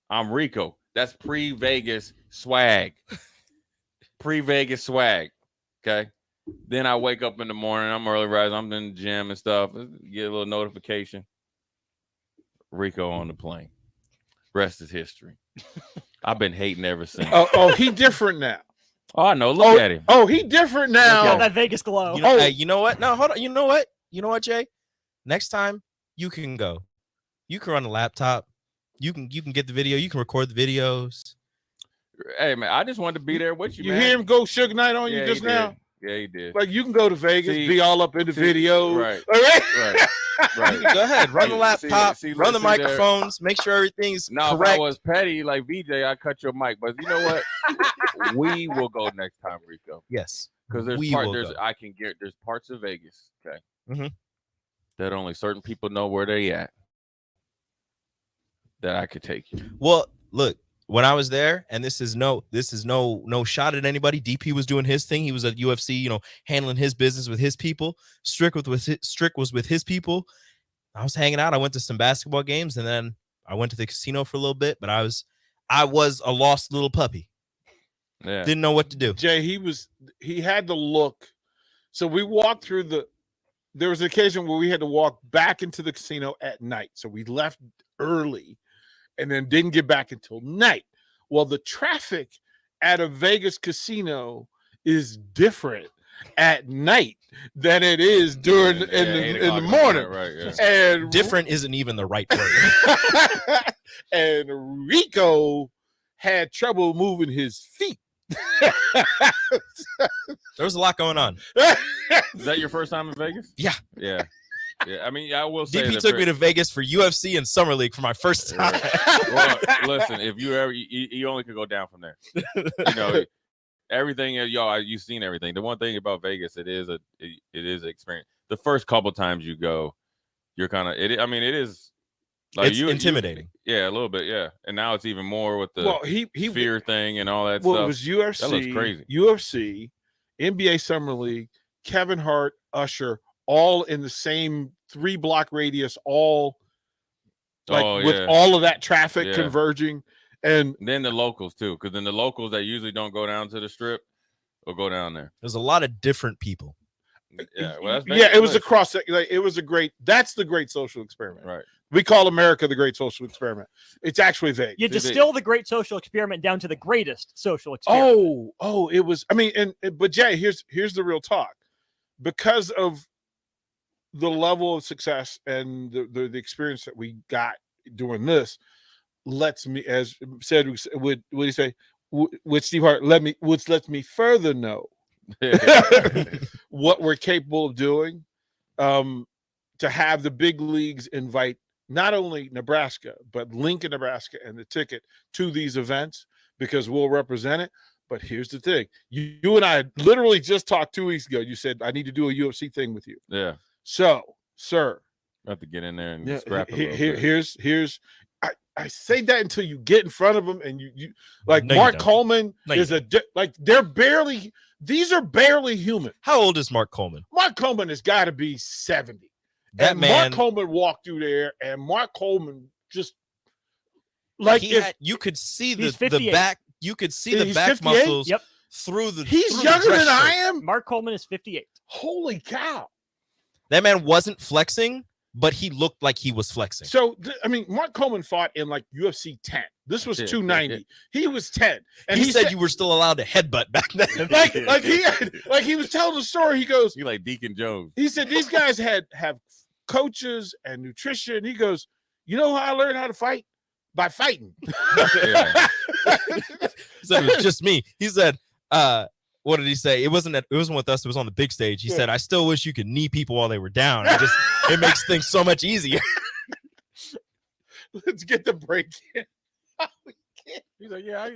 Speaker 20: I'm Rico. That's pre-Vegas swag. Pre-Vegas swag. Okay. Then I wake up in the morning. I'm early rising. I'm in the gym and stuff. Get a little notification. Rico on the plane. Rest is history. I've been hating ever since.
Speaker 19: He different now.
Speaker 20: Oh, I know. Look at him.
Speaker 19: Oh, he different now.
Speaker 5: Got that Vegas glow.
Speaker 6: Hey, you know what? No, hold on. You know what, Jay? Next time you can go. You can run a laptop. You can get the video. You can record the videos.
Speaker 20: Hey man, I just wanted to be there with you.
Speaker 19: You
Speaker 20: man.
Speaker 19: hear him go Suge Knight on
Speaker 20: Yeah,
Speaker 19: you just
Speaker 20: he
Speaker 19: now?
Speaker 20: did. Yeah, he did.
Speaker 19: Like you can go to Vegas,
Speaker 20: See-
Speaker 19: be all up in the video.
Speaker 20: Right.
Speaker 19: All right.
Speaker 20: Right.
Speaker 6: Go ahead, run the laptop, run the
Speaker 20: see there-
Speaker 6: microphones, make sure everything's
Speaker 20: Now,
Speaker 6: correct.
Speaker 20: if I was petty like VJ, I'd cut your mic. But you know what? We will go next time, Rico.
Speaker 6: Yes,
Speaker 20: Because
Speaker 6: we will go.
Speaker 20: there's parts of Vegas, okay,
Speaker 6: Mhm.
Speaker 20: that only certain people know where they at. That I could take you.
Speaker 6: Well, look, when I was there, and this is no shot at anybody. DP was doing his thing. He was at UFC, handling his business with his people. Strick was with his people. I was hanging out. I went to some basketball games, and then I went to the casino for a little bit. But I was a lost little puppy.
Speaker 20: Yeah,
Speaker 6: didn't know what to do.
Speaker 19: Jay, he had to look. So we walked through there was an occasion where we had to walk back into the casino at night. So we left early and then didn't get back until night. Well, the traffic at a Vegas casino is different at night than it is during in the morning.
Speaker 20: Right, yeah.
Speaker 19: And
Speaker 6: different isn't even the right word.
Speaker 19: And Rico had trouble moving his feet.
Speaker 6: There was a lot going on.
Speaker 20: Is that your first time in Vegas?
Speaker 6: Yeah.
Speaker 20: Yeah. I mean, I will say
Speaker 6: DP took me to Vegas for UFC and Summer League for my first time.
Speaker 20: Well, listen, if you ever, you only could go down from there. Everything, you've seen everything. The one thing about Vegas, it is an experience. The first couple times you go, you're kind of it. I mean, it is. Like
Speaker 6: it's intimidating.
Speaker 20: Yeah, a little bit. Yeah, and now it's even more with the fear thing and all that stuff.
Speaker 19: Well, it was UFC.
Speaker 20: That looks crazy.
Speaker 19: UFC, NBA Summer League, Kevin Hart, Usher, all in the same 3-block radius, all with all of that traffic converging. And
Speaker 20: then the locals too, because then the locals that usually don't go down to the strip will go down there.
Speaker 6: There's a lot of different people.
Speaker 20: Yeah, well,
Speaker 19: it was across. It was a great. That's the great social experiment.
Speaker 20: Right.
Speaker 19: We call America the great social experiment. It's actually Vegas.
Speaker 5: You distill the great social experiment down to the greatest social experiment.
Speaker 19: Oh, it was. I mean, but Jay, here's the real talk. Because of the level of success and the experience that we got doing this, lets me, as said, would he say with Steve Hart, which lets me further know what we're capable of doing. To have the big leagues invite not only Nebraska, but Lincoln, Nebraska, and the ticket to these events, because we'll represent it. But here's the thing. You and I literally just talked 2 weeks ago. You said, I need to do a UFC thing with you.
Speaker 20: Yeah.
Speaker 19: So, sir.
Speaker 20: I have to get in there and scrap it.
Speaker 19: Here's I say that until you get in front of them and you like no, Mark Coleman is these are barely human.
Speaker 6: How old is Mark Coleman?
Speaker 19: Mark Coleman has got to be 70.
Speaker 6: That man,
Speaker 19: Mark Coleman walked through there, and Mark Coleman just like
Speaker 6: you could see the back. You could see the back
Speaker 19: 58?
Speaker 6: muscles through the.
Speaker 19: He's younger than I am.
Speaker 5: Mark Coleman is 58.
Speaker 19: Holy cow!
Speaker 6: That man wasn't flexing, but he looked like he was flexing.
Speaker 19: So I mean, Mark Coleman fought in like UFC 10. This was 290. He was 10,
Speaker 6: and he said you were still allowed to headbutt back then.
Speaker 19: like he was telling the story. He goes,
Speaker 20: "You like Deacon Jones?"
Speaker 19: He said these guys have coaches and nutrition. He goes, "You know how I learned how to fight? By fighting."
Speaker 6: He said it was just me. He said, what did he say? It wasn't with us. It was on the big stage. He said, "I still wish you could knee people while they were down. It makes things so much easier."
Speaker 19: Let's get the break in.
Speaker 20: He's like, "Yeah."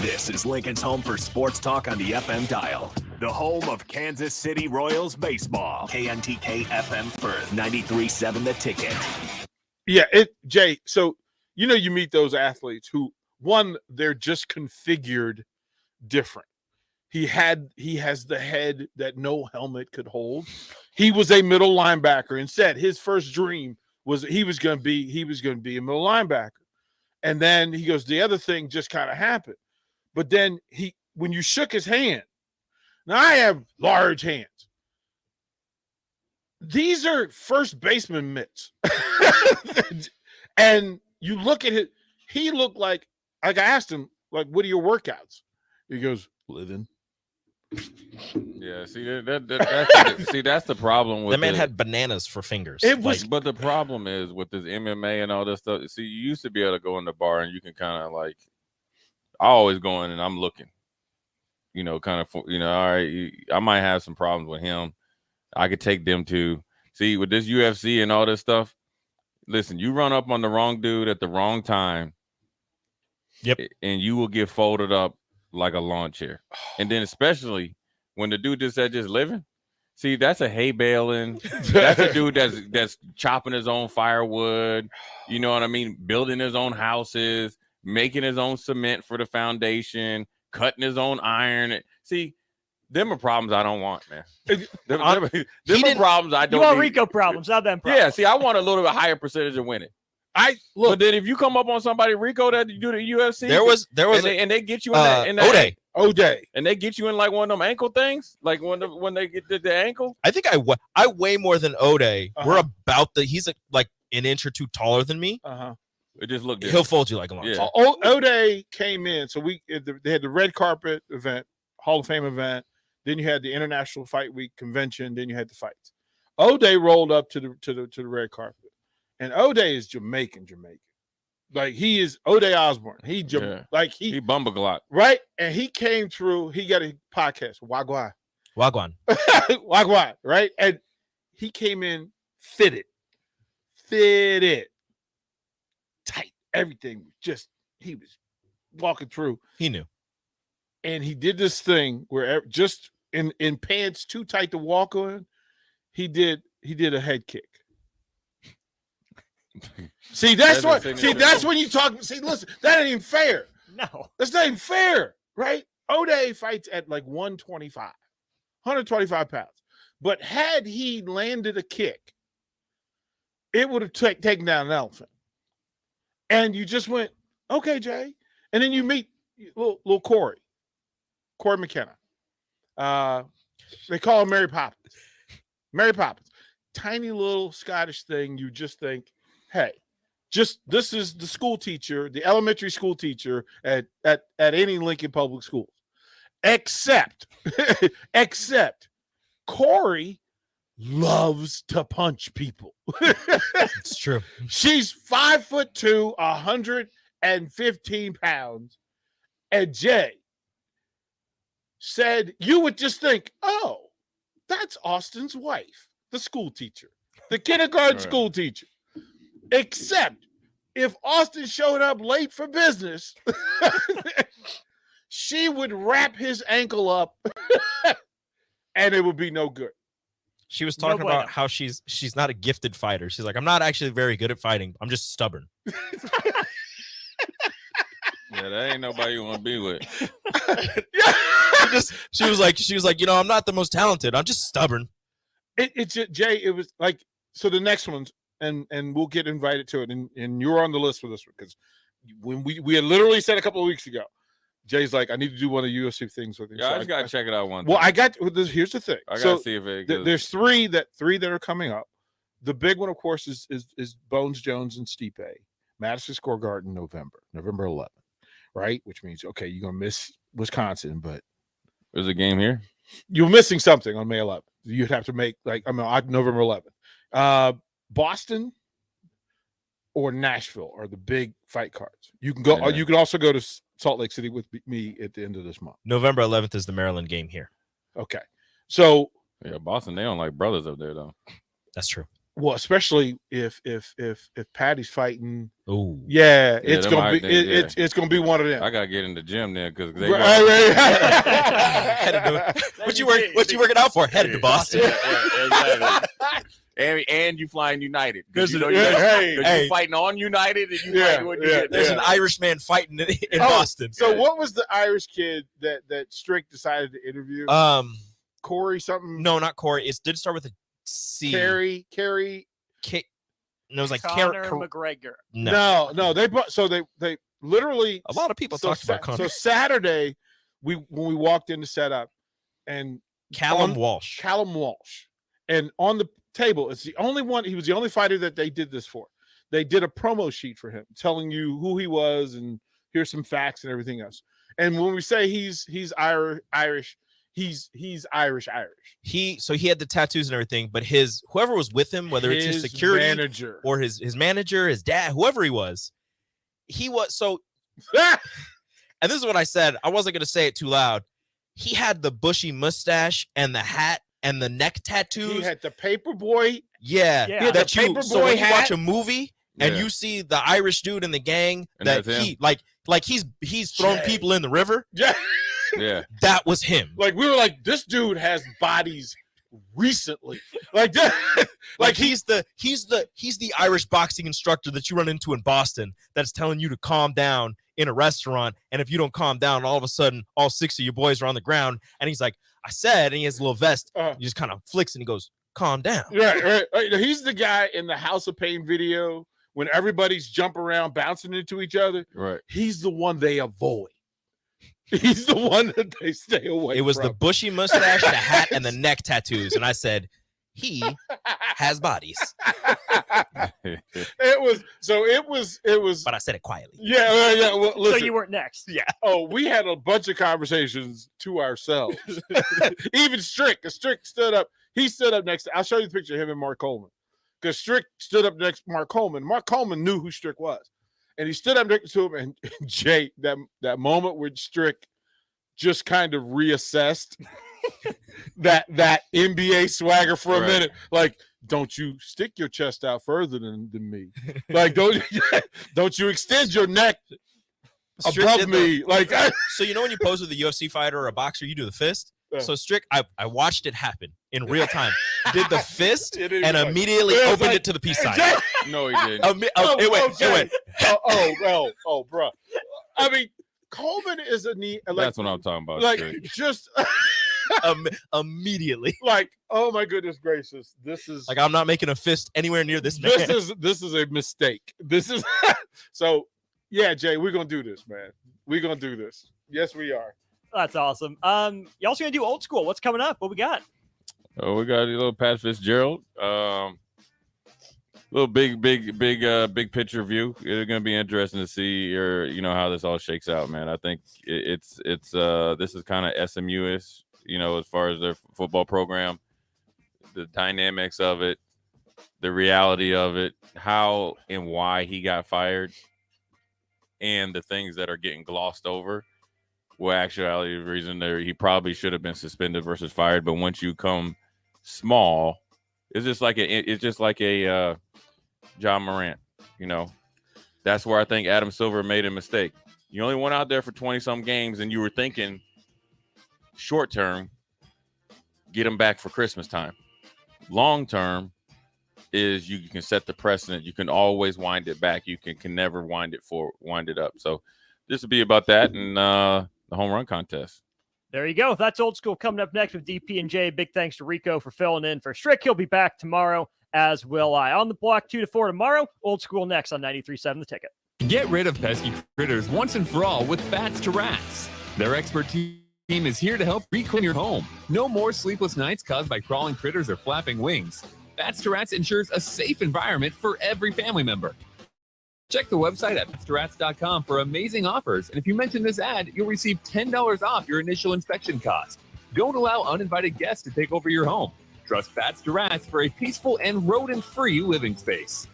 Speaker 3: This is Lincoln's home for sports talk on the FM dial. The home of Kansas City Royals baseball. KNTK FM Firth, 93.7 The Ticket.
Speaker 19: Yeah, Jay, so you meet those athletes who, one, they're just configured different. He has the head that no helmet could hold. He was a middle linebacker and said his first dream was he was going to be a middle linebacker. And then he goes, the other thing just kind of happened. But then when you shook his hand, now I have large hands. These are first baseman mitts. And you look at it, he looked like I asked him, like, what are your workouts? He goes, living.
Speaker 20: Yeah, see that's the problem with
Speaker 6: That man
Speaker 20: it.
Speaker 6: had bananas for fingers.
Speaker 19: It was,
Speaker 20: But the problem is with this MMA and all this stuff. See, you used to be able to go in the bar and you can kind of like, I always go in and I'm looking, kind of, all right, I might have some problems with him. I could take them too. See, with this UFC and all this stuff, listen, you run up on the wrong dude at the wrong time.
Speaker 6: Yep.
Speaker 20: And you will get folded up like a lawn chair. And then especially when the dude just living. See, that's a hay baling. That's a dude that's chopping his own firewood. You know what I mean? Building his own houses, making his own cement for the foundation, cutting his own iron. See, them are problems I don't want, man. Them are problems I don't
Speaker 5: You want
Speaker 20: need.
Speaker 5: Rico problems, not them problems.
Speaker 20: Yeah, see, I want a little bit higher percentage of winning. But then if you come up on somebody, Rico, that you do the UFC,
Speaker 6: there was
Speaker 20: and they get you in that
Speaker 19: O'Day,
Speaker 20: and they get you in like one of them ankle things, like when they get the ankle.
Speaker 6: I think I weigh more than O'Day. We're about he's like an inch or two taller than me.
Speaker 20: It just looked
Speaker 6: He'll fold you like a lunch.
Speaker 19: Yeah. O'Day came in, so they had the red carpet event, Hall of Fame event. Then you had the International Fight Week convention. Then you had the fights. O'Day rolled up to the red carpet. And O'Day is Jamaican. Like he is O'Day Osborne. He
Speaker 20: Bumbaglot.
Speaker 19: Right? And he came through. He got a podcast, Wagwan.
Speaker 6: Wagwan.
Speaker 19: Right? And he came in fitted, tight. Everything was he was walking through.
Speaker 6: He knew.
Speaker 19: And he did this thing where just in pants too tight to walk on, he did a head kick. See, that's when you talk. See, listen, that ain't even fair.
Speaker 5: No,
Speaker 19: that's not even fair, right? O'Day fights at like 125 pounds. But had he landed a kick, it would have taken down an elephant. And you just went, okay, Jay. And then you meet little Corey McKenna. They call him Mary Poppins. Tiny little Scottish thing. You just think, hey, this is the school teacher, the elementary school teacher at any Lincoln Public Schools. Except Corey loves to punch people.
Speaker 6: It's true.
Speaker 19: She's 5'2", 115 pounds. And Jay said, you would just think, oh, that's Austin's wife, the school teacher, the kindergarten school teacher. Except if Austin showed up late for business, she would wrap his ankle up and it would be no good.
Speaker 6: She was talking about how she's not a gifted fighter. She's like, I'm not actually very good at fighting. I'm just stubborn.
Speaker 20: Yeah, that ain't nobody you want to be with.
Speaker 6: She was like, I'm not the most talented. I'm just stubborn.
Speaker 19: Jay, it was like, so the next one's, and we'll get invited to it, and you're on the list for this one, because when we had literally said a couple of weeks ago, Jay's like, I need to do one of the UFC things with you.
Speaker 20: Yeah,
Speaker 19: so
Speaker 20: I just gotta check it out one
Speaker 19: time.
Speaker 20: time.
Speaker 19: Here's the thing.
Speaker 20: I gotta see if it goes.
Speaker 19: There's three that are coming up. The big one, of course, is Bones Jones and Stipe, Madison Square Garden, November 11th, right? Which means, okay, you're gonna miss Wisconsin, but
Speaker 20: there's a game here.
Speaker 19: You're missing something on May 11th. You'd have to make November 11th. Boston or Nashville are the big fight cards. You can go. You can also go to Salt Lake City with me at the end of this month.
Speaker 6: November 11th is the Maryland game here.
Speaker 19: Okay, so
Speaker 20: yeah, Boston, they don't like brothers up there though.
Speaker 6: That's true.
Speaker 19: Well, especially if Patty's fighting.
Speaker 6: Oh,
Speaker 19: yeah, it's gonna be it's gonna be one of them.
Speaker 20: I gotta get in the gym then because they.
Speaker 6: What you working out for? Headed to Boston.
Speaker 20: Exactly. And you flying United because you're fighting on United and
Speaker 6: there's an Irish man fighting in Boston.
Speaker 19: So what was the Irish kid that Strick decided to interview? Corey something?
Speaker 6: No, not Corey. It did start with a C.
Speaker 19: Carrie.
Speaker 6: No, it was like
Speaker 5: Conor McGregor.
Speaker 19: No. They literally
Speaker 6: a lot of people talked about Conor.
Speaker 19: So Saturday, when we walked in to set up, and
Speaker 6: Callum Walsh,
Speaker 19: and on the table, it's the only one. He was the only fighter that they did this for. They did a promo sheet for him, telling you who he was and here's some facts and everything else. And when we say he's Irish, he's Irish.
Speaker 6: He had the tattoos and everything, but whoever was with him, whether it's his security
Speaker 19: manager
Speaker 6: or his manager, his dad, whoever he was so. And this is what I said. I wasn't going to say it too loud. He had the bushy mustache and the hat and the neck tattoos.
Speaker 19: He had the paper boy.
Speaker 6: Yeah.
Speaker 19: That you,
Speaker 6: so when you watch a movie and you see the Irish dude in the gang
Speaker 20: And
Speaker 6: that
Speaker 20: that's
Speaker 6: he like he's thrown people in the river.
Speaker 19: Yeah.
Speaker 20: Yeah.
Speaker 6: That was him.
Speaker 19: Like we were like, this dude has bodies recently. Like that.
Speaker 6: Like he's the Irish boxing instructor that you run into in Boston that's telling you to calm down in a restaurant, and if you don't calm down, all of a sudden all 6 of your boys are on the ground, and he's like, I said, and he has a little vest. He just kind of flicks and he goes, calm down.
Speaker 19: Right. He's the guy in the House of Pain video when everybody's jumping around, bouncing into each other.
Speaker 20: Right.
Speaker 19: He's the one they avoid. He's the one that they stay away from.
Speaker 6: It was the bushy mustache, the hat, and the neck tattoos, and I said, he has bodies.
Speaker 19: It was.
Speaker 6: But I said it quietly.
Speaker 19: Yeah. Well, listen.
Speaker 5: So you weren't next.
Speaker 6: Yeah.
Speaker 19: Oh, we had a bunch of conversations to ourselves. Even Strick stood up. He stood up next to. I'll show you the picture of him and Mark Coleman. Because Strick stood up next to Mark Coleman. Mark Coleman knew who Strick was. And he stood up next to him, and Jay, that moment where Strick just kind of reassessed that NBA swagger for a minute. Like, don't you stick your chest out further than me. Like, don't you extend your neck above me. Like,
Speaker 6: so you know when you pose with a UFC fighter or a boxer, you do the fist? So Strick, I watched it happen in real time. Did the fist and immediately opened it to the peace sign.
Speaker 20: No, he didn't.
Speaker 6: It went.
Speaker 19: Oh, bro. I mean, Coleman is a knee. Like,
Speaker 20: that's what I'm talking about.
Speaker 19: Like,
Speaker 20: Strick.
Speaker 19: just
Speaker 6: immediately.
Speaker 19: Like, oh my goodness gracious, this is
Speaker 6: like I'm not making a fist anywhere near this man.
Speaker 19: This is a mistake. This is so. Yeah, Jay, we're gonna do this, man. We're gonna do this. Yes, we are.
Speaker 5: That's awesome. You also gonna do old school? What's coming up? What we got?
Speaker 20: Oh, we got a little Pat Fitzgerald. Little big picture view. It's gonna be interesting to see how this all shakes out, man. I think it's this is kind of SMU-ish, as far as their football program, the dynamics of it, the reality of it, how and why he got fired, and the things that are getting glossed over. Well, actually, the reason he probably should have been suspended versus fired. But once you come small, it's just like a John Morant. That's where I think Adam Silver made a mistake. You only went out there for 20-some games, and you were thinking short term, get him back for Christmas time. Long term is you can set the precedent. You can always wind it back. You can never wind it up. So this will be about that and the home run contest.
Speaker 5: There you go. That's old school coming up next with DP and J. Big thanks to Rico for filling in for Strick. He'll be back tomorrow, as will I. On the block 2 to 4 tomorrow. Old school next on 93.7 The Ticket.
Speaker 11: Get rid of pesky critters once and for all with Bats to Rats. Their expert team is here to help reclaim your home. No more sleepless nights caused by crawling critters or flapping wings. Bats to Rats ensures a safe environment for every family member. Check the website at batstoRats.com for amazing offers. And if you mention this ad, you'll receive $10 off your initial inspection cost. Don't allow uninvited guests to take over your home. Trust Bats to Rats for a peaceful and rodent-free living space.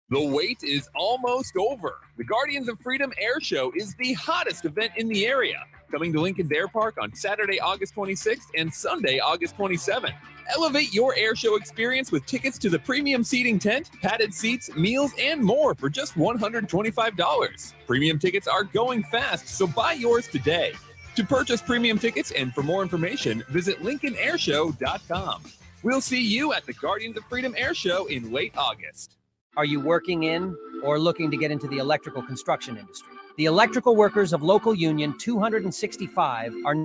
Speaker 11: The wait is almost over. The Guardians of Freedom Air Show is the hottest event in the area. Coming to Lincoln's Air Park on Saturday, August 26th and Sunday, August 27th. Elevate your air show experience with tickets to the premium seating tent, padded seats, meals, and more for just $125. Premium tickets are going fast, so buy yours today. To purchase premium tickets and for more information, visit LincolnAirShow.com. We'll see you at the Guardians of Freedom Air Show in late August.
Speaker 4: Are you working in or looking to get into the electrical construction industry? The electrical workers of Local Union 265 are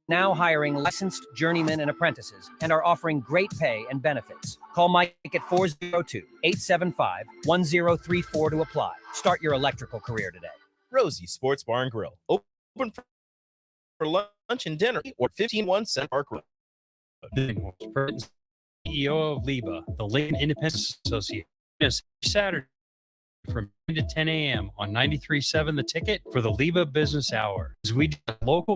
Speaker 4: now hiring licensed journeymen and apprentices and are offering great pay and benefits. Call Mike at 402-875-1034 to apply. Start your electrical career today.
Speaker 6: Rosie Sports Bar and Grill. Open for lunch and dinner or 151 Cent Park Road.
Speaker 18: CEO of LIBA, the Lincoln Independent Association. Saturday from 9 to 10 a.m. on 93.7 The Ticket for the LIBA Business Hour. As we do local